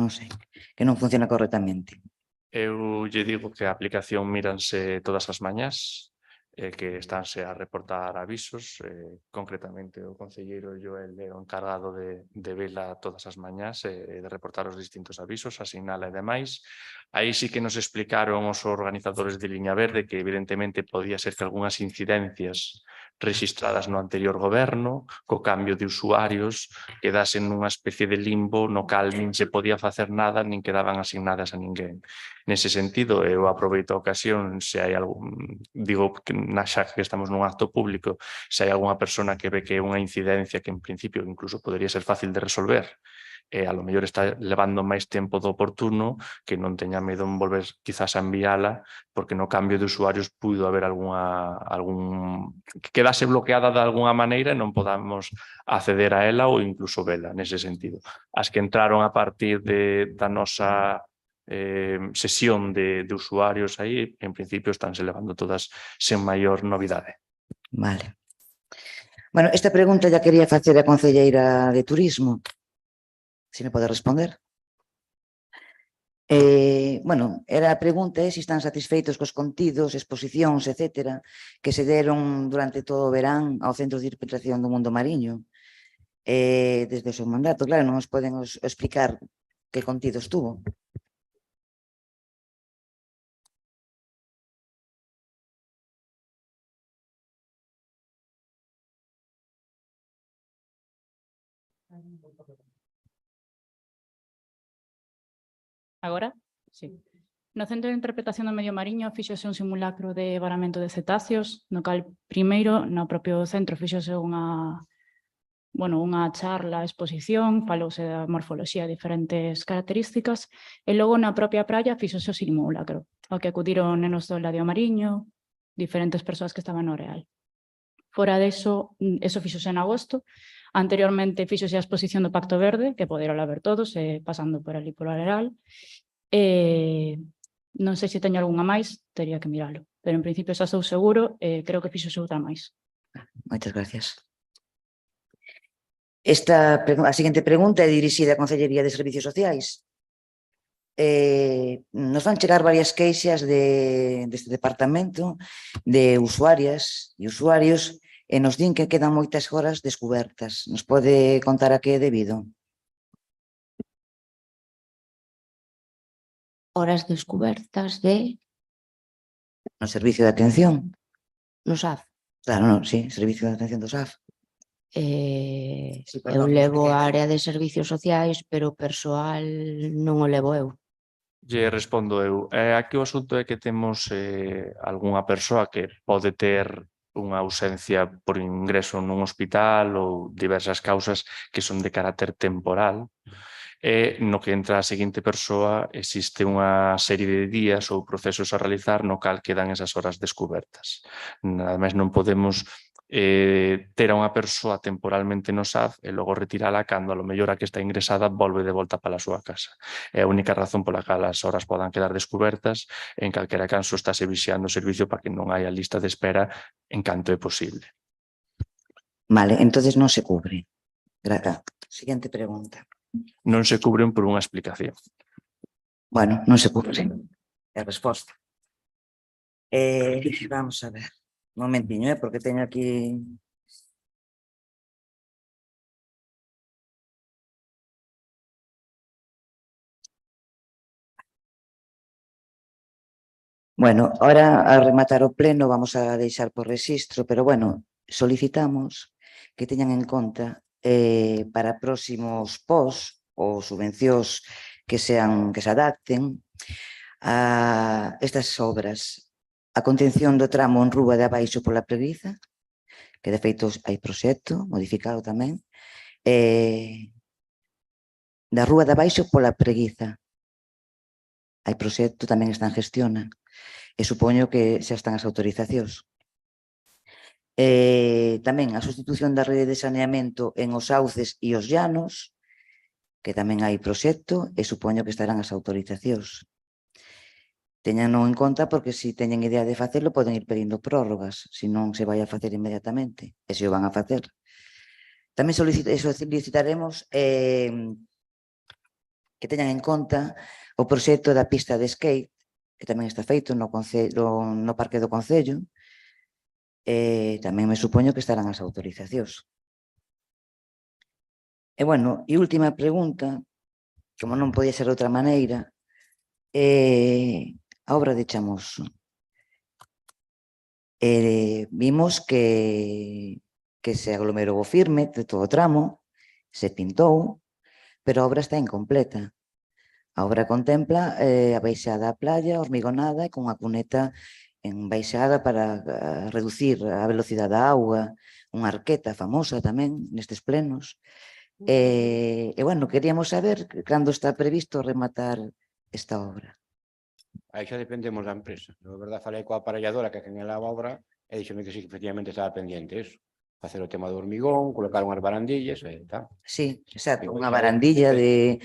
S3: sei, que non funciona correctamente.
S1: Eu lle digo que a aplicación míranse todas as mañás, que estánse a reportar avisos, concretamente o concelleiro Joel é o encargado de vela todas as mañás e de reportar os distintos avisos, asignala e demais. Aí sí que nos explicaron os organizadores de Liña Verde que evidentemente podía ser que algunhas incidencias registradas no anterior goberno, co cambio de usuarios, quedasen nunha especie de limbo no cal nin se podía facer nada nin quedaban asignadas a ninguén. Nese sentido, eu aproveito a ocasión, se hai algún, digo que xa que estamos nun acto público, se hai algunha persona que ve que é unha incidencia que en principio incluso podría ser fácil de resolver, e a lo mellor está levando máis tempo do oportuno, que non teña medo en volver quizás a enviala, porque no cambio de usuarios puido haber que quedase bloqueada de alguna maneira e non podamos acceder a ela ou incluso vela, nese sentido. As que entraron a partir da nosa sesión de usuarios aí, en principio estánse levando todas sen maior novidade.
S3: Vale. Bueno, esta pregunta ya quería facer a concelleira de Turismo. Se me pode responder. Bueno, a pregunta é se están satisfeitos cos contidos, exposicións, etcétera, que se deron durante todo o verán ao Centro de Interpretación do Mundo Mariño. Desde o seu mandato, claro, non nos poden explicar que contidos tuvo.
S8: Agora? Sí. No Centro de Interpretación do Medio Mariño fíxose un simulacro de varamento de cetáceos, no cal primeiro no propio centro fíxose unha charla, exposición, falouse da morfoloxía de diferentes características, e logo na propia praia fíxose o simulacro, ao que acudiron nenos do Ladio Mariño, diferentes persoas que estaban no Real. Fora deso, eso fíxose en agosto. Anteriormente fíxose a exposición do Pacto Verde, que poderon ver todos, pasando por ali polo Arenal. Non sei se teño algunha máis, teria que miralo. Pero en principio xa estou seguro, creo que fíxose outra máis.
S3: Moitas gracias. A seguinte pregunta é dirixida á Concellería de Servicios Sociais. Nos van chegar varias queixas deste departamento de usuarias e usuarios e nos din que quedan moitas horas descubertas. Nos pode contar a que é debido?
S6: Horas descubertas
S3: No servicio de atención.
S6: no SAF.
S3: Claro, sí, servicio de atención do SAF.
S6: Eu levo a área de servicios sociais, pero o persoal non o levo eu.
S1: Lle respondo eu. Aquí o asunto é que temos algunha persoa que pode ter unha ausencia por ingreso nun hospital ou diversas causas que son de carácter temporal, e no que entra a seguinte persoa existe unha serie de días ou procesos a realizar no cal quedan esas horas descubertas. Nada máis non podemos ter a unha persoa temporalmente no SAF e logo retirala cando a lo mellor a que está ingresada volve de volta para a súa casa. É a única razón pola cal as horas podan quedar descubertas. En calquera caso estáse vixiando o servicio para que non haya lista de espera en canto é posible.
S3: Vale, entonces non se cubre. Siguiente pregunta.
S1: Non se cubren por unha explicación.
S3: Bueno, non se cubre. É a resposta. Vamos a ver. Un momentiño, porque teño aquí... Bueno, ahora a rematar o pleno vamos a deixar por rexistro, pero bueno, solicitamos que teñan en conta para próximos pos ou subvencións que se adapten a estas obras. A contención do tramo en Rúa de Abaixo pola Preguiza, que de feito hai proxecto modificado tamén, da Rúa de Abaixo pola Preguiza. Hai proxecto, tamén está en gestión, e supoño que xa están as autorizacións. Tamén a sustitución da rede de saneamento en os sauces e os llanos, que tamén hai proxecto, e supoño que estarán as autorizacións. Teñanlo en conta porque se teñen idea de facelo poden ir pedindo prórrogas, se non se vai a facer inmediatamente, e se o van a facer. Tamén solicitaremos que teñan en conta o proxecto da pista de skate, que tamén está feito no Parque do Concello, e tamén me supoño que estarán as autorizacións. E, bueno, e última pregunta, como non podía ser de outra maneira, a obra de Chamoso. Vimos que se aglomerou o firme de todo o tramo, se pintou, pero a obra está incompleta. A obra contempla a baixada á playa, hormigonada e con unha cuneta en baixada para reducir a velocidade da auga, unha arqueta famosa tamén nestes plenos. E, bueno, queríamos saber cando está previsto rematar esta obra.
S7: Aí xa dependemos da empresa. Na verdade, falei coa aparelladora que canelaba a obra e díxome que sí, que efectivamente estaba pendiente eso. Facer o tema do hormigón, colocar unhas barandillas e tal.
S3: Sí, exacto, unha barandilla de...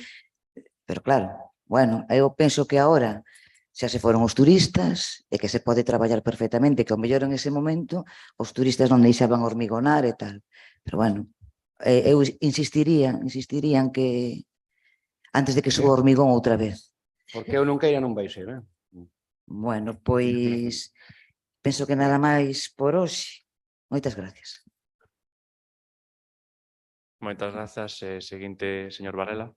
S3: Pero claro, bueno, eu penso que agora xa se foron os turistas e que se pode traballar perfectamente, que ao mellor en ese momento os turistas non deixaban hormigonar e tal. Pero bueno, eu insistiría en que antes de que suba o hormigón outra vez.
S7: Porque eu non queira non vai ser,
S3: Bueno, pois penso que nada máis por hoxe. Moitas gracias.
S1: Moitas grazas. Seguinte, señor Varela.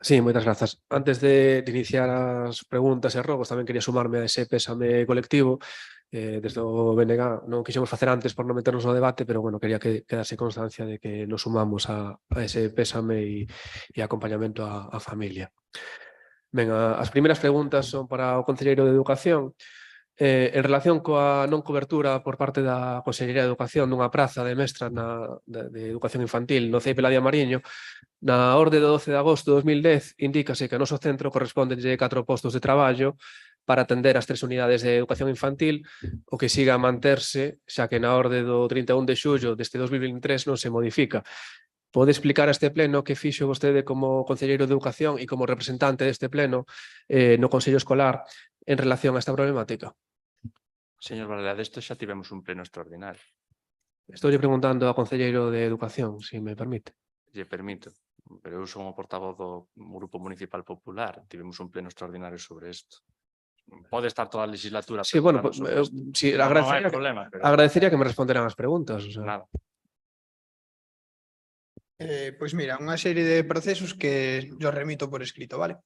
S5: Sí, moitas grazas. Antes de iniciar as preguntas e rogos, tamén quería sumarme a ese pésame colectivo. Desde o BNG non quixemos facer antes por non meternos no debate, pero bueno, quería que quedase constancia de que nos sumamos a ese pésame e acompañamento á familia. Ben, as primeiras preguntas son para o Concelleiro de Educación. En relación coa non cobertura por parte da Consellería de Educación dunha praza de mestra de Educación Infantil no CEIP Eladia Mariño, na orde do 12 de agosto de 2010 indícase que ao noso centro correspóndenlle 4 postos de traballo para atender as 3 unidades de Educación Infantil, o que siga a manterse, xa que na orde do 31 de xullo deste 2023 non se modifica. Pode explicar a este pleno que fixo vostede como Concelleiro de Educación e como representante deste pleno no Consello Escolar en relación a esta problemática?
S1: Señor Varela, desto xa tivemos un pleno extraordinario.
S5: Estou preguntando ao Concelleiro de Educación, se me permite.
S1: Lle permito, pero eu son o portavoz do Grupo Municipal Popular. Tivemos un pleno extraordinario sobre isto. Pode estar toda a legislatura.
S5: Sí, bueno, sí, agradecería que me responderan as preguntas. O sea.
S1: Nada.
S9: Pois mira, unha serie de procesos que yo remito por escrito, vale?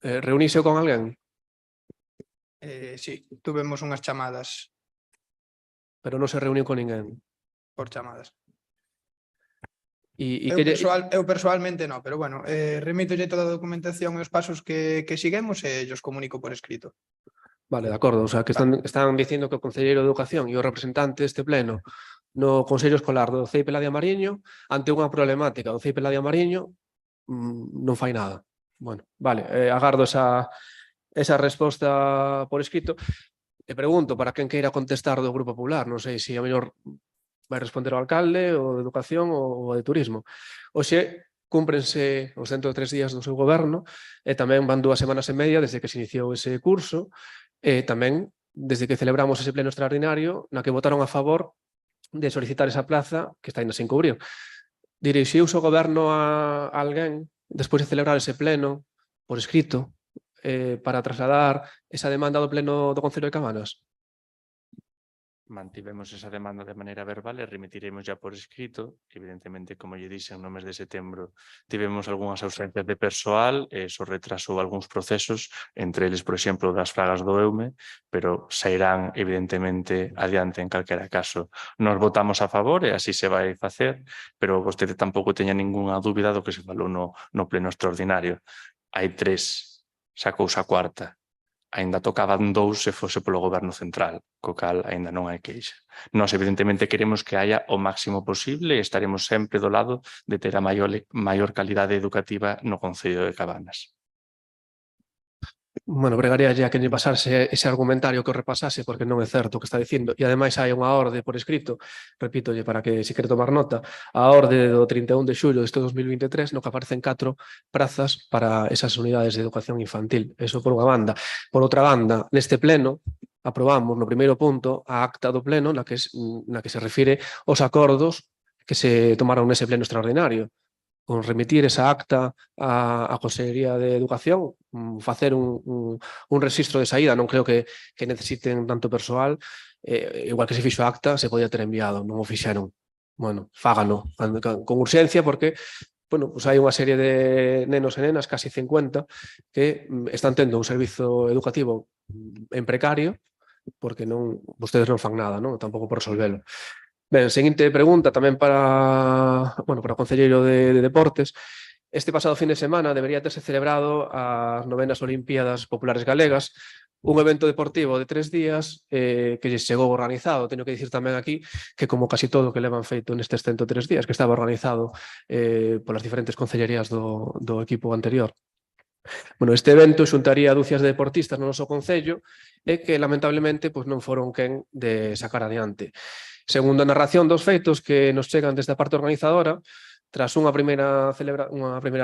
S5: Reunise con alguén?
S9: Sí, tuvemos unhas chamadas.
S5: Pero non se reuniu con ninguén?
S9: Por chamadas.
S5: Eu
S9: personalmente non, pero bueno, remitolle toda a documentación e os pasos que seguimos e os comunico por escrito.
S5: Vale, de acordo, o sea, que están dicindo que o Concelleiro de Educación e o representante deste pleno no Consello Escolar do CEIP Eladia Mariño, ante unha problemática do CEIP Eladia Mariño, non fai nada. Bueno, vale, agardo esa resposta por escrito. E pregunto para quen queira contestar do Grupo Popular, non sei se a mellor vai responder o alcalde, o de Educación ou o de Turismo. Hoxe cúmprense os 103 días do seu goberno e tamén van 2 semanas e media desde que se iniciou ese curso e tamén desde que celebramos ese pleno extraordinario na que votaron a favor de solicitar esa plaza que está ainda sin cubrir. Dirixiuse o goberno a alguén despois de celebrar ese pleno por escrito para trasladar esa demanda do pleno do Concello de Cabanas?
S1: Mantivemos esa demanda de maneira verbal e remitiremos ya por escrito. Evidentemente, como lle dixen, no mes de setembro tivemos algunhas ausencias de persoal e eso retrasou algúns procesos, entre eles, por exemplo, das fragas do EUME, pero sairán evidentemente adiante en calquera caso. Nos votamos a favor e así se vai facer, pero vostede tampouco teña ningunha dúbida do que se falou no pleno extraordinario. Hai 3, sacouse a cuarta. Aínda tocaban 2 se fose polo goberno central, co cal aínda non hai queixa. Nós, evidentemente, queremos que haya o máximo posible e estaremos sempre do lado de ter a maior calidade educativa no Concello de Cabanas.
S5: Bueno, pregaría ya que lle pasarse ese argumentario que o repasase porque non é certo o que está dicindo. E ademais hai unha orde por escrito, repítolle para que se quere tomar nota, a orde do 31 de xullo deste 2023 no que aparecen 4 prazas para esas unidades de educación infantil. Eso por unha banda. Por outra banda, neste pleno aprobamos no primeiro punto a acta do pleno na que se refire aos acordos que se tomaron nese pleno extraordinario. Con remitir esa acta á Consellería de Educación, facer un rexistro de saída, non creo que necesiten tanto persoal, igual que se fixo a acta, se podía ter enviado, non o fixeron. Bueno, fágano con urxencia porque pues hai unha serie de nenos e nenas, casi 50, que están tendo un servizo educativo en precario porque vostedes non fan nada, non? Tampouco por resolvelo. Ben, seguinte pregunta tamén para o Concelleiro de Deportes. Este pasado fin de semana debería terse celebrado as 9ª Olimpíadas Populares Galegas, un evento deportivo de 3 días que lle chegou organizado. Teño que dicir tamén aquí que como casi todo que levan feito nestes 103 días, que estaba organizado polas diferentes concellerías do equipo anterior. Este evento xuntaría dúcias de deportistas no noso Concello e que lamentablemente non foron quen de sacar adiante. Segundo a narración dos feitos que nos chegan desde a parte organizadora, tras unha primeira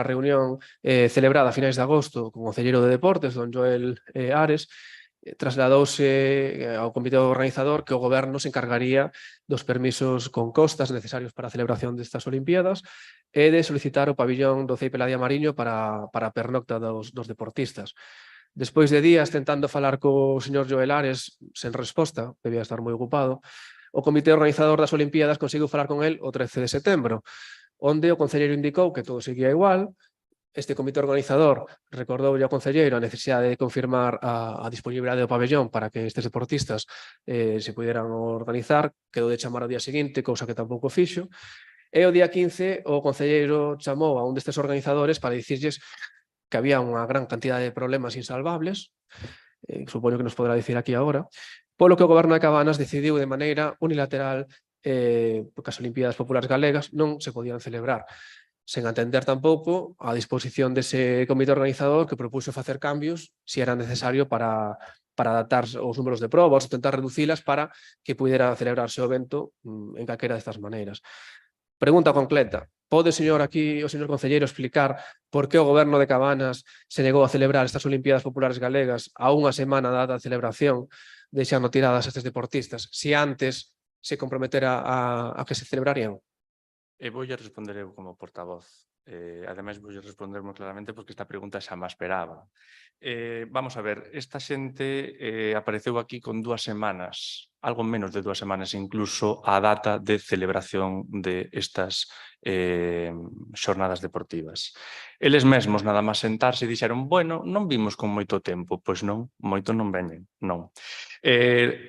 S5: reunión celebrada a finais de agosto con o concelleiro de Deportes, don Joel Ares, trasladouse ao comité organizador que o goberno se encargaría dos permisos con costas necesarios para a celebración destas Olimpiadas e de solicitar o pabillón do CEI Peladia Mariño para a pernocta dos deportistas. Despois de días tentando falar co señor Joel Ares sen resposta, debía estar moi ocupado, o comité organizador das Olimpiadas conseguiu falar con el o 13 de setembro, onde o concelleiro indicou que todo seguía igual. Este comité organizador recordoulle ao concelleiro a necesidade de confirmar a disponibilidade do pabellón para que estes deportistas se puderan organizar, quedou de chamar ao día seguinte, cousa que tampouco fixo, e o día 15 o concelleiro chamou a un destes organizadores para dicirlles que había unha gran cantidad de problemas insalvables, supoño que nos podrá dicir aquí agora, polo que o goberno de Cabanas decidiu de maneira unilateral que as Olimpiadas Populares Galegas non se podían celebrar, sen atender tampouco a disposición dese comité organizador que propuxo facer cambios se era necesario para adaptar os números de probas ou tentar reducilas para que pudera celebrarse o evento en calquera destas maneiras. Pregunta completa. Pode, señor, aquí o señor concelleiro explicar por que o goberno de Cabanas se negou a celebrar estas Olimpiadas Populares Galegas a unha semana da data de celebración, deixando tiradas estes deportistas, se antes se comprometera a que se celebrarían?
S1: Voulle responder eu como portavoz. Ademais, voulle responder moi claramente porque esta pregunta xa me esperaba. Vamos a ver, esta xente apareceu aquí con 2 semanas, algo menos de 2 semanas incluso, a data de celebración de estas xornadas deportivas. Eles mesmos nada máis sentarse e dixeron, bueno, non vimos con moito tempo, pois non, moito non veñen, non.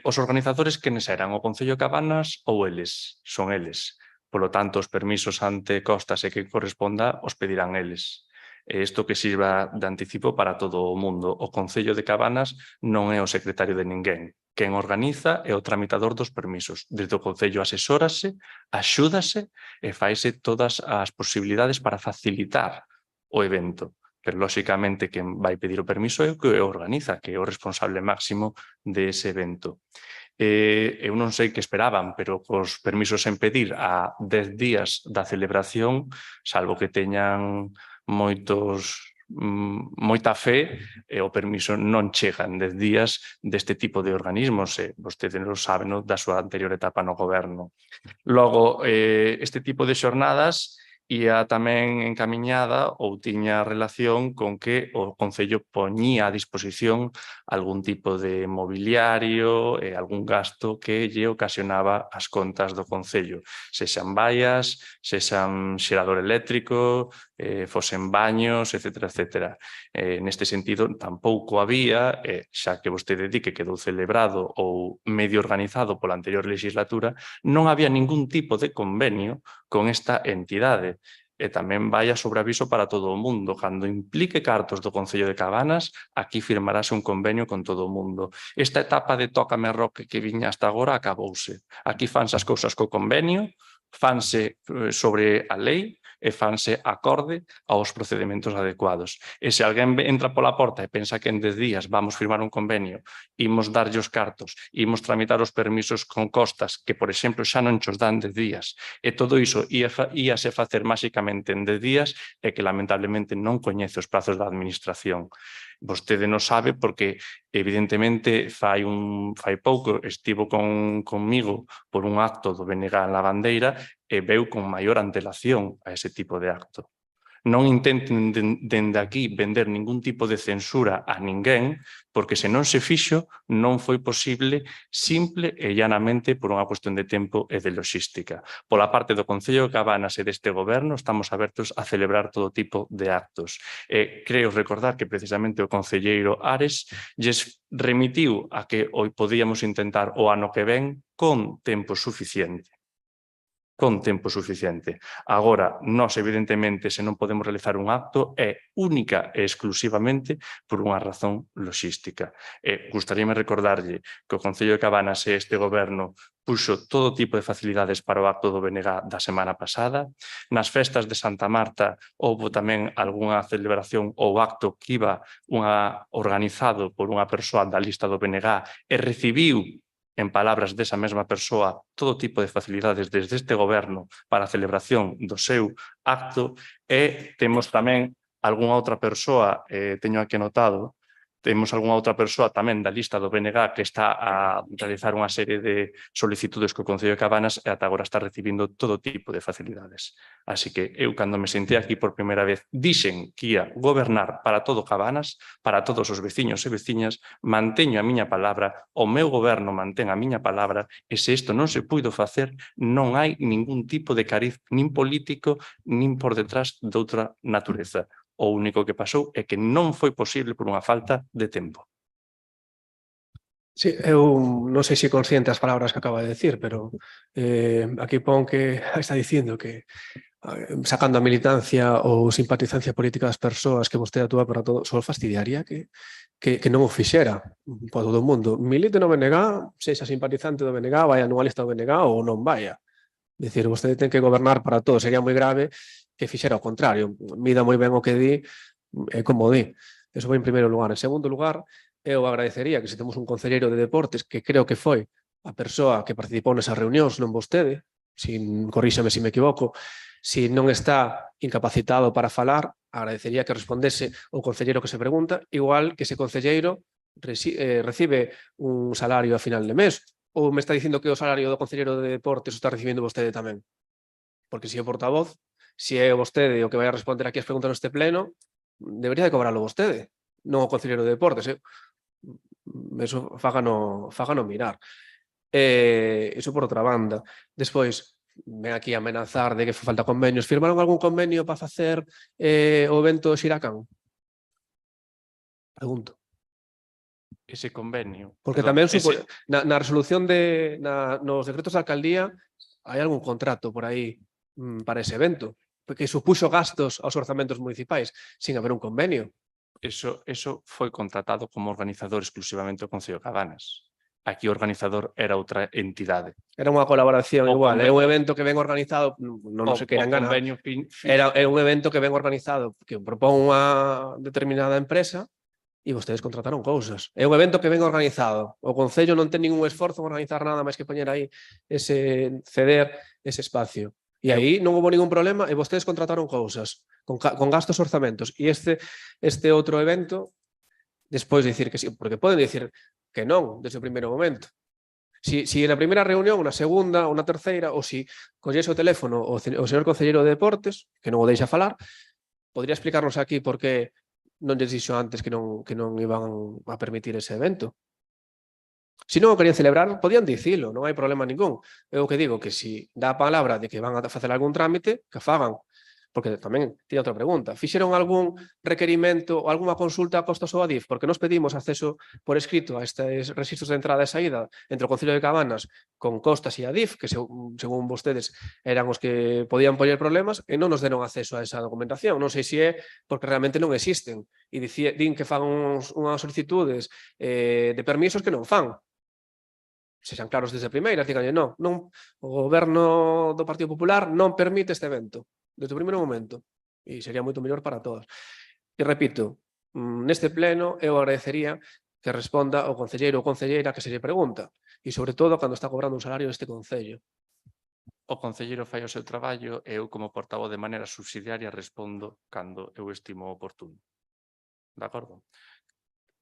S1: Os organizadores quenes eran, o Concello de Cabanas ou eles? Son eles. Polo tanto, os permisos ante costas e que corresponda os pedirán eles. Isto que sirva de anticipo para todo o mundo. O Concello de Cabanas non é o secretario de ninguén. Quen organiza é o tramitador dos permisos. Desde o Concello asesórase, axúdase e faise todas as posibilidades para facilitar o evento. pero lóxicamente quen vai pedir o permiso é o que o organiza, que é o responsable máximo dese evento. Eu non sei que esperaban, pero cos permisos en pedir a 10 días da celebración, salvo que teñan moita fe, o permiso non chega en 10 días deste tipo de organismos, vostede non sabe da súa anterior etapa no goberno. Logo, este tipo de xornadas ia tamén encamiñada ou tiña relación con que o Concello poñía a disposición algún tipo de mobiliario e algún gasto que lle ocasionaba as contas do Concello, sexan vallas, sexan xerador eléctrico, fosen baños, etcétera. Neste sentido, tampouco había, xa que vostede di que quedou celebrado ou medio organizado pola anterior legislatura, non había ningún tipo de convenio con esta entidade. E tamén vai a sobreaviso para todo o mundo. Cando implique cartos do Concello de Cabanas, aquí firmarase un convenio con todo o mundo. Esta etapa de tócame roque que viña hasta agora acabouse. Aquí fanse as cousas co convenio, fanse sobre a lei e fanse acorde aos procedementos adecuados. E se alguén entra pola porta e pensa que en 10 días vamos firmar un convenio, imos darlle os cartos, imos tramitar os permisos con costas, que, por exemplo, xa non chos dan 10 días, e todo iso íase facer máxicamente en 10 días, e que lamentablemente non coñece os prazos da administración. Vostede non sabe porque, evidentemente, fai pouco estivo conmigo por un acto do BNG en Lavandeira e veu con maior antelación a ese tipo de acto. Non intenten dende aquí vender ningún tipo de censura a ninguén, porque se non se fixo non foi posible simple e llanamente por unha cuestión de tempo e de logística. Pola parte do Concello de Cabanas e deste goberno estamos abertos a celebrar todo tipo de actos. Creo recordar que precisamente o concelleiro Ares lles remitiu a que hoy podíamos intentar o ano que ven con tempo suficiente. Agora, nós, evidentemente, se non podemos realizar un acto, é única e exclusivamente por unha razón logística. Gustaríame recordarlle que o Concello de Cabanas e este goberno puxo todo tipo de facilidades para o acto do BNG da semana pasada. Nas festas de Santa Marta houve tamén algunha celebración ou acto que iba organizado por unha persoa da lista do BNG e recibiu, en palabras desa mesma persoa, todo tipo de facilidades desde este goberno para a celebración do seu acto, e temos tamén algunha outra persoa, teño aquí anotado, temos algunha outra persoa tamén da lista do BNG que está a realizar unha serie de solicitudes co Concello de Cabanas e ata agora está recibindo todo tipo de facilidades. Así que eu, cando me sentei aquí por primeira vez, dixen que ia gobernar para todo Cabanas, para todos os veciños e veciñas, manteño a miña palabra, o meu goberno mantén a miña palabra, e se isto non se puido facer, non hai ningún tipo de cariz nin político, nin por detrás de outra natureza. O único que pasou é que non foi posible por unha falta de tempo.
S5: Sí, eu non sei se consciente as palabras que acaba de decir, pero aquí pon que está dicindo que sacando a militancia ou simpatizancia política das persoas que vostede actúa para todo, só fastidiaría que non o fixera para todo o mundo. Milite no BNG, sexa simpatizante do BNG, vaya nunha lista do BNG ou non vaya. Dicir, vostede ten que gobernar para todo. Sería moi grave que fixera o contrario. Mida moi ben o que di e como di. Eso vai en primeiro lugar. En segundo lugar, eu agradecería que se temos un concelleiro de deportes, que creo que foi a persoa que participou nesas reunións, non vostede, corríxame se me equivoco, se non está incapacitado para falar, agradecería que respondese o concelleiro que se pregunta, igual que ese concelleiro recibe un salario a final de mes, ou me está dicindo que o salario do concelleiro de deportes o está recibindo vostede tamén? Porque se é o portavoz, se é vostede o que vai a responder aquí as preguntas neste pleno, debería de cobrarlo vostede, non o concelleiro de deportes. Eso fágano mirar. Iso por outra banda. Despois, ven aquí a amenazar de que falta convenios. Firmaron algún convenio para facer o evento Xiracán? Pregunto.
S1: Ese convenio.
S5: Porque tamén na resolución nos decretos da alcaldía hai algún contrato por aí para ese evento, que supuxo gastos aos orzamentos municipais sin haber un convenio.
S1: Eso foi contratado como organizador exclusivamente o Concello de Cabanas. Aquí o organizador era outra entidade.
S5: Era unha colaboración
S1: O
S5: igual, é
S1: convenio-
S5: un evento que ven organizado, non se queiran enganar, é un evento que ven organizado, que propón unha determinada empresa e vostedes contrataron cousas. É un evento que ven organizado. O Concello non ten ningún esforzo en organizar nada máis que poñer aí ceder ese espacio. E aí non houve ningún problema e vostedes contrataron cousas con gastos orzamentos. E este outro evento, despois de dicir que sí, porque poden dicir que non desde o primeiro momento. Si na primeira reunión, na segunda ou na terceira, ou si collese o teléfono o señor concelleiro de Deportes, que non o deixa falar, podría explicarnos aquí por que non lles dixo antes que non iban a permitir ese evento. Se non o querían celebrar, podían dicilo, non hai problema ningún. Eu que digo que si dá a palabra de que van a facer algún trámite, que fagan. Porque tamén tiña outra pregunta. Fixeron algún requerimento ou algunha consulta a costos ao ADIF? Porque nos pedimos acceso por escrito a estes registros de entrada e saída entre o Concello de Cabanas con Costas e ADIF, que según vostedes eran os que podían poñer problemas, e non nos deron acceso a esa documentación. Non sei se é porque realmente non existen. E din que fan unhas solicitudes de permisos que non fan. Sexan claros desde a primeira, díganlle non, o goberno do Partido Popular non permite este evento. Desde o primeiro momento, e sería moito mellor para todos. E repito, neste pleno eu agradecería que responda o concelleiro ou concelleira que se lle pregunta, e sobre todo cando está cobrando un salario deste concello.
S1: O concelleiro fai o seu traballo e eu como portavoz de maneira subsidiaria respondo cando eu estimo oportuno. De acordo?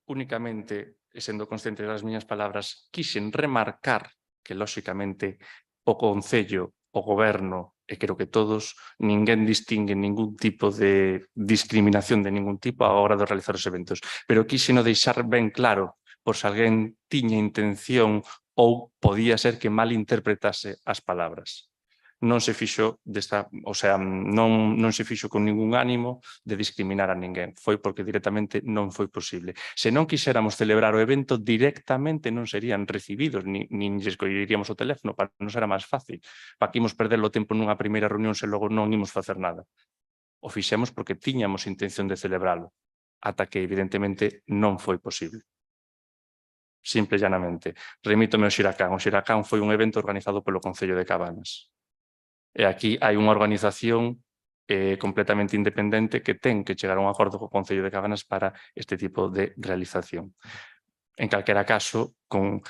S1: Únicamente, sendo consciente das miñas palabras, quixen remarcar que, lóxicamente, o Concello, o Goberno, e creo que todos, ninguén distingue ningún tipo de discriminación de ningún tipo a hora de realizar os eventos. Pero quixeno deixar ben claro, por se alguén tiña intención ou podía ser que malinterpretase as palabras. Non se fixo non se fixo con ningún ánimo de discriminar a ninguén. Foi porque directamente non foi posible. Se non quixéramos celebrar o evento, directamente non serían recibidos, nin lles colleríamos o teléfono, para non será máis fácil. Para que imos perder o tempo nunha primeira reunión se logo non imos facer nada. O fixemos porque tiñamos intención de celebralo, ata que evidentemente non foi posible. Simple e llanamente. Remítome ao Xiracán. O Xiracán foi un evento organizado polo Concello de Cabanas. E aquí hai unha organización completamente independente que ten que chegar a un acordo co Concello de Cabanas para este tipo de realización. En calquera caso, co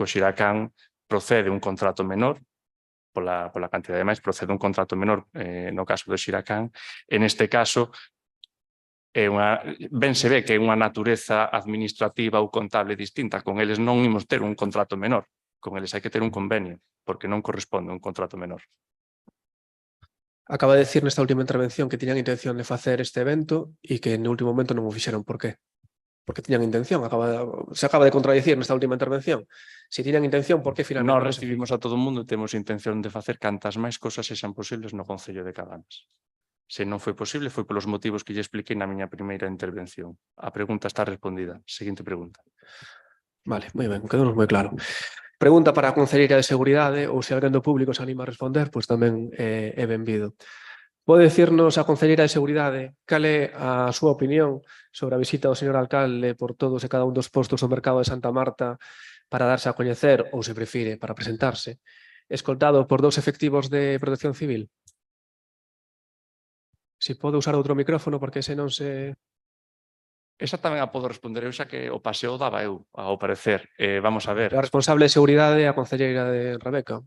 S1: Xiracán procede un contrato menor, pola cantidad de máis, procede un contrato menor no caso do Xiracán. En este caso, ben se ve que é unha natureza administrativa ou contable distinta. Con eles non imos ter un contrato menor. Con eles hai que ter un convenio, porque non corresponde un contrato menor.
S5: Acaba de decir nesta última intervención que tiñan intención de facer este evento e que no último momento non o fixeron. Por qué? Porque tiñan intención. Se acaba de contradicir nesta última intervención. Se tiñan intención, por que finalmente?
S1: Nós recibimos a todo o mundo e temos intención de facer cantas máis cosas sexan posibles no Concello de Cabanas. Se non foi posible, foi polos motivos que lle expliquei na miña primeira intervención. A pregunta está respondida. Seguinte pregunta.
S5: Vale, moi ben, quedou moi claro. Pregunta para a Concelleira de Seguridade, ou se alguén do público se anima a responder, pois tamén é benvido. Pode dicirnos a Concelleira de Seguridade cal é a súa opinión sobre a visita do señor alcalde por todos e cada un dos postos do mercado de Santa Marta para darse a coñecer, ou se prefire, para presentarse, escoltado por 2 efectivos de Protección Civil? Se pode usar outro micrófono porque ese non se...
S1: Esa tamén a podo responder eu, xa que o paseo daba eu, ao parecer. Vamos a ver.
S5: A responsable de Seguridade é a Concelleira de Rebeca.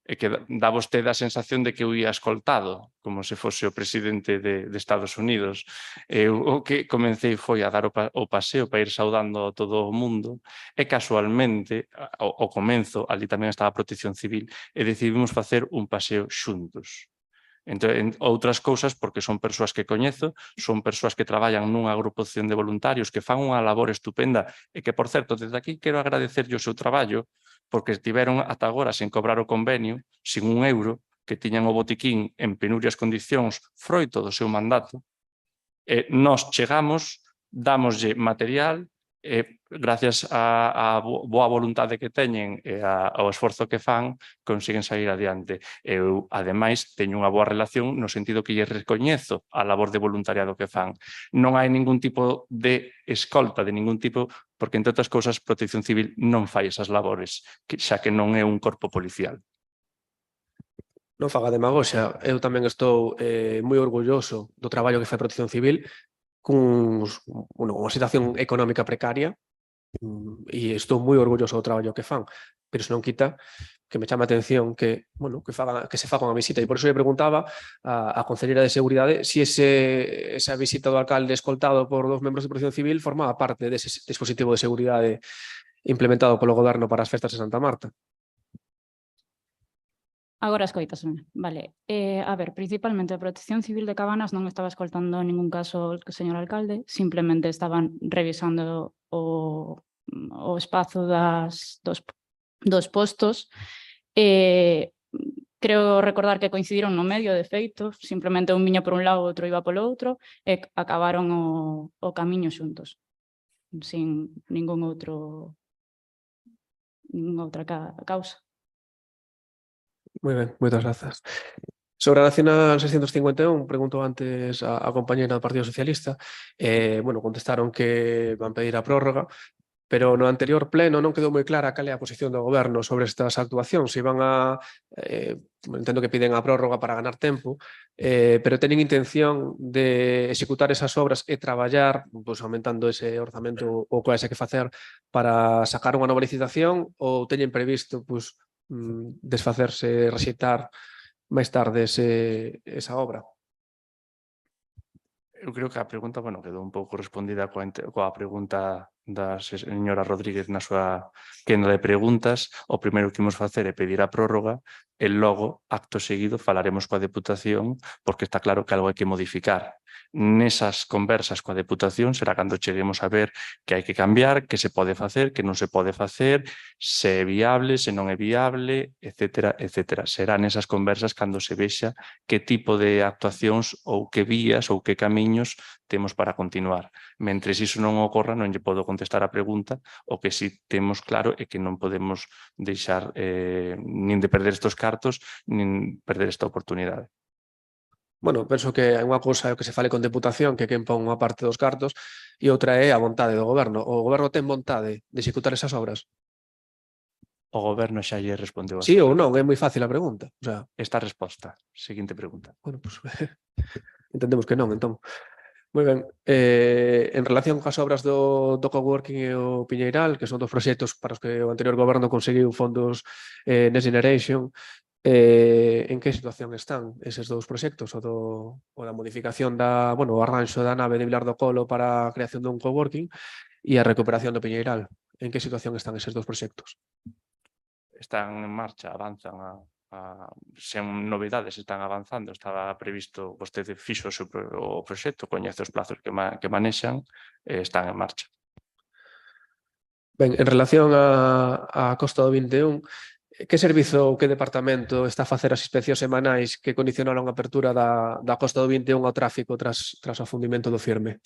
S1: É que dá vostede a sensación de que eu ia escoltado, como se fose o presidente de Estados Unidos. O que comecei foi a dar o paseo para ir saudando a todo o mundo e casualmente, ao comenzo, ali tamén estaba a Protección Civil e decidimos facer un paseo xuntos. Entre outras cousas porque son persoas que coñezo, son persoas que traballan nunha agrupación de voluntarios que fan unha labor estupenda e que, por certo, desde aquí quero agradecerlle o seu traballo porque estiveron ata agora sen cobrar o convenio, sin €1, que tiñan o botiquín en penurias condicións froito do seu mandato. Nós chegamos, dámoslle material, gracias á boa voluntade que teñen e ao esforzo que fan, consiguen sair adiante. Eu, ademais, teño unha boa relación no sentido que lle recoñezo a labor de voluntariado que fan. Non hai ningún tipo de escolta, de ningún tipo, porque, entre outras cousas, Protección Civil non fai esas labores, xa que non é un corpo policial.
S5: Non faga demagoxia, eu tamén estou moi orgulloso do traballo que fai Protección Civil unha situación económica precaria e estou moi orgulloso do traballo que fan, pero iso non quita que me chama a atención que se faga unha visita, e por iso lle preguntaba a Conselleira de Seguridade se esa visita do alcalde escoltado por 2 membros de Protección Civil formaba parte dese dispositivo de seguridade implementado polo Goberno para as festas de Santa Marta.
S8: Agora escoitasme, vale. A ver, principalmente a Protección Civil de Cabanas non estaba escoltando en ningún caso o señor alcalde, simplemente estaban revisando o espazo dos postos. Creo recordar que coincidiron no medio, de feito, simplemente un viña por un lado, outro iba polo outro, e acabaron o camiño xuntos, sin ninguna outra causa.
S5: Moi ben, moitas grazas. Sobre a Nacional 651, pregunto antes a compañeira do Partido Socialista, contestaron que van pedir a prórroga, pero no anterior pleno non quedou moi clara cal é a posición do Goberno sobre estas actuacións. Se van entendo que piden a prórroga para ganar tempo, pero teñen intención de executar esas obras e traballar, aumentando ese orzamento ou que hai que facer para sacar unha nova licitación, ou teñen previsto desfacerse, rexeitar máis tarde esa obra?
S1: Eu creo que a pregunta, quedou un pouco respondida coa pregunta da señora Rodríguez na súa quenda de preguntas. O primeiro que imos facer é pedir a prórroga e logo, acto seguido, falaremos coa Deputación porque está claro que algo hai que modificar. Nesas conversas coa Deputación será cando cheguemos a ver que hai que cambiar, que se pode facer, que non se pode facer, se é viable, se non é viable, etcétera, etcétera. Será nesas conversas cando se vexa que tipo de actuacións ou que vías ou que camiños temos para continuar. Mentres iso non ocorra, non lle podo contestar a pregunta. O que si temos claro é que non podemos deixar nin de perder estes cartos, nin perder esta oportunidade.
S5: Penso que hai unha cousa que se fale con Deputación, que quen pon unha parte dos cartos, e outra é a vontade do Goberno. O Goberno ten vontade de executar esas obras?
S1: O Goberno xa lle respondeu.
S5: Sí ou non? É moi fácil a pregunta.
S1: Esta resposta. Seguinte pregunta.
S5: Entendemos que non, entón. Moi ben. En relación coas obras do coworking e o Piñeiral, que son dos proxectos para os que o anterior Goberno conseguiu fondos Next Generation, en que situación están eses dous proxectos? O da modificación o arranxo da nave de Vilar do Colo para a creación dun coworking e a recuperación do Piñeiral. En que situación están eses dous proxectos?
S1: Están en marcha, avanzan sen novidades, están avanzando. Estaba previsto, vostede fixo o proxecto, coñece os plazos que manexan, están en marcha.
S5: Ben, en relación á Costa do 21, que servizo ou que departamento está a facer as inspeccións semanais que condicionaron a apertura da Costa do 21 ao tráfico tras o afundimento do Firme?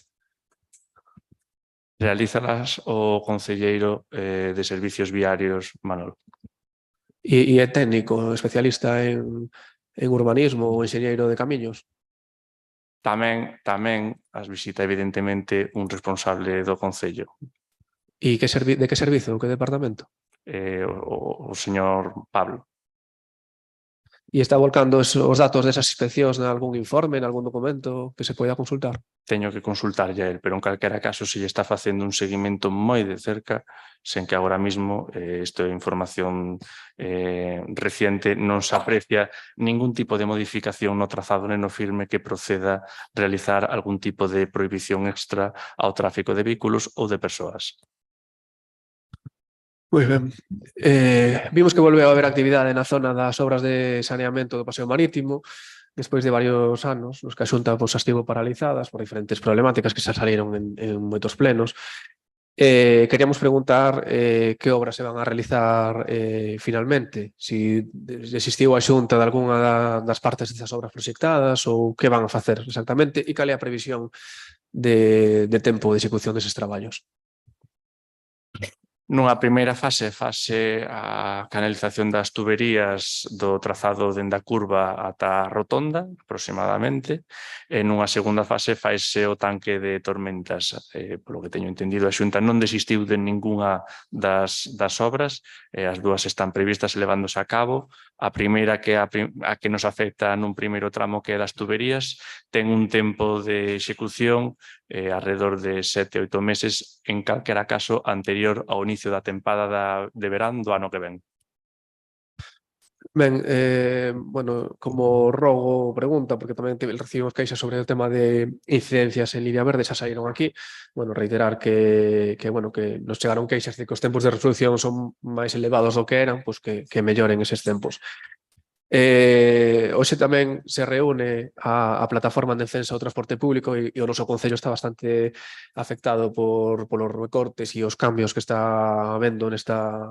S1: Realízalas o concelleiro de Servicios Viarios, Manolo.
S5: E é técnico, especialista en urbanismo ou enxeñeiro de camiños?
S1: Tamén as visita, evidentemente, un responsable do Concello.
S5: E de que servizo ou que departamento?
S1: O señor Pablo.
S5: E está volcando os datos desas inspeccións en algún informe, en algún documento que se poida consultar?
S1: Teño que consultarlle a él, pero en calquera caso se lle está facendo un seguimento moi de cerca, sen que agora mismo isto é información reciente, non se aprecia ningún tipo de modificación no trazado nen no firme que proceda realizar algún tipo de prohibición extra ao tráfico de vehículos ou de persoas.
S5: Moi ben. Vimos que volveu a haber actividade na zona das obras de saneamento do Paseo Marítimo despois de varios anos nos que a Xunta estivo paralizadas por diferentes problemáticas que xa saliron en moitos plenos. Queríamos preguntar que obras se van a realizar finalmente, se desistiu a Xunta de algunha das partes desas obras proxectadas ou que van a facer exactamente e cal é a previsión de tempo de execución deses traballos.
S1: Nunha primeira fase a canalización das tuberías do trazado dende a curva ata a rotonda, aproximadamente, e nunha segunda fase faise o tanque de tormentas. Polo que teño entendido, a Xunta non desistiu de ningunha das obras, as dúas están previstas levándose a cabo. A primeira, que a que nos afecta nun primeiro tramo, que é das tuberías, ten un tempo de execución alrededor de 7 a 8 meses, en calquera caso anterior ao inicio da tempada de verán do ano que ven.
S5: Ben, bueno, como rogo pregunta, porque tamén recibimos queixas sobre o tema de incidencias en línea verde, xa saíron aquí, bueno, reiterar que nos chegaron queixas de que os tempos de resolución son máis elevados do que eran, pois que melloren eses tempos. Hoxe tamén se reúne a plataforma en defensa do transporte público e o noso concello está bastante afectado polos recortes e os cambios que está habendo nesta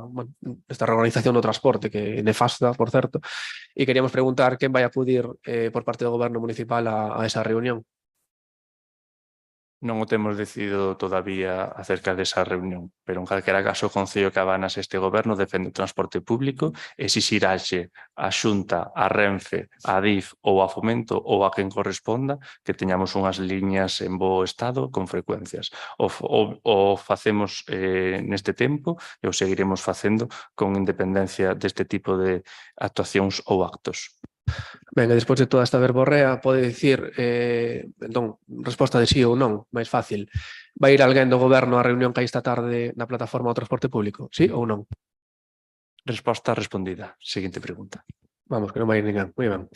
S5: reorganización do transporte, que é nefasta, por certo, e queríamos preguntar quen vai acudir por parte do goberno municipal a esa reunión.
S1: Non o temos decidido todavía acerca desa reunión, pero en calquera caso o Concello de Cabanas, este goberno, defende o transporte público, exixiraxe a Xunta, a Renfe, a DIF ou a Fomento ou a quen corresponda que teñamos unhas liñas en bo estado con frecuencias. O facemos neste tempo e o seguiremos facendo con independencia deste tipo de actuacións ou actos.
S5: Ben, e despois de toda esta verborrea, pode dicir, entón, resposta de sí ou non, máis fácil. Vai ir alguén do goberno á reunión que hai esta tarde na plataforma do transporte público? Sí ou non?
S1: Resposta respondida. Seguinte pregunta.
S5: Vamos, que non vai ir ninguén. Moi ben.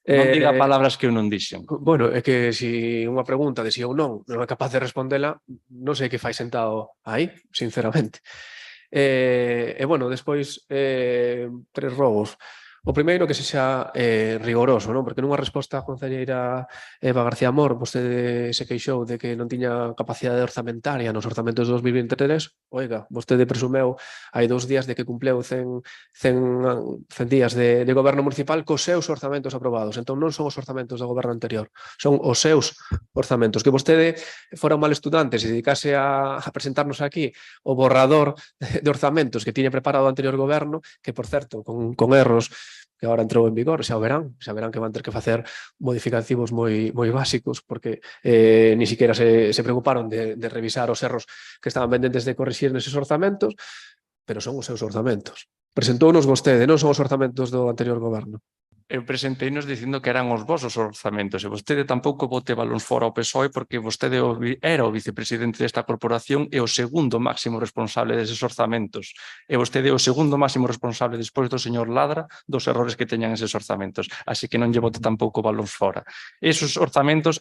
S1: Non diga palabras que eu non dixen.
S5: Bueno, é que se unha pregunta de sí ou non non é capaz de respondela, non sei que fai sentado aí, sinceramente. E, bueno, despois, tres rogos. O primeiro, que sexa rigoroso, non? Porque nunha resposta a concelleira Eva García Mor, vostede se queixou de que non tiña capacidade orzamentaria nos orzamentos de 2023. Oiga, vostede presumeu hai 2 días de que cumpleu 100 días de goberno municipal cos seus orzamentos aprobados. Entón non son os orzamentos do goberno anterior, son os seus orzamentos. Que vostede fora un mal estudante, se dedicase a presentarnos aquí o borrador de orzamentos que tiña preparado o anterior goberno, que, por certo, con erros que agora entrou en vigor, xa verán que van ter que facer modificativos moi básicos, porque ni siquiera se preocuparon de revisar os erros que estaban pendentes de corrixir neses orzamentos, pero son os seus orzamentos. Presentounos vostede, non son os orzamentos do anterior goberno.
S1: Eu presenteinos dicindo que eran os vosos orzamentos e vostede tampouco bote balóns fora ao PSOE, porque vostede era o vicepresidente desta corporación e o segundo máximo responsable deses orzamentos. E vostede é o segundo máximo responsable despois do señor Ladra dos errores que teñan eses orzamentos. Así que non lle bote tampouco balóns fora. Esos orzamentos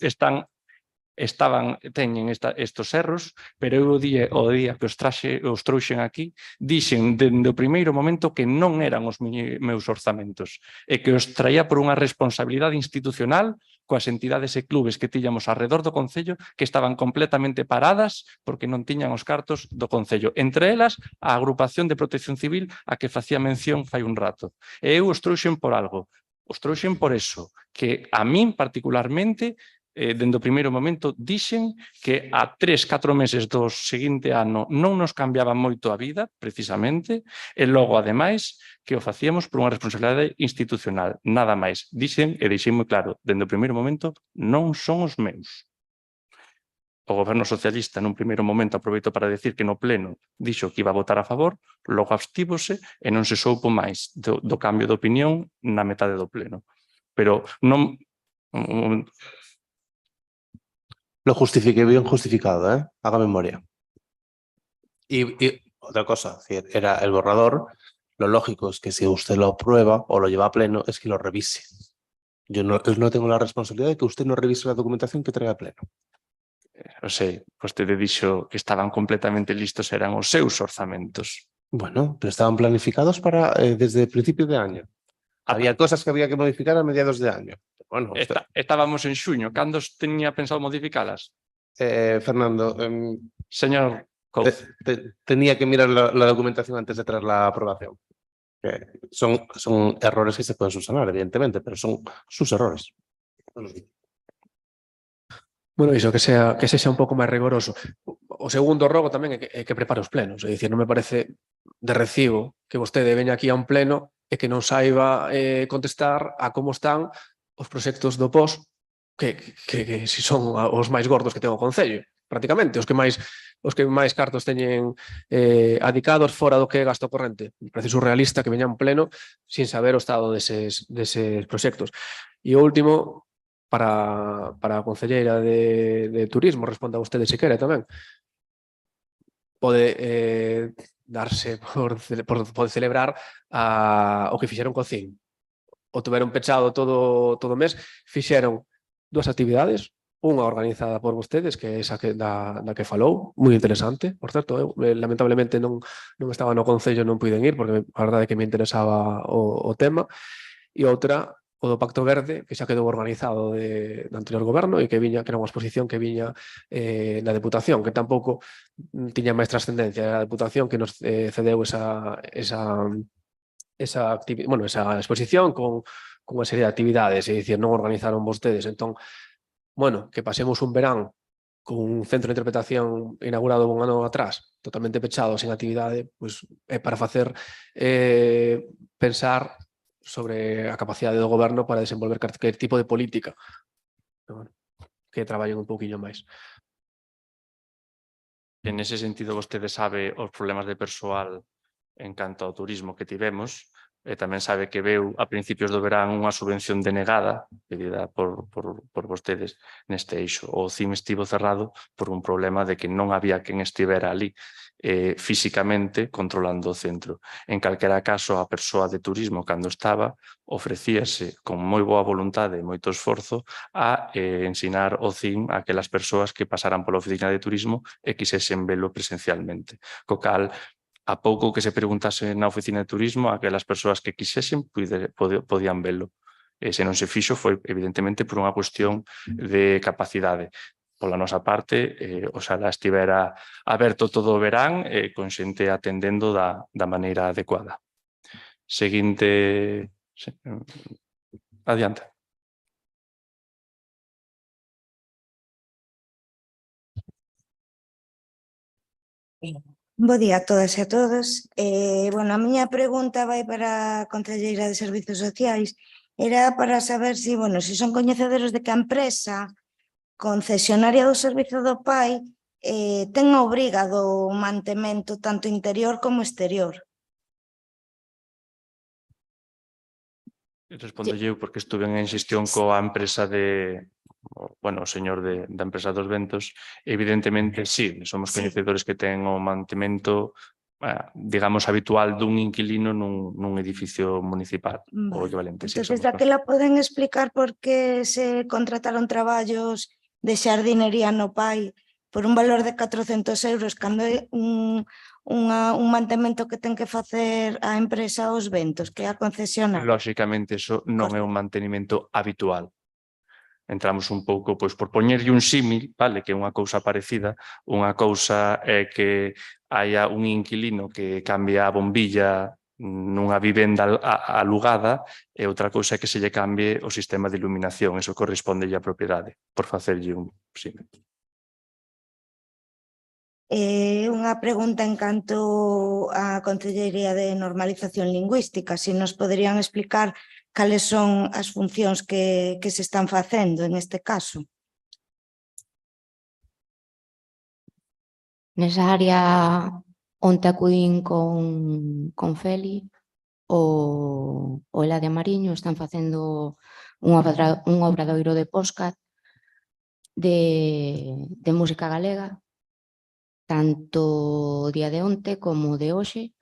S1: teñen estos erros, pero eu o día que os trouxen aquí, dixen dende o primeiro momento que non eran os meus orzamentos e que os traía por unha responsabilidade institucional coas entidades e clubes que tiñamos alrededor do Concello que estaban completamente paradas porque non tiñan os cartos do Concello. Entre elas, a Agrupación de Protección Civil a que facía mención fai un rato. E eu os trouxen por algo. Os trouxen por eso, que a min particularmente dende o primeiro momento dixen que a 3-4 meses do seguinte ano non nos cambiaba moito a vida, precisamente, e logo, ademais, que o facíamos por unha responsabilidade institucional, nada máis. Dixen, e deixei moi claro, dende o primeiro momento, non son os meus. O goberno socialista, nun primeiro momento, aproveitou para decir que no pleno dixo que iba a votar a favor, logo abstívose e non se soupo máis do cambio de opinión na metade do pleno. Pero non...
S10: Lo justifiqué bien justificado, haga memoria. Y otra cosa, era el borrador, lo lógico es que si usted lo aprueba o lo lleva a pleno, es que lo revise. Yo no tengo la responsabilidad de que usted no revise la documentación que traiga a pleno.
S1: O sea, vostede dixo que estaban completamente listos, eran os seus orzamentos.
S10: Bueno, pero estaban planificados para desde el principio de año. Había cosas que había que modificar a mediados de año. Bueno,
S1: estábamos en xuño. Cando tenía pensado modificalas?
S10: Fernando,
S1: señor Couce,
S10: tenía que mirar la documentación antes de traer la aprobación. Son errores que se pueden subsanar, evidentemente, pero son sus errores.
S5: Bueno, iso, que sexa un pouco máis rigoroso. o segundo rogo tamén é que prepare os plenos. É dicir, non me parece de recibo que vostede veña aquí a un pleno e que non saiba contestar a como están os proxectos do POS que si son os máis gordos que ten o Concello, prácticamente, os que máis cartos teñen adicados fora do que é gasto corrente. Me parece surrealista que veña un pleno sin saber o estado deses proxectos. E o último, para a concelleira de Turismo, responda vostede se quere tamén. Pode darse por celebrar o que fixeron co CIN. O tuveron pechado todo o mes, fixeron 2 actividades, unha organizada por vostedes, que é esa da que falou, moi interesante, por certo, eu lamentablemente non estaba no Concello, non puiden ir, porque a verdade é que me interesaba o tema, e outra, o do Pacto Verde, que xa quedou organizado do anterior goberno e que era unha exposición que viña na Deputación, que tampouco tiña máis trascendencia, era a Deputación que nos cedeu esa exposición con unha serie de actividades, é dicir, non organizaron vostedes. Entón, que pasemos un verán con un centro de interpretación inaugurado un ano atrás, totalmente pechado, sin actividade, pois é para facer pensar sobre a capacidade do goberno para desenvolver calquer tipo de política. Que traballen un pouquiño máis.
S1: En ese sentido, vostede sabe os problemas de persoal en canto ao turismo que tivemos, e tamén sabe que veu a principios do verán unha subvención denegada pedida por vostedes neste eixo. O CIM estivo cerrado por un problema de que non había quen estivera ali físicamente controlando o centro. En calquera caso, a persoa de turismo, cando estaba, ofrecíase con moi boa voluntade e moito esforzo a ensinar o CIM a aquelas persoas que pasaran pola oficina de turismo e quisesen velo presencialmente. Co cal, a pouco que se preguntase na oficina de turismo, aquelas persoas que quisesen podían velo. E se non se fixo foi evidentemente por unha cuestión de capacidade. Pola nosa parte, oxalá estivera aberto todo o verán con xente atendendo da maneira adecuada. Seguinte. Adiante.
S11: Bo día a todas e a todos. A miña pregunta vai para a Concelleira de Servizos Sociais. Era para saber se son coñecedores de que a empresa concesionaria do servizo do PAI ten a obriga do mantemento tanto interior como exterior.
S1: Respondolle eu porque estuve en xestión coa empresa o señor da empresa dos ventos. Evidentemente, sí, somos coñecedores que ten o mantemento, digamos, habitual dun inquilino nun edificio municipal ou equivalente.
S11: Entón, daquela poden explicar por que se contrataron traballos de xardinería no PAI por un valor de 400 euros cando é un mantemento que ten que facer a empresa aos ventos, que é a concesionar.
S1: Lóxicamente, eso non é un mantenimento habitual. Entramos un pouco, pois, por poñerlle un símil, vale, que é unha cousa parecida. Unha cousa é que haya un inquilino que cambia a bombilla nunha vivenda alugada e outra cousa é que se lle cambie o sistema de iluminación. Eso correspondelle á propiedade, por facerlle un símil.
S11: Unha pregunta en canto á Concellería de Normalización Lingüística, se nos poderían explicar cales son as funcións que se están facendo en este caso.
S12: Nesa área onde acudín con Feli, o Eladia Mariño, están facendo un obradoiro de podcast de música galega, tanto o día de onte como o de hoxe.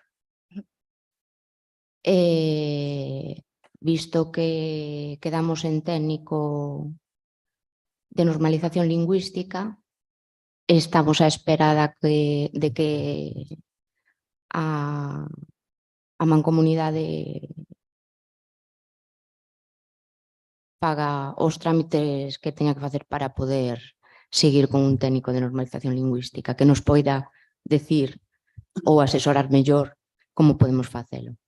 S12: Visto que quedamos en técnico de normalización lingüística, estamos á espera de que a Mancomunidade faga os trámites que teña que facer para poder seguir con un técnico de normalización lingüística que nos poida decir ou asesorar mellor como podemos facelo.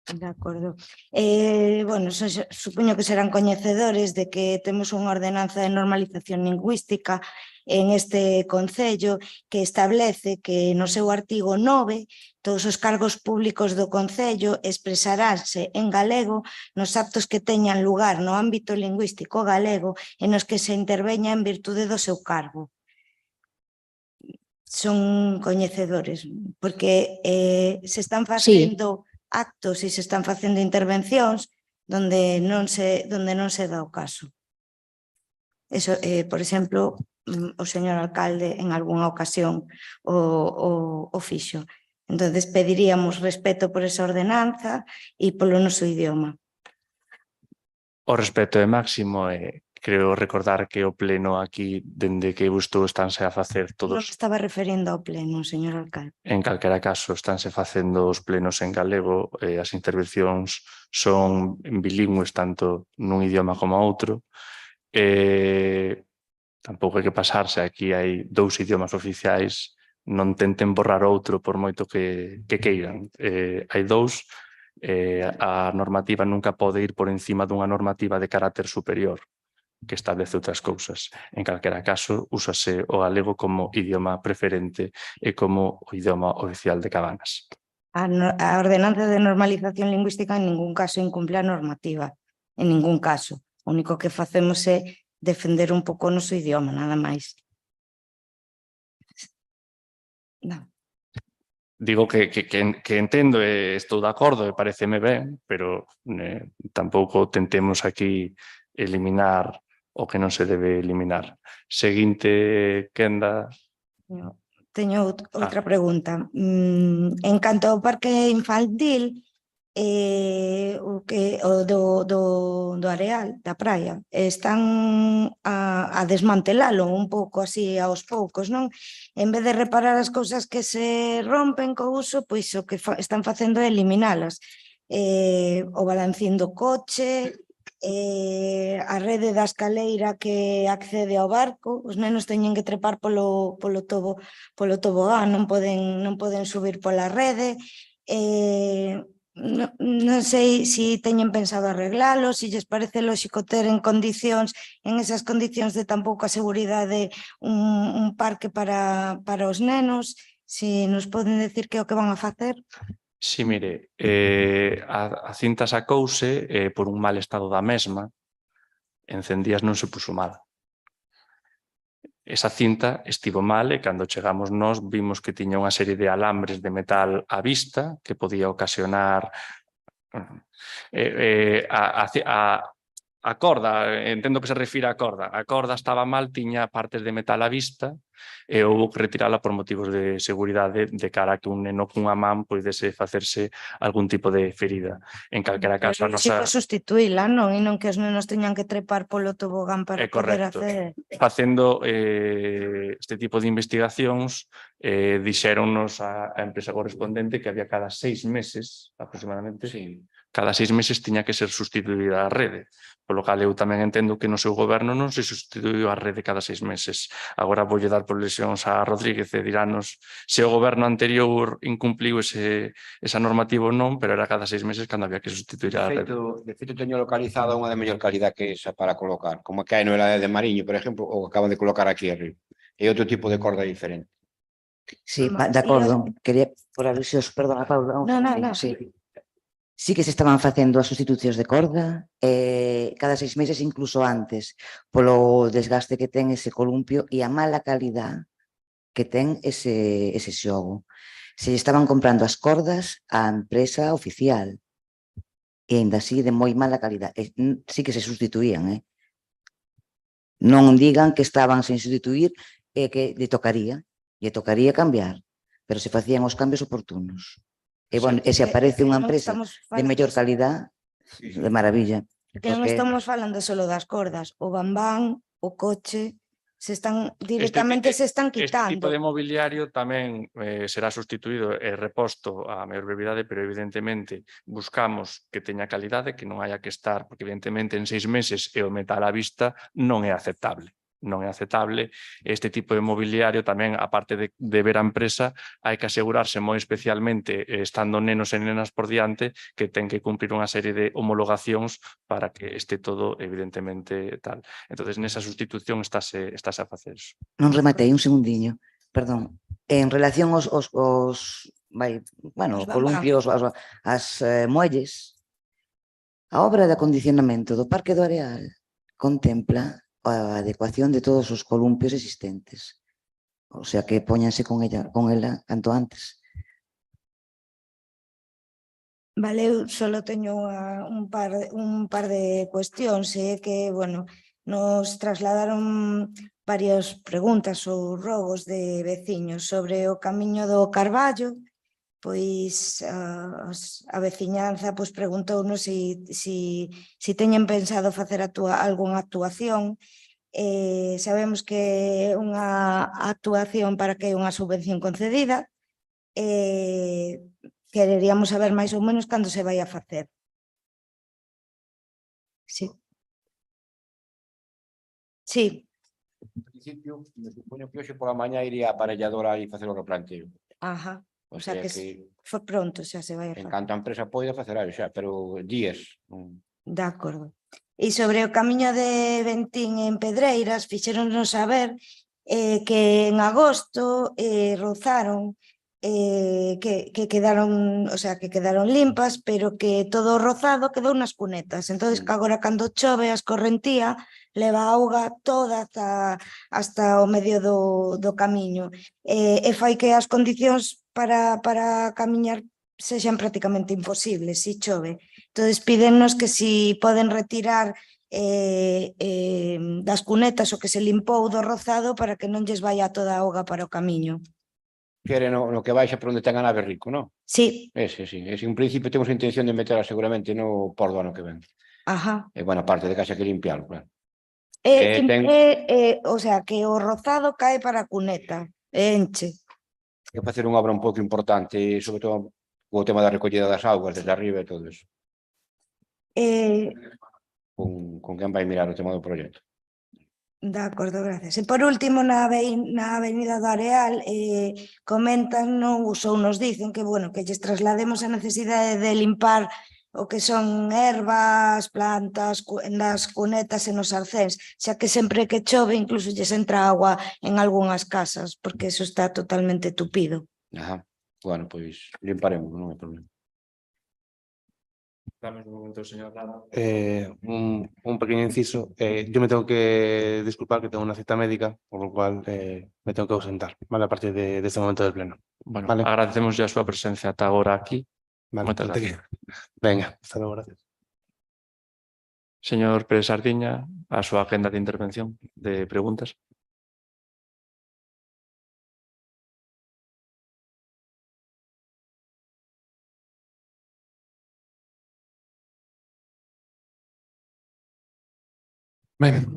S11: De acordo. Supoño que serán coñecedores de que temos unha ordenanza de normalización lingüística en este Concello que establece que no seu artigo 9 todos os cargos públicos do Concello expresaránse en galego nos actos que teñan lugar no ámbito lingüístico galego e nos que se interveña en virtude do seu cargo. Son coñecedores, porque se están facendo actos e se están facendo intervencións donde non se dá o caso. Eso, por exemplo, o señor alcalde en algunha ocasión o fixo. Entonces pediríamos respeto por esa ordenanza e polo noso idioma.
S1: O respeto é máximo e creo recordar que o pleno aquí, dende que eu estou, estánse a facer
S11: Non
S1: todos,
S11: estaba referindo ao pleno, señor alcalde.
S1: en calquera caso, estánse facendo os plenos en galego, as intervencións son bilingües tanto nun idioma como outro. Tampouco hai que pasarse, aquí hai 2 idiomas oficiais, non tenten borrar outro por moito que queiran. Hai 2, a normativa nunca pode ir por encima dunha normativa de carácter superior que establece outras cousas. En calquera caso, úsase o galego como idioma preferente e como o idioma oficial de Cabanas.
S11: A ordenanza de normalización lingüística en ningún caso incumple a normativa, en ningún caso. O único que facemos é defender un pouco o noso idioma, nada máis. Non.
S1: Digo que entendo e estou de acordo e pareceme ben, pero tampouco tentemos aquí eliminar o que non se debe eliminar. Seguinte, Quenda.
S11: Teño outra pregunta. En canto ao parque infantil, o do areal, da praia, están a desmantelalo un pouco así aos poucos, non? En vez de reparar as cousas que se rompen co uso, pois o que están facendo é eliminalas. O balancín do coche, a rede da escaleira que accede ao barco, os nenos teñen que trepar polo tobogán, non poden subir pola rede. Non sei se teñen pensado arreglalo, se lles parece lóxico ter en esas condicións de tan pouca seguridade un parque para os nenos, se nos poden decir que é o que van a facer.
S1: Si, mire, a cinta sacouse por un mal estado da mesma, en 100 días non se puxo mal. Esa cinta estivo mal e cando chegamos nós vimos que tiña unha serie de alambres de metal á vista que podía ocasionar a corda, entendo que se refira á corda. A corda estaba mal, tiña partes de metal á vista e houve que retirala por motivos de seguridade de cara a que un neno cunha man poidese facerse algún tipo de ferida. En calquera caso, a nosa...
S11: Sustituíla, non? E non que os nenos teñan que trepar polo tobogán para poder hacer...
S1: Facendo este tipo de investigacións, dixéronnos a empresa correspondente que había cada 6 meses, aproximadamente, cada 6 meses tiña que ser sustituída a rede. Polo cal eu tamén entendo que no seu goberno non se sustituiu a rede cada 6 meses. Agora voulle dar por lesións a Rodríguez e dirános se o goberno anterior incumpliu esa normativa ou non, pero era cada 6 meses cando había que sustituir a rede.
S7: De feito, teño localizado unha de mellor calidad que esa para colocar, como que hai no Elade de Mariño, por exemplo, ou acaban de colocar aquí arriba. É outro tipo de corda diferente.
S3: Sí, de acordo. Quería, por alusións, perdona, Paula.
S11: Non.
S3: Sí que se estaban facendo as sustitucións de corda cada 6 meses, incluso antes, polo desgaste que ten ese columpio e a mala calidad que ten ese xogo. Se estaban comprando as cordas á empresa oficial e ainda así de moi mala calidad. Sí que se sustituían, Non digan que estaban sen sustituir e que lle tocaría cambiar, pero se facían os cambios oportunos. E, bueno, e se aparece unha empresa de mellor calidad, de maravilla.
S11: Porque non estamos falando só das cordas, o bambán, o coche, se están directamente quitando.
S1: Este tipo de mobiliario tamén será sustituído e reposto a maior brevidade, pero evidentemente buscamos que teña calidade, que non haya que estar, porque evidentemente en 6 meses e o metal á vista non é aceptable. non é aceptable. Este tipo de mobiliario tamén, aparte de ver a empresa, hai que asegurarse moi especialmente, estando nenos e nenas por diante, que ten que cumprir unha serie de homologacións para que este todo evidentemente tal. Entonces, nesa sustitución estáse a facer eso.
S3: Non rematei, un segundiño, perdón. En relación aos columpios, as muelles, a obra de acondicionamento do Parque do Areal contempla a adecuación de todos os columpios existentes. O sea que póñanse con ela canto antes.
S11: Vale, eu solo teño un par de cuestións, que, bueno, nos trasladaron varias preguntas ou rogos de veciños sobre o camiño do Carballo, pois a veciñanza preguntounos se teñen pensado facer algunha actuación. Sabemos que é unha actuación para que hai unha subvención concedida. Quereríamos saber máis ou menos cando se vai a facer. Sí. Sí.
S7: En principio, me supoño que hoxe pola mañá iría a aparelladora e facer o replanteo.
S11: Ajá. O sea que
S7: foi
S11: pronto xa se vai a facer.
S7: En canto a empresa poida facerá xa, pero días.
S11: De acordo. E sobre o camiño de Ventín en Pedreiras, fixéronnos saber que en agosto rozaron, que quedaron, o sea, que quedaron limpas, pero que todo o rozado quedou nas cunetas. Entonces, que agora cando chove a escorrentía, leva a auga toda hasta o medio do camiño. E fai que as condicións para camiñar sexan prácticamente imposibles, se chove. Entonces, pídennos que si poden retirar das cunetas o que se limpou do rozado para que non lles vaya toda a auga para o camiño.
S7: Quere no que baixa por onde ten a nave rico, non?
S11: Sí.
S7: Ese, sí. En principio temos a intención de metela seguramente no por do ano que ven.
S11: Ajá.
S7: E, bueno, aparte de que haxa que limpialo, claro.
S11: O sea, que o rozado cae para a cuneta, enche.
S7: Hai que facer unha obra un pouco importante, sobre todo o tema da recollida das augas desde arriba e todo eso. Con quen vai mirar o tema do proxecto.
S11: De acordo, gracias. E por último, na Avenida do Areal, comentan ou nos dicen que, bueno, que lles traslademos a necesidade de limpar o que son ervas, plantas, nas cunetas e nos arcéns, xa que sempre que chove incluso lles entra agua en algunhas casas, porque eso está totalmente tupido.
S7: Ajá. Bueno, pois limparemos, non hai problema.
S1: Dame un momento, señor Lara.
S10: Un pequeño inciso. Yo me tengo que disculpar que tengo una cita médica, por lo cual me tengo que ausentar, ¿vale? A partir de este momento del pleno.
S1: Bueno,
S10: ¿vale?
S1: agradecemos ya a súa presencia ata agora aquí.
S10: Vale,
S1: Moitas gracias.
S10: Venga, hasta luego, gracias.
S1: Señor Pérez Sardiña, a súa agenda de intervención, de preguntas.
S4: Ben,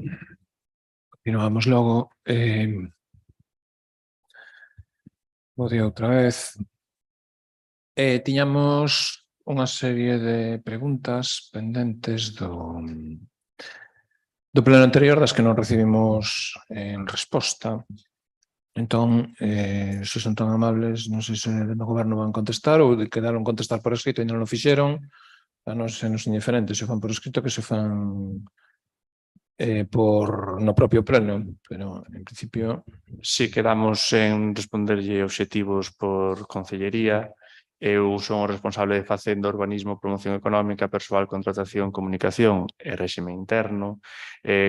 S4: continuamos logo. Bo día outra vez. Tiñamos unha serie de preguntas pendentes do pleno anterior das que non recibimos en resposta. Entón, se son tan amables, non sei se no goberno van contestar ou quedaron contestar por escrito e non o fixeron. A nós é indiferente se fan por escrito que se fan no propio pleno, pero en principio...
S1: Si quedamos en responderlle obxectivos por concellería, eu son o responsable de Facenda, Urbanismo, Promoción Económica, Persoal, Contratación, Comunicación e Réxime Interno,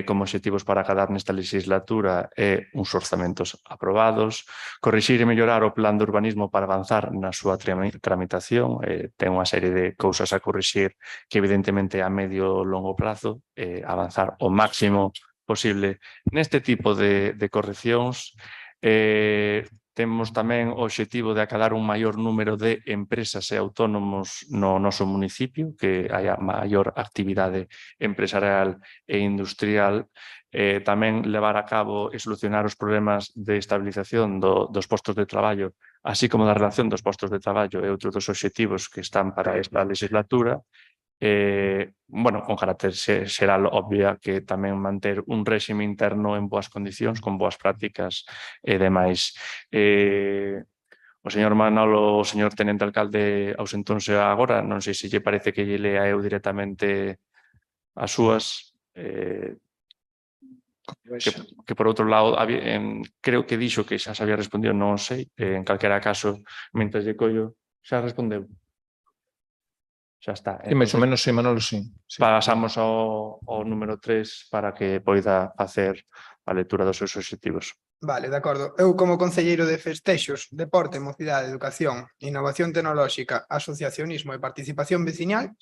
S1: como obxectivos para acadar nesta legislatura uns orzamentos aprobados, corrixir e mellorar o plan de urbanismo para avanzar na súa tramitación, ten unha serie de cousas a corrixir que evidentemente a medio e longo prazo, avanzar o máximo posible neste tipo de correccións. Temos tamén o obxectivo de acadar un maior número de empresas e autónomos no noso municipio, que haya maior actividade empresarial e industrial, tamén levar a cabo e solucionar os problemas de estabilización dos postos de traballo, así como da relación dos postos de traballo e outros dos obxectivos que están para esta legislatura. bueno, con carácter xeral, obvia que tamén manter un réxime interno en boas condicións, con boas prácticas e demais. O señor Manolo, o señor tenente alcalde ausentónse agora, non sei se lle parece que lle lea eu directamente as súas, que por outro lado creo que dixo que xa se había respondido, non sei, en calquera caso, mentre lle collo, xa respondeu. Xa está.
S4: E máis ou menos, sí, Manolo, sí.
S1: Pasamos ao número 3 para que poida facer a lectura dos seus obxectivos.
S9: Vale, de acordo. Eu, como concelleiro de Festexos, Deporte, Mocidade, Educación, Innovación Tecnolóxica, Asociacionismo e Participación Veciñal,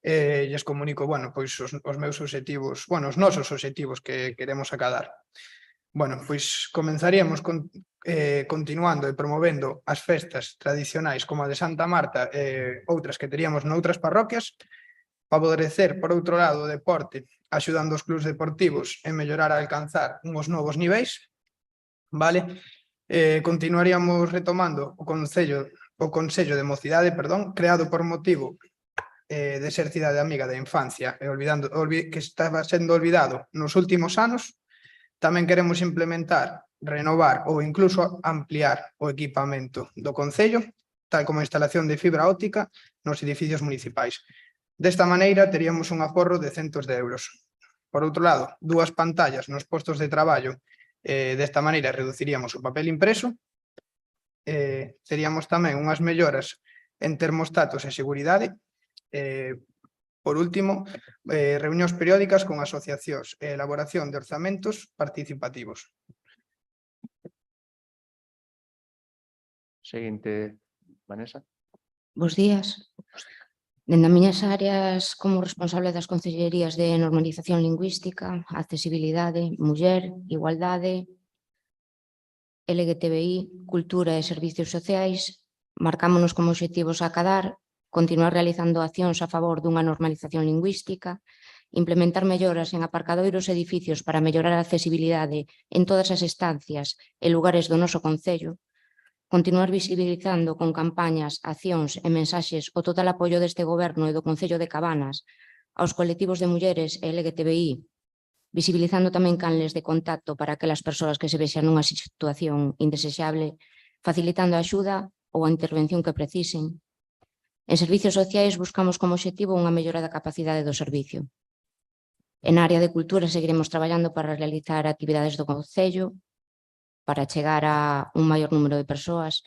S9: lles comunico, bueno, pois os meus obxectivos, bueno, os nosos obxectivos que queremos acadar. Bueno, pois comenzaríamos continuando e promovendo as festas tradicionais como a de Santa Marta e outras que teríamos noutras parroquias, favorecer, por outro lado, o deporte, axudando os clubs deportivos en mellorar a alcanzar uns novos niveis. Vale, continuaríamos retomando o Consello de Mocidade, creado por motivo de ser cidade amiga da infancia e que estaba sendo olvidado nos últimos anos. Tamén queremos implementar, renovar ou incluso ampliar o equipamento do Concello, tal como a instalación de fibra óptica nos edificios municipais. Desta maneira, teríamos un aforro de centos de euros. Por outro lado, 2 pantallas nos postos de traballo. Desta maneira reduciríamos o papel impreso. Teríamos tamén unhas melloras en termostatos e seguridade. Por último, reunións periódicas con asociacións e elaboración de orzamentos participativos.
S1: Seguinte, Vanessa.
S12: Bos días. Dende as miñas áreas, como responsable das concellerías de normalización lingüística, accesibilidade, muller, igualdade, LGTBI, cultura e servicios sociais, marcámonos como obxectivos a acadar, continuar realizando accións a favor dunha normalización lingüística, implementar melloras en aparcadoiros e edificios para mellorar a accesibilidade en todas as estancias e lugares do noso concello, continuar visibilizando con campañas, accións e mensaxes o total apoio deste goberno e do Concello de Cabanas aos colectivos de mulleres e LGTBI, visibilizando tamén canles de contacto para aquelas persoas que se vexan nunha situación indesexable, facilitando a axuda ou a intervención que precisen. En servicios sociais buscamos como obxectivo unha mellora da capacidade do servicio. En área de cultura seguiremos traballando para realizar actividades do Concello, para chegar a un maior número de persoas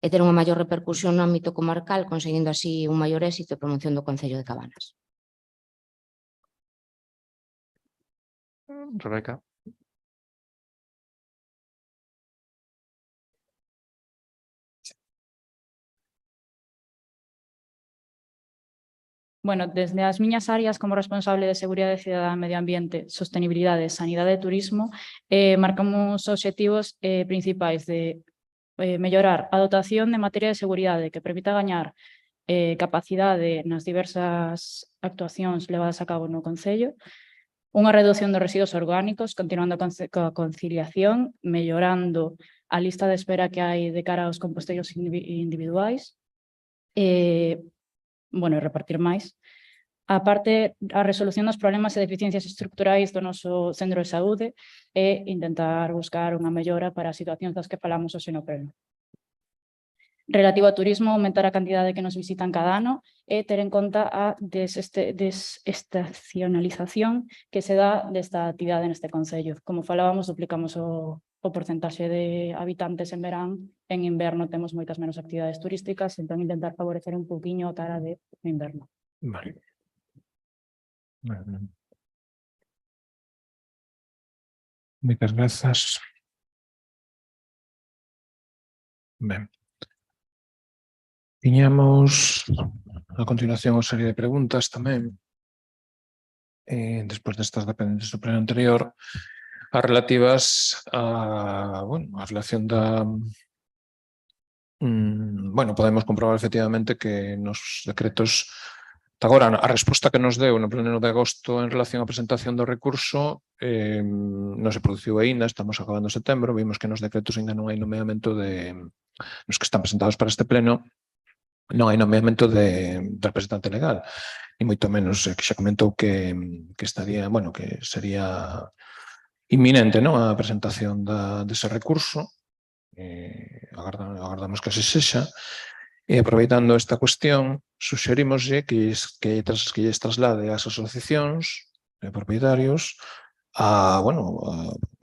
S12: e ter unha maior repercusión no ámbito comarcal, conseguindo así un maior éxito e promoción do Concello de Cabanas.
S1: Rebeca.
S8: Bueno, desde as miñas áreas como responsable de Seguridade Cidadá, Medio Ambiente, Sostenibilidade, Sanidade e Turismo, marcamos obxectivos principais de mellorar a dotación de materia de seguridade que permita gañar capacidade nas diversas actuacións levadas a cabo no Concello, unha reducción dos residuos orgánicos, continuando coa conciliación, mellorando a lista de espera que hai de cara aos compostellos individuais, bueno, e repartir máis. A parte, a resolución dos problemas e deficiencias estructurais do noso centro de saúde e intentar buscar unha mellora para as situacións das que falamos hoxe no pleno. Relativo ao turismo, aumentar a cantidade que nos visitan cada ano e ter en conta a desestacionalización que se dá desta actividade neste concello. Como falábamos, duplicamos o porcentaxe de habitantes en verán, en inverno temos moitas menos actividades turísticas, entón intentar favorecer un pouquiño a cara de inverno.
S4: Vale. Moitas grazas. Ben. Tiñamos a continuación unha serie de preguntas tamén, despois destas dependentes do pleno anterior, as relativas a, bueno, a relación da... Bueno, podemos comprobar efectivamente que nos decretos... Agora, a resposta que nos deu no pleno de agosto en relación á presentación do recurso non se produciu aínda, estamos acabando setembro, vimos que nos decretos ainda non hai nomeamento de... Nos que están presentados para este pleno, non hai nomeamento de representante legal. e moito menos que xa comentou que estaría, bueno, que sería inminente, non, a presentación dese recurso. Agardamos que así sexa. E aproveitando esta cuestión, suxerimoslle que lles traslade ás asociacións de propietarios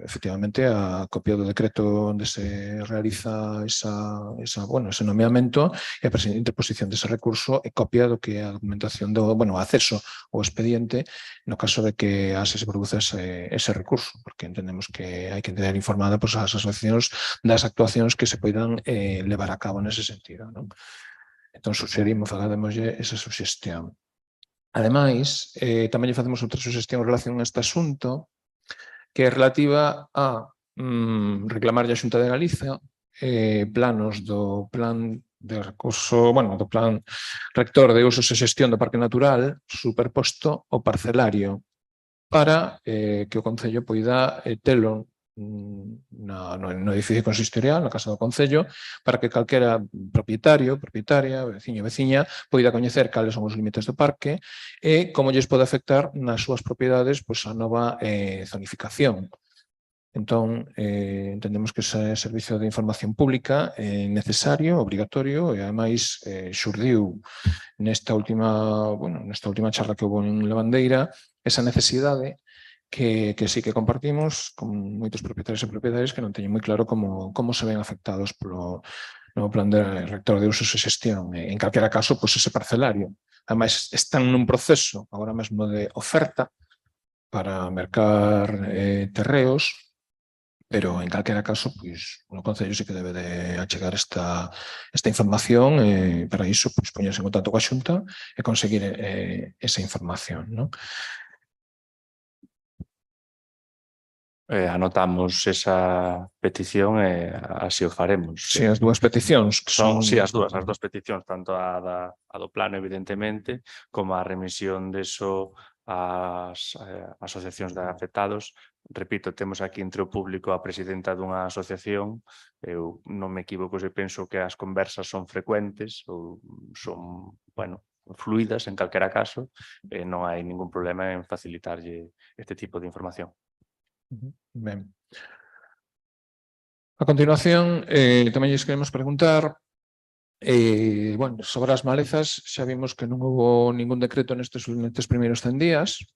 S4: efectivamente a copia do decreto onde se realiza ese nomeamento e a interposición dese recurso e copia do que é a documentación do acceso ao expediente no caso de que se produza ese recurso, porque entendemos que hai que tener informada as asociacións das actuacións que se poidan levar a cabo nese sentido, non? Entón, fagámoslle esa suxestión. Ademais, tamén lle facemos outra suxestión en relación a este asunto, que é relativa a reclamarlle a Xunta de Galicia planos do plan de recurso, do plan rector de usos e xestión do Parque Natural superposto ao parcelario para que o Concello poida telo no edificio consistorial, na Casa do Concello, para que calquera propietario, propietaria, veciño, veciña, poida coñecer cales son os límites do parque e como lles pode afectar nas súas propiedades a nova zonificación. Entón, entendemos que ese servicio de información pública é necesario, obrigatorio, e ademais xurdiu nesta última charla que houve en Lavandeira esa necesidade que sí que compartimos con moitos propietarios e propietarias que non teñen moi claro como se ven afectados polo novo plan de rector de usos e xestión. En calquera caso, ese parcelario. Ademais, están nun proceso agora mesmo de oferta para mercar terreos, pero en calquera caso, o Concello sí que debe de achegar esta información e para iso poñerse en contacto coa Xunta e conseguir esa información, non?
S1: Anotamos esa petición e así o faremos.
S4: Si, as dúas peticións.
S1: Si, as dúas peticións, tanto a do plano, evidentemente, como a remisión deso ás asociacións de afectados. Repito, temos aquí entre o público a presidenta dunha asociación, eu non me equivoco se penso que as conversas son frecuentes ou son, fluidas en calquera caso, non hai ningún problema en facilitarlle este tipo de información.
S4: Ben. A continuación, tamén lles queremos preguntar sobre as malezas, xa vimos que non houve ningún decreto nestes primeiros 100 días.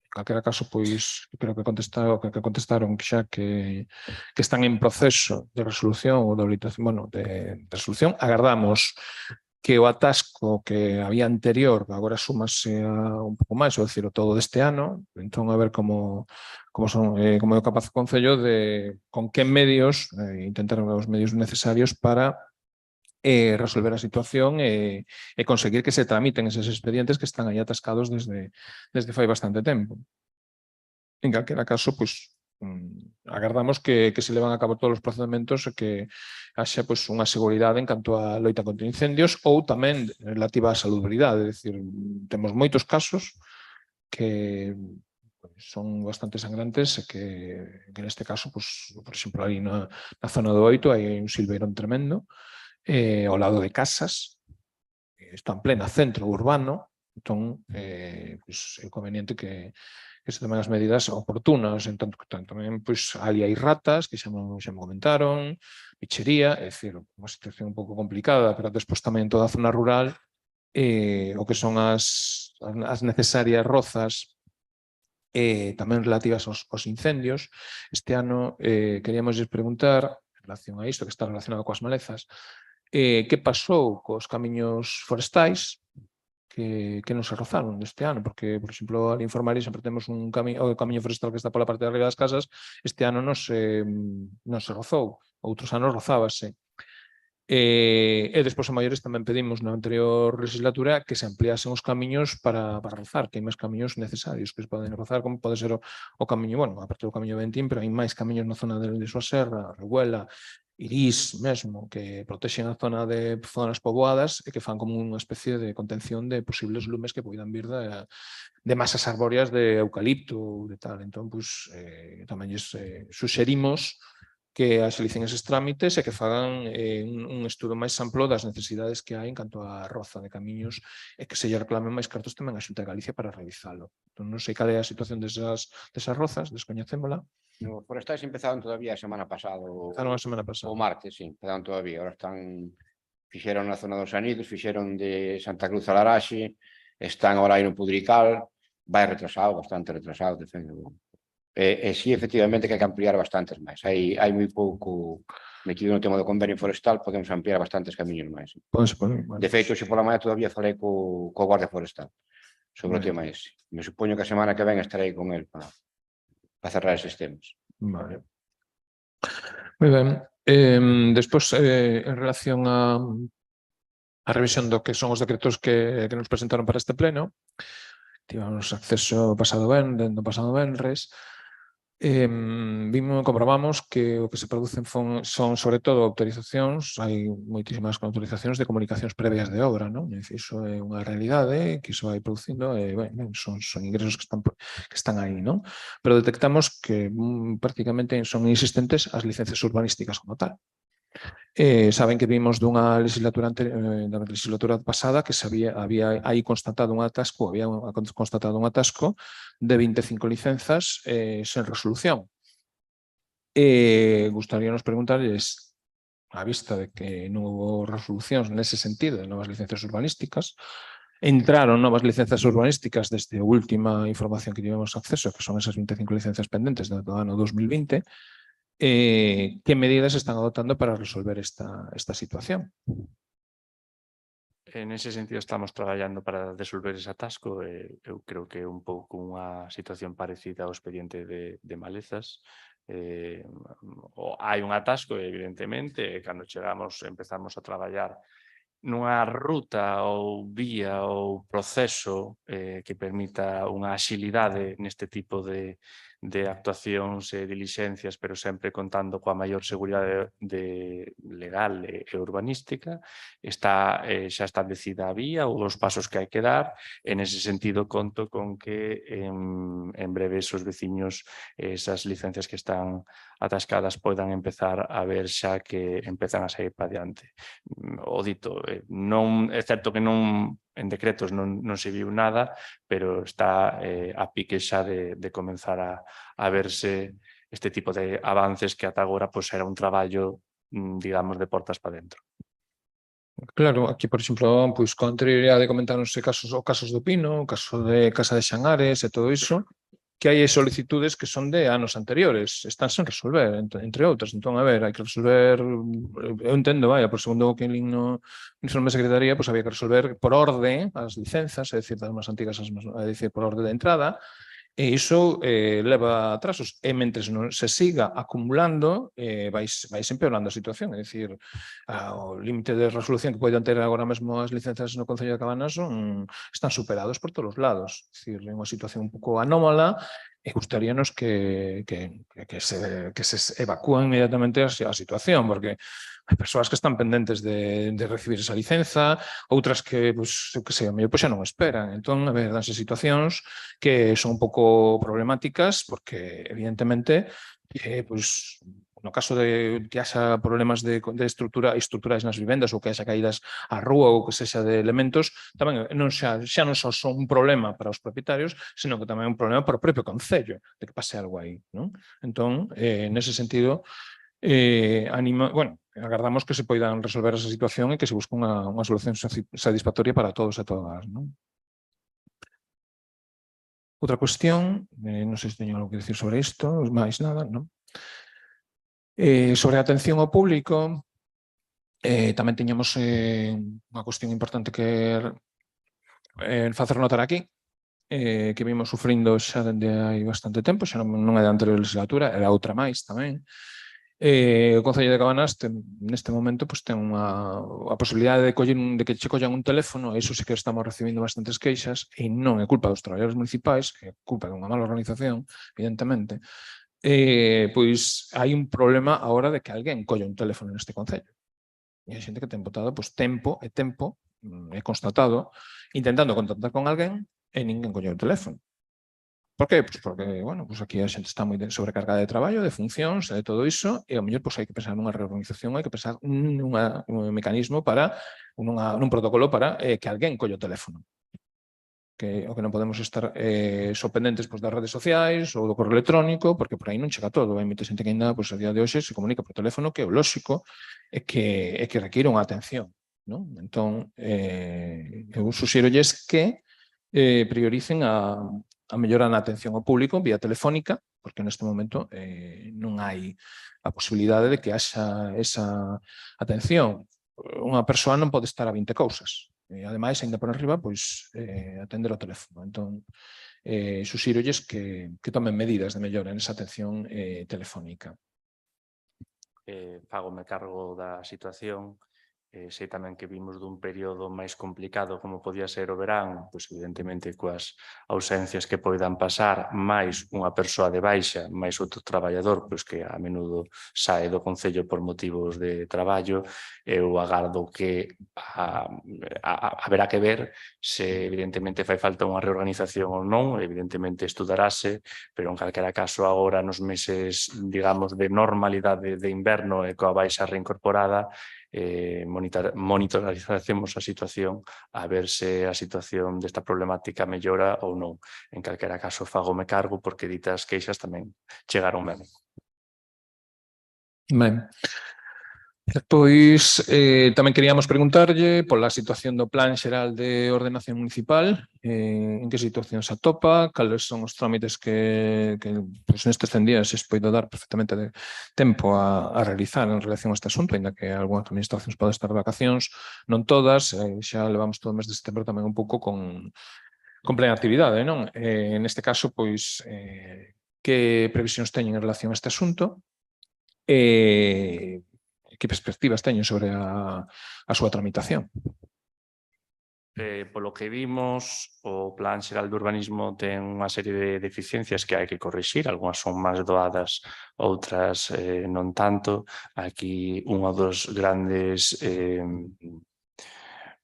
S4: En calquera caso, creo que contestaron xa que están en proceso de resolución ou de habilitación, de resolución. Agardamos que o atasco que había anterior agora súmase a un pouco máis, ou dicir, o todo deste ano. Entón, a ver como é capaz o Concello de con que medios, intentar os medios necesarios para resolver a situación e conseguir que se tramiten eses expedientes que están aí atascados desde fai bastante tempo. En calquera caso, agardamos que se levan a cabo todos os procedementos e que haxa unha seguridade en canto a loita contra incendios ou tamén relativa á salubridade. É dicir, temos moitos casos que son bastante sangrantes e que neste caso, por exemplo, aí na zona do Oito hai un silveirón tremendo ao lado de casas, está en plena centro urbano, entón é conveniente que se tomen as medidas oportunas, en tanto que tamén ali hai ratas, que xa me comentaron, bichería, é dicir, unha situación un pouco complicada, pero despois tamén toda a zona rural, o que son as necesarias rozas tamén relativas aos incendios. Este ano queríamos preguntar, en relación a isto, que está relacionado coas malezas, que pasou cos camiños forestais que non se rozaron deste ano, porque, por exemplo, al Informari sempre temos o camiño forestal que está pola parte de arriba das casas, este ano non se rozou, outros anos rozábase. E despois a maiores tamén pedimos na anterior legislatura que se ampliasen os camiños para rozar, que hai máis camiños necesarios que se poden rozar, como pode ser o camiño, a parte do camiño Ventín, pero hai máis camiños na zona de Soaserra, Reguela, Irís mesmo, que protexen a zona de zonas poboadas e que fan como unha especie de contención de posibles lumes que poidan vir de masas arbóreas de eucalipto ou de tal. Entón, tamén lles suxerimos que axilicen eses trámites e que fagan un estudo máis amplo das necesidades que hai en canto á roza de camiños e que se lle reclamen máis cartos tamén a Xunta de Galicia para realizalo. Entón, non sei cal é a situación desas rozas, descoñecémola.
S7: Os forestais empezaron todavía a semana pasada,
S4: Empezaron a semana pasada.
S7: o martes, sí, empezaron todavía. Ahora fixeron na zona dos Anidos, fixeron de Santa Cruz a Laraxe, están ahora aí no Pudrical, vai retrasado, bastante retrasado, e sí, efectivamente, que hai que ampliar bastantes máis. Hai moi pouco metido no tema do convenio forestal, podemos ampliar bastantes camiños máis. De feito, se pola mañá todavía falei co Guardia Forestal sobre o tema ese. Me supoño que a semana que ven estarei con el para cerrar eses temas.
S4: Vale. Moi ben. Despois, en relación a revisión do que son os decretos que nos presentaron para este pleno, tivemos acceso no pasado venres, comprobamos que o que se producen son sobre todo autorizacións, hai moitísimas autorizacións de comunicacións previas de obra, non? Iso é unha realidade que iso vai producindo e son ingresos que están aí, non? Pero detectamos que prácticamente son inexistentes as licencias urbanísticas como tal. Saben que vimos dunha legislatura da legislatura pasada que había aí constatado un atasco de 25 licenzas sen resolución. Gustaríanos preguntarles, a vista de que non houve resolucións nese sentido de novas licencias urbanísticas, entraron novas licencias urbanísticas desde a última información que tivemos acceso, que son esas 25 licencias pendentes do ano 2020, que medidas están adoptando para resolver esta situación?
S1: En ese sentido estamos traballando para resolver ese atasco. Eu creo que é un pouco unha situación parecida ao expediente de malezas. Hai un atasco, evidentemente, e cando empezamos a traballar nunha ruta ou vía ou proceso que permita unha axilidade neste tipo de actuacións e dilixencias, pero sempre contando coa maior seguridade legal e urbanística. Xa establecida a vía ou os pasos que hai que dar. En ese sentido, conto con que en breve esos veciños, esas licencias que están atascadas poidan empezar a ver xa que empezan a sair para diante. O dito, é certo que non en decretos non se viu nada, pero está a pique xa de comenzar a verse este tipo de avances que ata agora era un traballo, digamos, de portas para dentro.
S4: Claro, aquí, por exemplo, con anterioridade comentáronse casos do Pino, o caso de Casa de Xangares e todo iso, que hai solicitudes que son de anos anteriores, están sen resolver, entre outras. Entón, a ver, hai que resolver, eu entendo, por segundo o que lin no informe de Secretaría, había que resolver por orde as licenzas, é dicir, das máis antigas, é dicir, por orde de entrada, e iso leva atrasos. E mentres non se siga acumulando, vais empeorando a situación. É dicir, o límite de resolución que poden ter agora mesmo as licencias no Concello de Cabanas están superados por todos os lados. É dicir, é unha situación un pouco anómala e gustaríanos que se evacúen inmediatamente a situación, porque hai persoas que están pendentes de recibir esa licenza, outras que, a mellor xa non esperan. Entón, a ver, danse situacións que son un pouco problemáticas, porque, evidentemente, no caso de que haxa problemas de estruturais nas vivendas ou que haxa caídas á rúa ou que sexa de elementos, tamén xa non só son un problema para os propietarios, senón que tamén é un problema para o propio Concello de que pase algo aí. Entón, nese sentido, agardamos que se poidan resolver esa situación e que se busque unha solución satisfactoria para todos e todas. Outra cuestión, non sei se teño algo que decir sobre isto, máis nada, non? Sobre a atención ao público, tamén teñamos unha cuestión importante que facer notar aquí, que vimos sufrindo xa dende hai bastante tempo, xa non é da anterior legislatura, era outra máis tamén. O Concello de Cabanas neste momento ten a posibilidade de que che collan un teléfono, e iso sí que estamos recibindo bastantes queixas, e non é culpa dos traballadores municipais, é culpa dunha mala organización, evidentemente. Pois hai un problema a hora de que alguén colla un teléfono neste Concello. E hai xente que ten botado tempo, é constatado, intentando contactar con alguén e ninguén colla o teléfono. Por qué? Pois porque, bueno, pois aquí a xente está moi sobrecargada de traballo, de funcións, de todo iso, e ao mellor pois hai que pensar nunha reorganización, hai que pensar nun mecanismo para, nun protocolo para que alguén colle o teléfono. Que o que non podemos estar só pendentes pois, das redes sociais ou do correo electrónico, porque por aí non chega todo. Hai moita xente que ainda, pois, a día de hoxe se comunica por teléfono, que é o lóxico e que requiere unha atención. Non? Entón, eu suxirolles que prioricen a mellora na atención ao público vía telefónica, porque neste momento non hai a posibilidade de que haxa esa atención. Unha persoa non pode estar a 20 cousas. E, ademais, ainda por arriba, pois, atender ao teléfono. Entón, suxirolles que tomen medidas de mellora nesa atención telefónica.
S1: Fágome cargo da situación. Sei tamén que vimos dun período máis complicado como podía ser o verán, pois evidentemente coas ausencias que poidan pasar, máis unha persoa de baixa, máis outro traballador pois que a menudo sae do Concello por motivos de traballo. Eu agardo que haberá que ver se evidentemente fai falta unha reorganización ou non, evidentemente estudarase, pero en calquera caso agora nos meses, digamos, de normalidade de inverno e coa baixa reincorporada, monitorizaremos a situación a ver se a situación desta problemática mellora ou non. En calquera caso, fágome cargo porque ditas queixas tamén chegaron a mí.
S4: Ben. Pois tamén queríamos preguntarlle pola situación do Plan Xeral de Ordenación Municipal, en que situación se atopa, cales son os trámites que pois, nestes 100 días se poido dar perfectamente de tempo a realizar en relación a este asunto, ainda que algunhas administracións poden estar de vacacións, non todas, xa levamos todo o mes de setembro tamén un pouco con plena actividade, non? Neste caso, pois, que previsións teñen en relación a este asunto? Que perspectivas teñen sobre a súa tramitación?
S1: Polo que vimos, o Plan Xeral de Urbanismo ten unha serie de deficiencias que hai que corrixir, algunhas son máis doadas, outras non tanto. Aquí unha dos grandes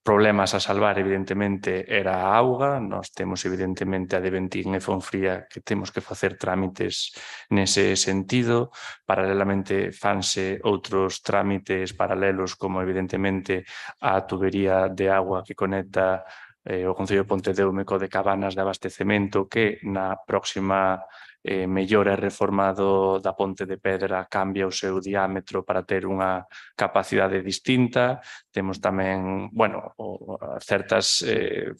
S1: problemas a salvar, evidentemente, era a auga. Nós temos, evidentemente, a de Ventín e Fonfría que temos que facer trámites nese sentido. Paralelamente, fanse outros trámites paralelos, como, evidentemente, a tubería de agua que conecta o Concello de Pontedeume co de Cabanas de abastecemento, que na próxima mellora e reforma da Ponte de Pedra cambia o seu diámetro para ter unha capacidade distinta. Temos tamén, bueno, certas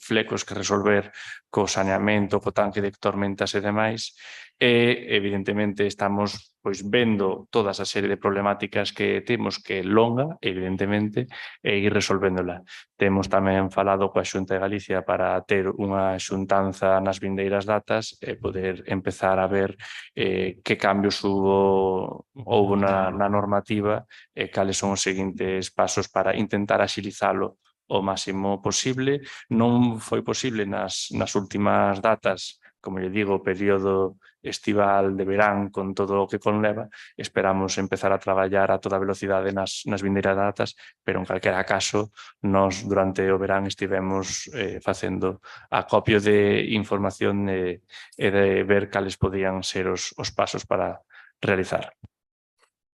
S1: flecos que resolver co saneamento, co tanque de tormentas e demais. E, evidentemente, estamos pois vendo todas a serie de problemáticas que temos, que é longa, evidentemente, e ir resolvéndola. Temos tamén falado coa Xunta de Galicia para ter unha xuntanza nas vindeiras datas e poder empezar a ver que cambios houbo na normativa e cales son os seguintes pasos para intentar axilizalo o máximo posible. Non foi posible nas últimas datas, como lle digo, o período estival de verán con todo o que conleva. Esperamos empezar a traballar a toda velocidade nas vindeiras datas, pero en calquera caso nós durante o verán estivemos facendo acopio de información e de ver cales podían ser os pasos para realizar.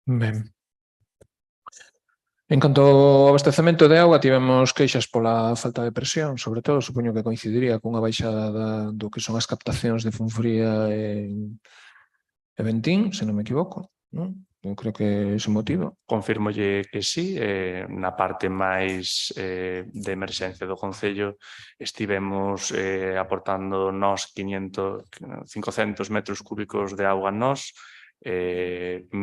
S4: Ben. En canto ao abastecemento de auga, tivemos queixas pola falta de presión, sobre todo, supoño que coincidiría cunha baixada do que son as captacións de Fonfría e Ventín, se non me equivoco, non? Eu creo que ese motivo.
S1: Confirmolle que sí, na parte máis de emerxencia do Concello estivemos aportando nós 500 metros cúbicos de auga nós, 1000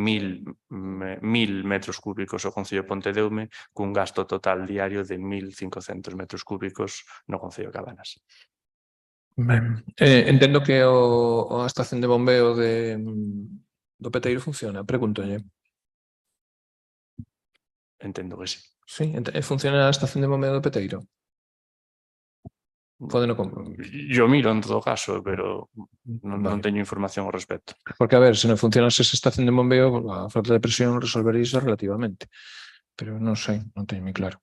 S1: metros cúbicos o Concello de Pontedeume, cun gasto total diario de 1500 metros cúbicos no Concello de Cabanas.
S4: Ben. Entendo que a estación de bombeo do Peteiro funciona, pregúntolle.
S1: Entendo que sí.
S4: Sí, funciona a estación de bombeo do Peteiro?
S1: Yo miro en todo caso, pero non teño información ao respecto.
S4: Porque, a ver, se non funcionase esa estación de bombeo, a falta de presión resolveríase relativamente. Pero non sei, non teño moi claro.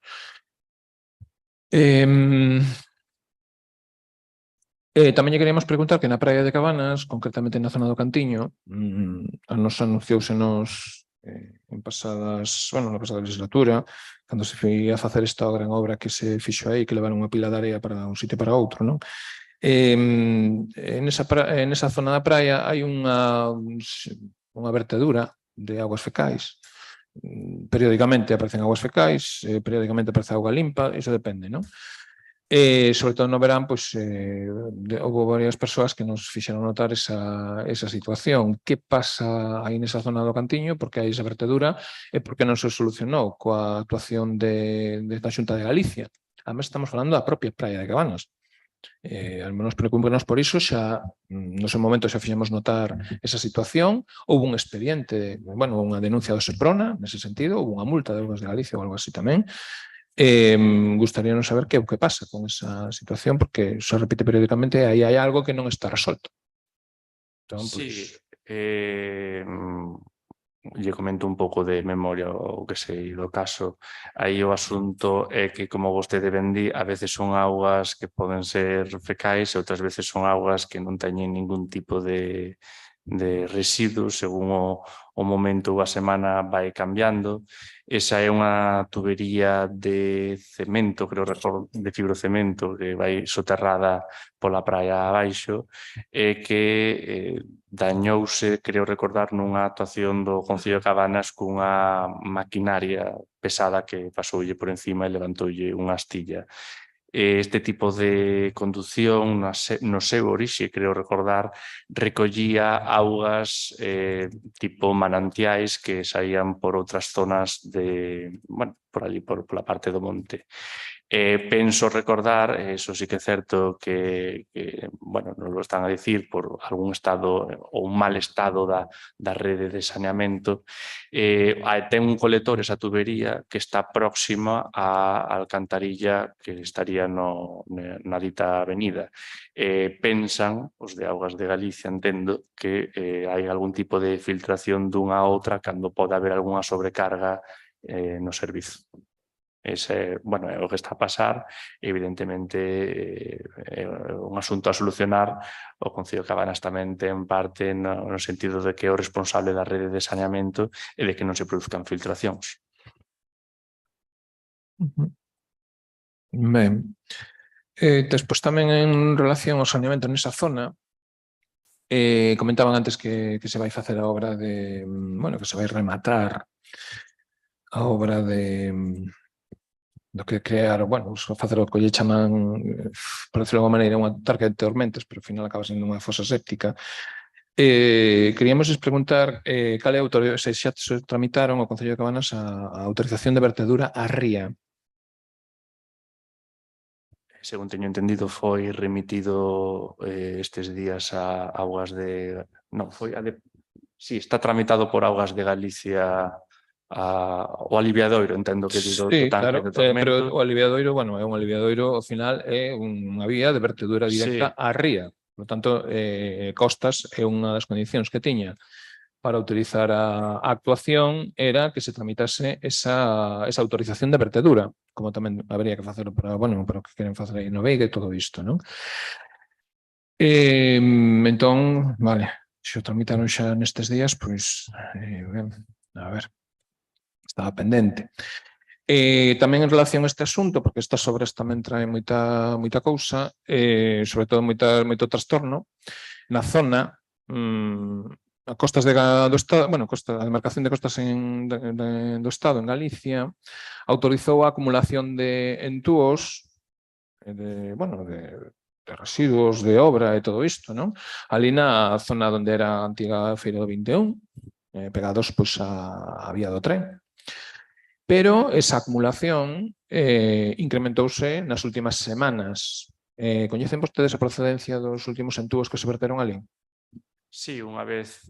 S4: Tamén lle queríamos preguntar que na praia de Cabanas, concretamente na zona do Cantiño, nos anunciousenos en pasadas, na pasada legislatura, cando se foi a facer esta gran obra que se fixo aí, que levaron unha pila de area para un sitio para outro, non? Nesa zona da praia hai unha vertedura de aguas fecais. Periódicamente aparecen aguas fecais, periódicamente aparece auga limpa, iso depende, non? Sobre todo no verán, pois, houve varias persoas que nos fixeron notar esa situación. Que pasa aí nesa zona do Cantiño? Porque hai esa vertedura e porque non se solucionou coa actuación da Xunta de Galicia. Además, estamos falando da propia praia de Cabanas. Al menos preocúpenos por iso, xa no seu momento xa fixemos notar esa situación, houve un expediente, unha denuncia do Seprona nese sentido, houve unha multa de Augas de Galicia ou algo así tamén. Gustaríanos saber que pasa con esa situación, porque se repite periódicamente e aí hai algo que non está resolto. Entón,
S1: Sí, lle comento un pouco de memoria o que sei do caso. Aí o asunto é que, como vostede ben di, a veces son augas que poden ser fecais e outras veces son augas que non teñen ningún tipo de residuos, según o momento ou a semana vai cambiando. Esa é unha tubería de cemento, creo de fibrocemento, que vai soterrada pola praia abaixo, e que dañouse, creo recordar, nunha actuación do Concello de Cabanas cunha maquinaria pesada que pasoulle por encima e levantoulle unha astilla. Este tipo de conducción no seu orixe, creo recordar, recollía augas tipo manantiais que saían por outras zonas por ali, pola parte do monte. Penso recordar, eso sí que é certo que nos lo están a dicir por algún estado ou un mal estado da rede de saneamento, ten un colector esa tubería que está próxima á alcantarilla que estaría na dita avenida. Pensan, os de Augas de Galicia, entendo, que hai algún tipo de filtración dunha a outra cando pode haber algunha sobrecarga no servizo. Ese, é o que está a pasar, evidentemente é un asunto a solucionar. O Concello de Cabanas tamén ten parte no sentido de que é o responsable da rede de saneamento e de que non se produzcan filtracións.
S4: Ben. Despois tamén en relación ao saneamento nesa zona, comentaban antes que se vai facer a obra de, que se vai rematar a obra do que crear, facer o que lle chaman, por decirlo de alguma maneira, unha targa de tormentas, pero ao final acaba sendo unha fosa séptica. Queríamos preguntar cal é a autoridade, se xa se tramitaron ao Concello de Cabanas a autorización de vertedura á ría.
S1: Según teño entendido, foi remitido estes días a Augas de... Non, foi a de... Sí, está tramitado por Augas de Galicia o aliviadoiro, entendo que digo,
S4: Sí, claro, pero o aliviadoiro, é un aliviadoiro, ao final é unha vía de vertedura directa á ría. Por tanto, Costas é unha das condicións que tiña para autorizar a actuación era que se tramitase esa autorización de vertedura, como tamén habería que facelo para o que queren facer aí no Veiga e todo isto, non? Entón, vale, se o tramitaron xa nestes días, pois, a ver, estaba pendente. Tamén en relación a este asunto, porque estas obras tamén traen moita cousa, sobre todo moito trastorno, na zona, a costas do Estado, a demarcación de costas do Estado en Galicia autorizou a acumulación de entúos de residuos de obra e todo isto, non? Ali na zona onde era a antiga Feira do 21, pegados á vía do tren. Pero esa acumulación incrementouse nas últimas semanas. Coñecen vostedes a procedencia dos últimos entúos que se verteron ali?
S1: Sí, unha vez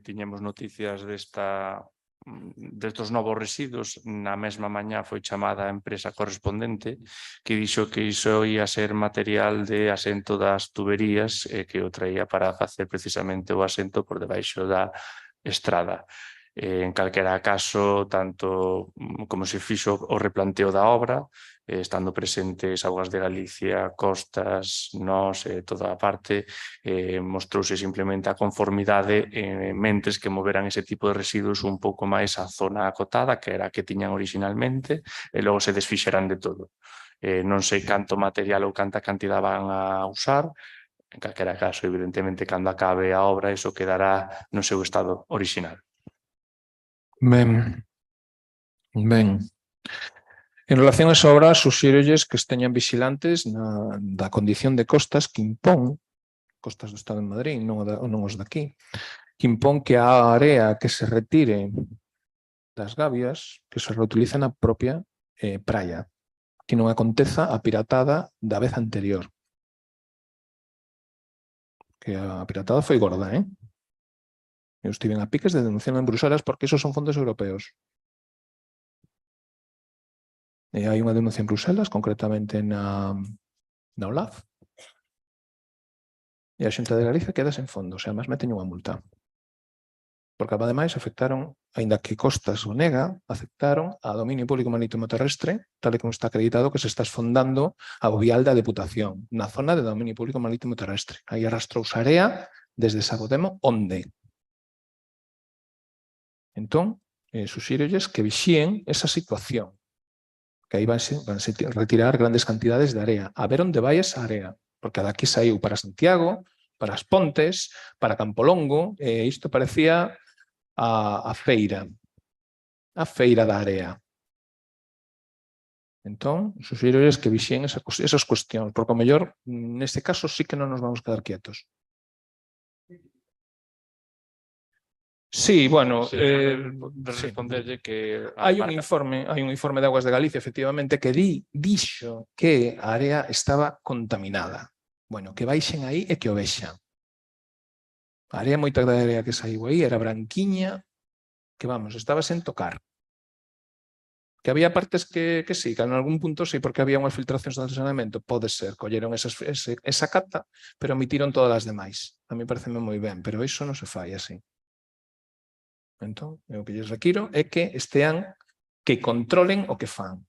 S1: tiñemos noticias destos novos residuos, na mesma mañá foi chamada a empresa correspondente que dixo que iso ia ser material de asento das tuberías que o traía para facer precisamente o asento por debaixo da estrada. En calquera caso, tanto como se fixo o replanteo da obra, estando presentes Augas de Galicia, Costas, nós, toda a parte, mostrouse simplemente a conformidade mentes que moveran ese tipo de residuos un pouco máis á zona acotada, que era a que tiñan originalmente, e logo se desfixeran de todo. Non sei canto material ou canta cantidad van a usar, en calquera caso, evidentemente, cando acabe a obra, iso quedará no seu estado original.
S4: Ben. En relación a esa obra, suxírolles que esteñan vigilantes da condición de Costas que impón, Costas do Estado de Madrid, non os daqui, que impón que a area que se retire das gabias, que se reutilice na propia praia, que non aconteza a piratada da vez anterior. Que a piratada foi gorda, Eu estiven a piques de denunciarlo en Bruselas porque esos son fondos europeos. Hai unha denuncia en Bruselas, concretamente na OLAF, e a Xunta de Galicia queda sen fondos, e además meten unha multa. Porque, ademais, afectaron, aínda que Costas o nega, afectaron a dominio público marítimo terrestre, tal e como está acreditado que se está esfondando a vial da Deputación, na zona de dominio público marítimo terrestre. Aí arrastrouse a area desde Sabodemo, onde? Entón, suxírolles que vixíen esa situación, que aí vanse retirar grandes cantidades de area, a ver onde vai esa area, porque daqui saiu para Santiago, para as Pontes, para Campolongo, e isto parecía a feira da area. Entón, suxírolles que vixíen esas cuestións, porque ao mellor, neste caso, sí que non nos vamos quedar quietos. Sí, bueno,
S1: responderlle que
S4: hai un informe de Augas de Galicia, efectivamente, que dixo que a área estaba contaminada. Bueno, que baixen aí e que o vexan. A área, moita da área que saiu aí era branquiña, que vamos, estaba sen tocar. Que había partes que sí, que en algún punto sí, porque había unhas filtracións de saneamento, pode ser, colleron esa cata, pero omitiron todas as demais. A mí pareceme moi ben, pero iso non se fai así. Entón, o que lles requiro é que estean, que controlen o que fan.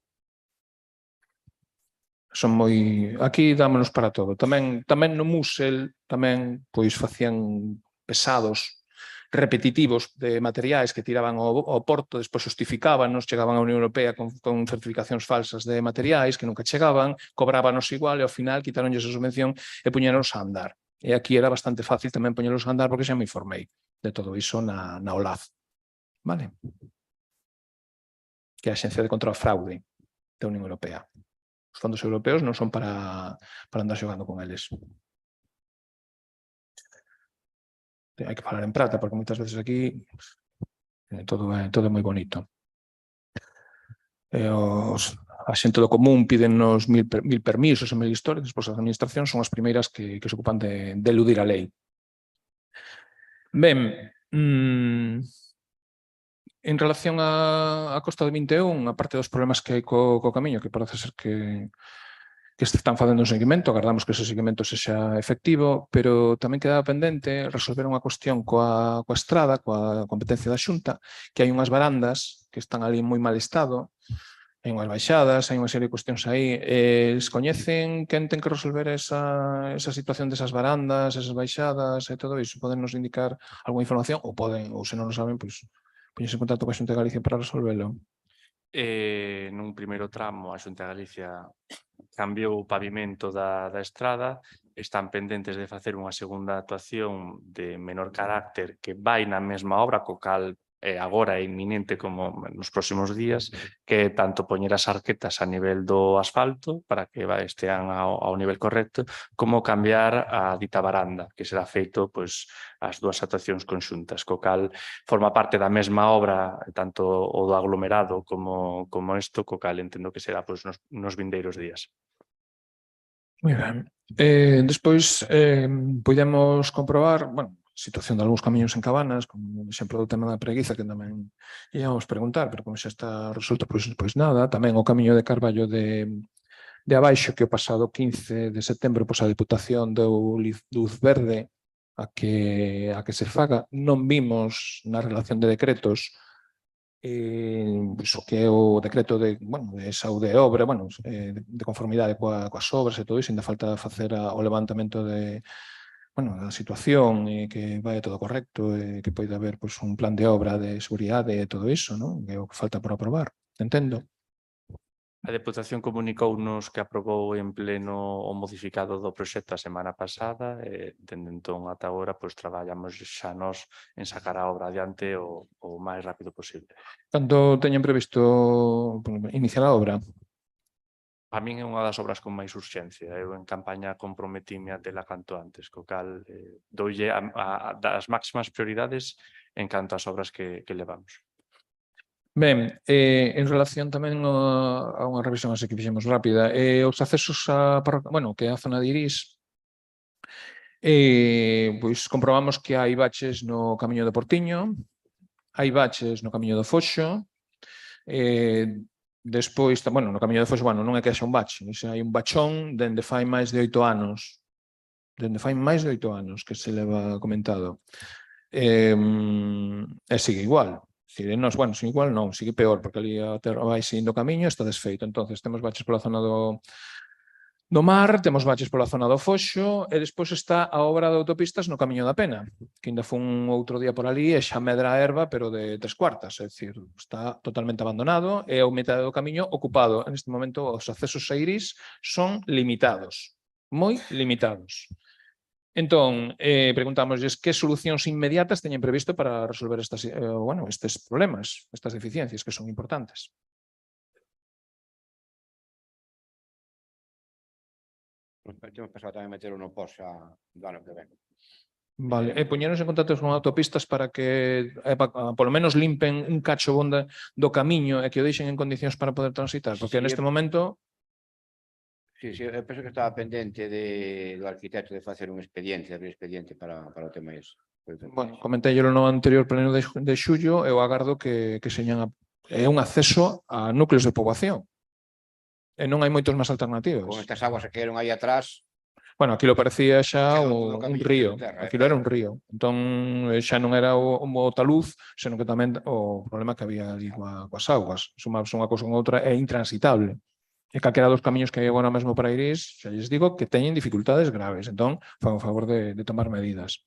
S4: Son moi... Aquí dámonos para todo. Tamén no Musel, tamén, pois, facían pesados, repetitivos de materiais que tiraban ao porto, despois justificaban, chegaban á Unión Europea con certificacións falsas de materiais que nunca chegaban, cobrábanos igual e ao final quitaronlles a subvención e puñeros a andar. E aquí era bastante fácil tamén poñelos a andar porque xa me informei de todo iso na OLAF. Vale? Que é a Axencia de Control a Fraude da Unión Europea. Os fondos europeos non son para andar xogando con eles. Hai que falar en prata, porque moitas veces aquí todo é moi bonito. A xente do común pídennos mil permisos e mil historias, despois as administracións son as primeiras que se ocupan de eludir a lei. Ben, en relación a Costa do 21, a parte dos problemas que hai co camiño, que parece ser que se están facendo un seguimento, agardamos que ese seguimento sexa efectivo, pero tamén quedaba pendente resolver unha cuestión coa estrada, coa competencia da Xunta, que hai unhas barandas que están ali en moi mal estado, hai unhas baixadas, hai unha serie de cuestións aí. Es coñecen quen ten que resolver esa situación desas barandas, esas baixadas e todo iso? Poden nos indicar algunha información? Ou se non o saben, pois poñerse en contacto coa Xunta de Galicia para resolvelo.
S1: Nun primeiro tramo, a Xunta de Galicia cambiou o pavimento da estrada, están pendentes de facer unha segunda actuación de menor carácter que vai na mesma obra, co cal agora é inminente como nos próximos días, que tanto poñer as arquetas a nivel do asfalto para que estean ao nivel correcto, como cambiar a dita baranda, que será feito as dúas actuacións conxuntas, co cal forma parte da mesma obra, tanto o do aglomerado como isto, co cal entendo que será nos vindeiros días.
S4: Moi ben. Despois, podemos comprobar, situación de algúns camiños en Cabanas, como exemplo do tema da preguiza, que tamén íamos preguntar, pero como xa está resolto, pois nada. Tamén o camiño de Carballo de Abaixo, que o pasado 15 de setembro a Deputación deu luz verde a que se faga. Non vimos na relación de decretos o que é o decreto de saúde e obra, de conformidade coas obras e todo iso, ainda falta facer o levantamento da situación e que vai todo correcto e que poida haber un plan de obra de seguridade e todo iso, non? Que é o que falta por aprobar, entendo.
S1: A Deputación comunicounos que aprobou en pleno o modificado do proxecto a semana pasada e, dende entón ata agora, traballamos xa nós en sacar a obra adiante o máis rápido posible.
S4: Tanto teñen previsto iniciar a obra?
S1: A min é unha das obras con máis urxencia. Eu en campaña comprometíme a tela canto antes, co cal doulle das máximas prioridades en canto ás obras que levamos.
S4: Ben, en relación tamén a unha revisión así que fixemos rápida, os accesos a parroquia, que é a zona de Irís, pois comprobamos que hai baches no camiño de Portiño, hai baches no camiño do Foxo, despois, no camiño do Foxo, non é que haxa un bache, hai un bachón dende fai máis de 8 anos, que se leva comentado, e sigue igual. Sigue igual non, sigue peor, porque ali a terra vai seguindo o camiño, está desfeito. Entonces, temos baches pola zona do mar, temos baches pola zona do Foxo, e despois está a obra de autopistas no Camiño da Pena, que ainda fun outro día por ali e xa medra a erva, pero de 3/4, é dicir, está totalmente abandonado e a metade do camiño ocupado. En este momento, os accesos a Irís son limitados, moi limitados. Entón, preguntámosles que solucións inmediatas teñen previsto para resolver estes problemas, estas deficiencias que son importantes.
S7: Temos pensado tamén meter no POS do ano que ven.
S4: Vale, poñeros en contacto con autopistas para que, polo menos, limpen un cacho bonda do camiño e que o deixen en condicións para poder transitar, porque neste momento...
S7: Sí, eu penso que estaba pendente do arquitecto de facer un expediente, abrir expediente para o tema ese.
S4: Comentéllelo no anterior pleno de xullo e eu agardo que señan un acceso a núcleos de poboación. E non hai moitos máis alternativas.
S7: Con estas aguas que quedaron aí atrás...
S4: Aquilo parecía xa un río, aquilo era un río. Entón, xa non era o taluz, senón que tamén o problema que había ali coas aguas. Sumarse unha cousa con outra é intransitable. E calquera dos camiños que hai agora mesmo para Irís, xa lles digo que teñen dificultades graves. Entón, fan o favor de tomar medidas.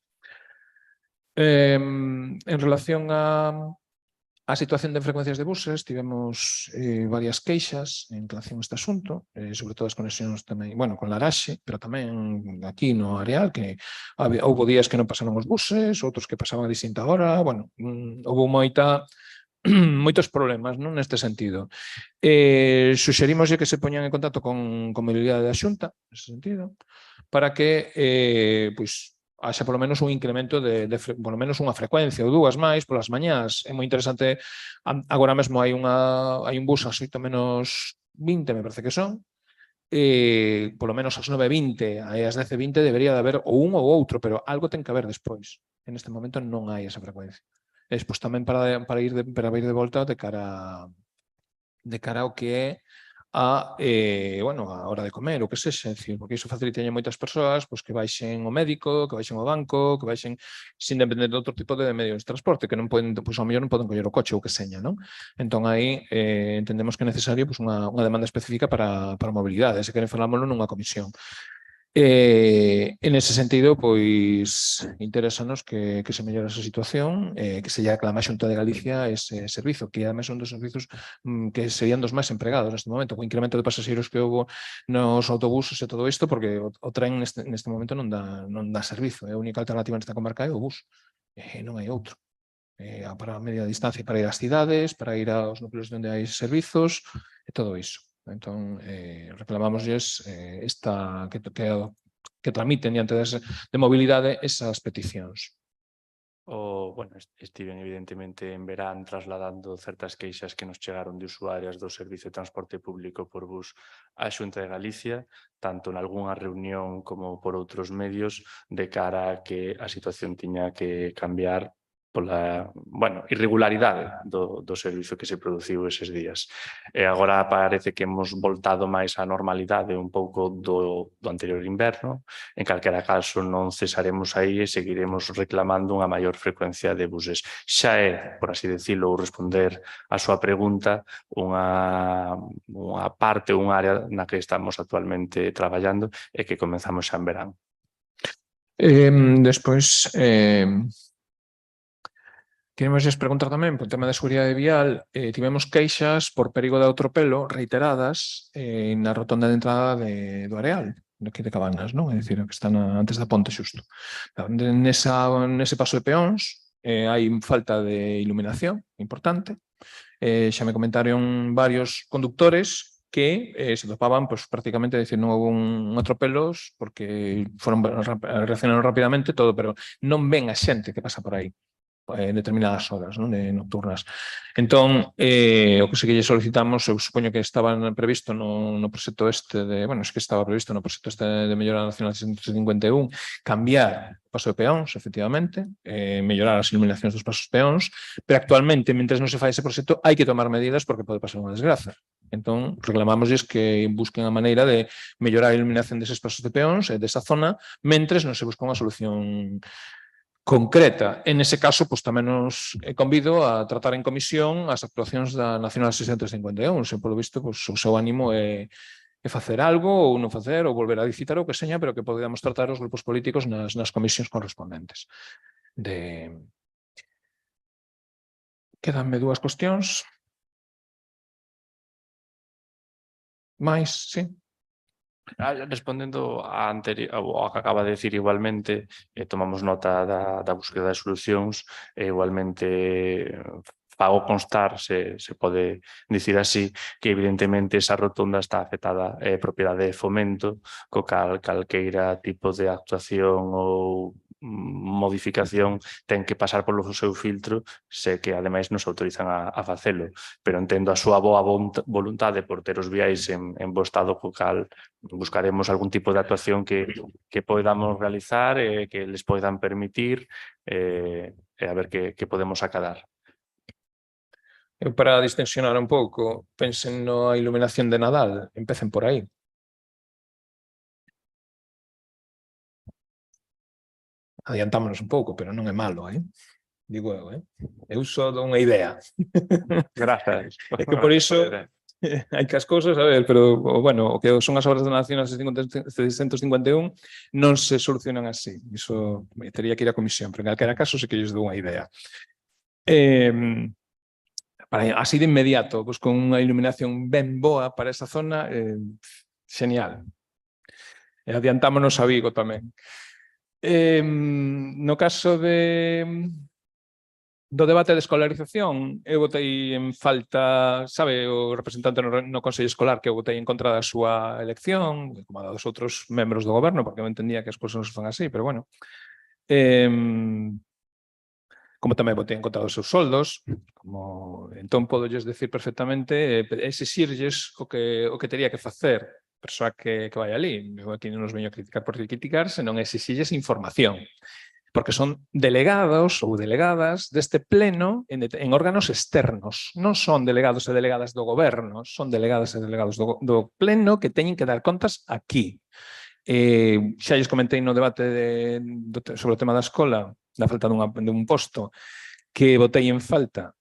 S4: En relación a situación de frecuencias de buses, tivemos varias queixas en relación a este asunto, sobre todo as conexións tamén, con Laraxe, pero tamén aquí no Areal, que houve días que non pasaron os buses, outros que pasaban a distinta hora, houve moitos problemas neste sentido. Suxerimoslle que se poñan en contacto con mobilidade da Xunta, nese sentido, para que haxa polo menos un incremento polo menos unha frecuencia ou dúas máis polas mañás. É moi interesante, agora mesmo hai un bus ás 8:20, me parece que son, polo menos ás 9:20 e ás 10:20 debería de haber ou un ou outro, pero algo ten que haber despois. En este momento non hai esa frecuencia. E despois tamén para ir de volta de cara ao que é a hora de comer, o que sexa, porque iso facilitaría moitas persoas que baixen ao médico, que baixen ao banco, que baixen sin depender de outro tipo de medios de transporte, que non poden, ao mellor non poden coller o coche ou que seña, non? Entón aí entendemos que é necesario unha demanda específica para a mobilidade, se queren falámoslo nunha comisión. En ese sentido, interésanos que se mellore esa situación, que se lle aclama a Xunta de Galicia ese servizo, que ademais son dos servizos que serían dos máis empregados neste momento, co incremento de pasaxeiros que houve nos autobuses e todo isto, porque o tren neste momento non dá servizo, a única alternativa nesta comarca é o bus, non hai outro. Para a media distancia, para ir ás cidades, para ir aos núcleos onde hai servizos e todo iso. Entón, reclamámoslles que tramiten diante de mobilidade esas peticións.
S1: Estiven evidentemente en verán trasladando certas queixas que nos chegaron de usuarias do Servizo de Transporte Público por Bus á Xunta de Galicia, tanto en algunha reunión como por outros medios, de cara a que a situación tiña que cambiar pola irregularidade do servizo que se produciu eses días. E agora parece que hemos voltado máis á normalidade un pouco do anterior inverno. En calquera caso non cesaremos aí e seguiremos reclamando unha maior frecuencia de buses. Xa é, por así decirlo, ou responder a súa pregunta, unha parte, unha área na que estamos actualmente traballando e que comenzamos xa en verán.
S4: Despois, queremos preguntar tamén por tema de seguridade vial. Tivemos queixas por perigo de atropelo reiteradas na rotonda de entrada do Areal, aquí de Cabanas, non? É dicir, que están antes da ponte xusto. Nese paso de peóns hai falta de iluminación importante. Xa me comentaron varios conductores que se topaban prácticamente, é dicir, non houve un atropelos porque reaccionaron rapidamente todo, pero non ven a xente que pasa por aí en determinadas horas, non, de nocturnas. Entón, o que sí que lle solicitamos, eu supoño que estaba previsto no proxecto este estaba previsto no proxecto este de mellora nacional 651, cambiar o paso de peóns, efectivamente, mellorar as iluminacións dos pasos peóns, pero actualmente, mentres non se fai ese proxecto, hai que tomar medidas porque pode pasar unha desgraza. Entón, reclamámosles que busquen a maneira de mellorar a iluminación deses pasos de peóns e desa zona, mentres non se busca unha solución concreta. En ese caso, tamén nos convido a tratar en comisión as actuacións da Nacional 651. Se polo visto, o seu ánimo é facer algo ou non facer, ou volver a licitar o que seña, pero que podamos tratar os grupos políticos nas comisións correspondentes. Quedanme dúas cuestións. Mais, sí.
S1: Respondendo ao que acaba de decir igualmente, tomamos nota da búsqueda de solucións e igualmente fago constar, se pode dicir así, que evidentemente esa rotonda está afectada propiedade de Fomento, co calqueira tipo de actuación ou modificación ten que pasar polo seu filtro, se que ademais nos autorizan a facelo, pero entendo a súa boa voluntade por ter os viais en bo estado, co cal buscaremos algún tipo de actuación que podamos realizar e que les poidan permitir e a ver que podemos acadar.
S4: Eu, para distensionar un pouco, pensen na iluminación de Nadal, empecen por aí. Adiantámonos un pouco, pero non é malo, digo eu, Eu só dou unha idea.
S1: Grazas.
S4: É que por iso hai que as cousas, a ver, pero, o que son as obras da Nacional 651 non se solucionan así. Iso teria que ir a comisión, pero en calquera caso sí que lles dou unha idea. Así de inmediato, con unha iluminación ben boa para esa zona, genial. E adiantámonos a Vigo tamén. No caso do debate de escolarización, eu botei en falta, sabe, o representante no Consello Escolar que eu botei en contra da súa elección, como a dos outros membros do goberno, porque eu entendía que as cousas non se fan así, pero bueno. Como tamén botei en contra dos seus soldos, entón podolles decir perfectamente, exixirlles o que teria que facer persoa que vai ali. Eu aquí non nos veño a criticar por criticar, senón exixilles información. Porque son delegados ou delegadas deste pleno en órganos externos. Non son delegados e delegadas do goberno, son delegadas e delegados do pleno que teñen que dar contas aquí. Xa lles comentei no debate sobre o tema da escola, da falta dun posto, que botei en falta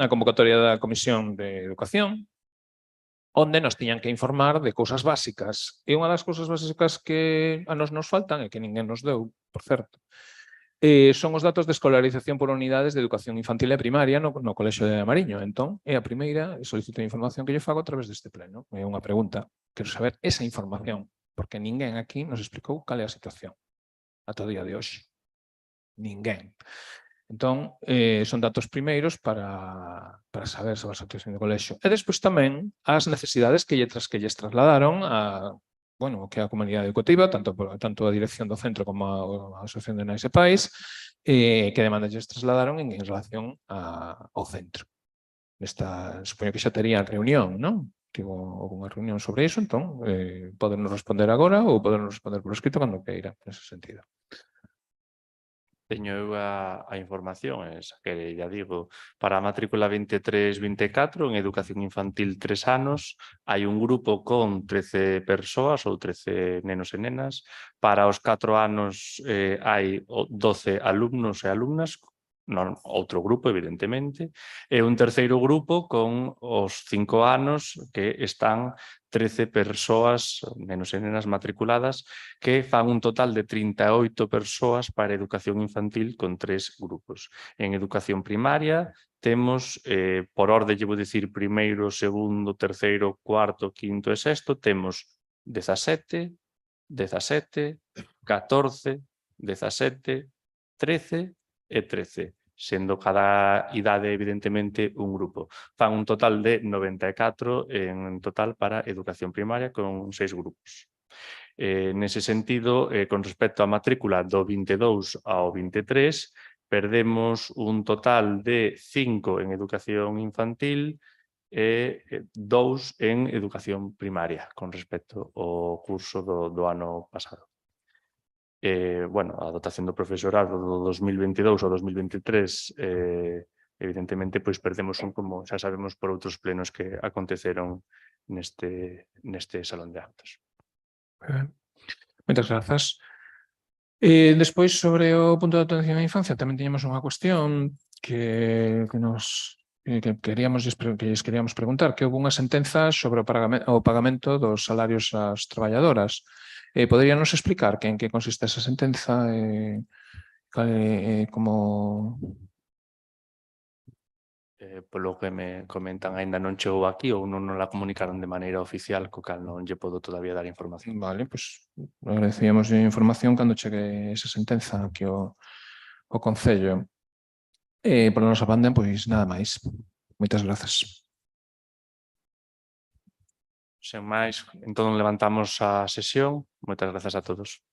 S4: a convocatoria da Comisión de Educación, onde nos tiñan que informar de cousas básicas. E unha das cousas básicas que a nos faltan, e que ninguén nos deu, por certo, son os datos de escolarización por unidades de educación infantil e primaria no Colexio de Amariño. Entón, é a primeira solicito de información que lle fago a través deste pleno. É unha pregunta. Quero saber esa información, porque ninguén aquí nos explicou cal é a situación ata o día de hoxe. Ninguén. Entón, son datos primeiros para saber sobre a situación do colexio. E despois tamén as necesidades que lles trasladaron que é a comunidade educativa, tanto a dirección do centro como a asociación de nais e pais, que demandas lles trasladaron en relación ao centro. Supoño que xa terían reunión, non? Tivo unha reunión sobre iso, entón, podernos responder agora ou podernos responder por escrito cando queira, nese sentido.
S1: Teño eu a información, esa que ya digo, para a matrícula 23-24 en educación infantil 3 anos hai un grupo con 13 persoas ou 13 nenos e nenas. Para os 4 anos hai 12 alumnos e alumnas, non outro grupo, evidentemente, e un terceiro grupo con os 5 anos que están 13 persoas, nenos e nenas matriculadas, que fan un total de 38 persoas para educación infantil con 3 grupos. En educación primaria temos, por orde, lle vou dicir, primeiro, segundo, terceiro, cuarto, quinto e sexto, temos 17, 17, 14, 17, 13 e 13, sendo cada idade, evidentemente, un grupo. Fan un total de 94 en total para educación primaria con 6 grupos. Nese sentido, con respecto á matrícula do 22 ao 23, perdemos un total de 5 en educación infantil e 2 en educación primaria con respecto ao curso do ano pasado. Bueno, a dotación do profesorado do 2022 ao 2023 evidentemente pois perdemos como xa sabemos por outros plenos que aconteceron neste salón de actos.
S4: Moitas grazas. Despois, sobre o punto de atención á infancia, tamén teñemos unha cuestión que lles queríamos preguntar, que houve unha sentenza sobre o pagamento dos salarios ás traballadoras. Poderíanos explicar en que consiste esa sentenza e como...
S1: Polo que me comentan, aínda non chegou aquí ou non la comunicaron de maneira oficial, co cal non lle podo todavía dar información.
S4: Vale, pois agradecíamos a información cando chegue esa sentenza aquí ao Concello. Por nosa banda, pois nada máis. Moitas grazas.
S1: Sen máis, entón levantamos a sesión. Moitas grazas a todos.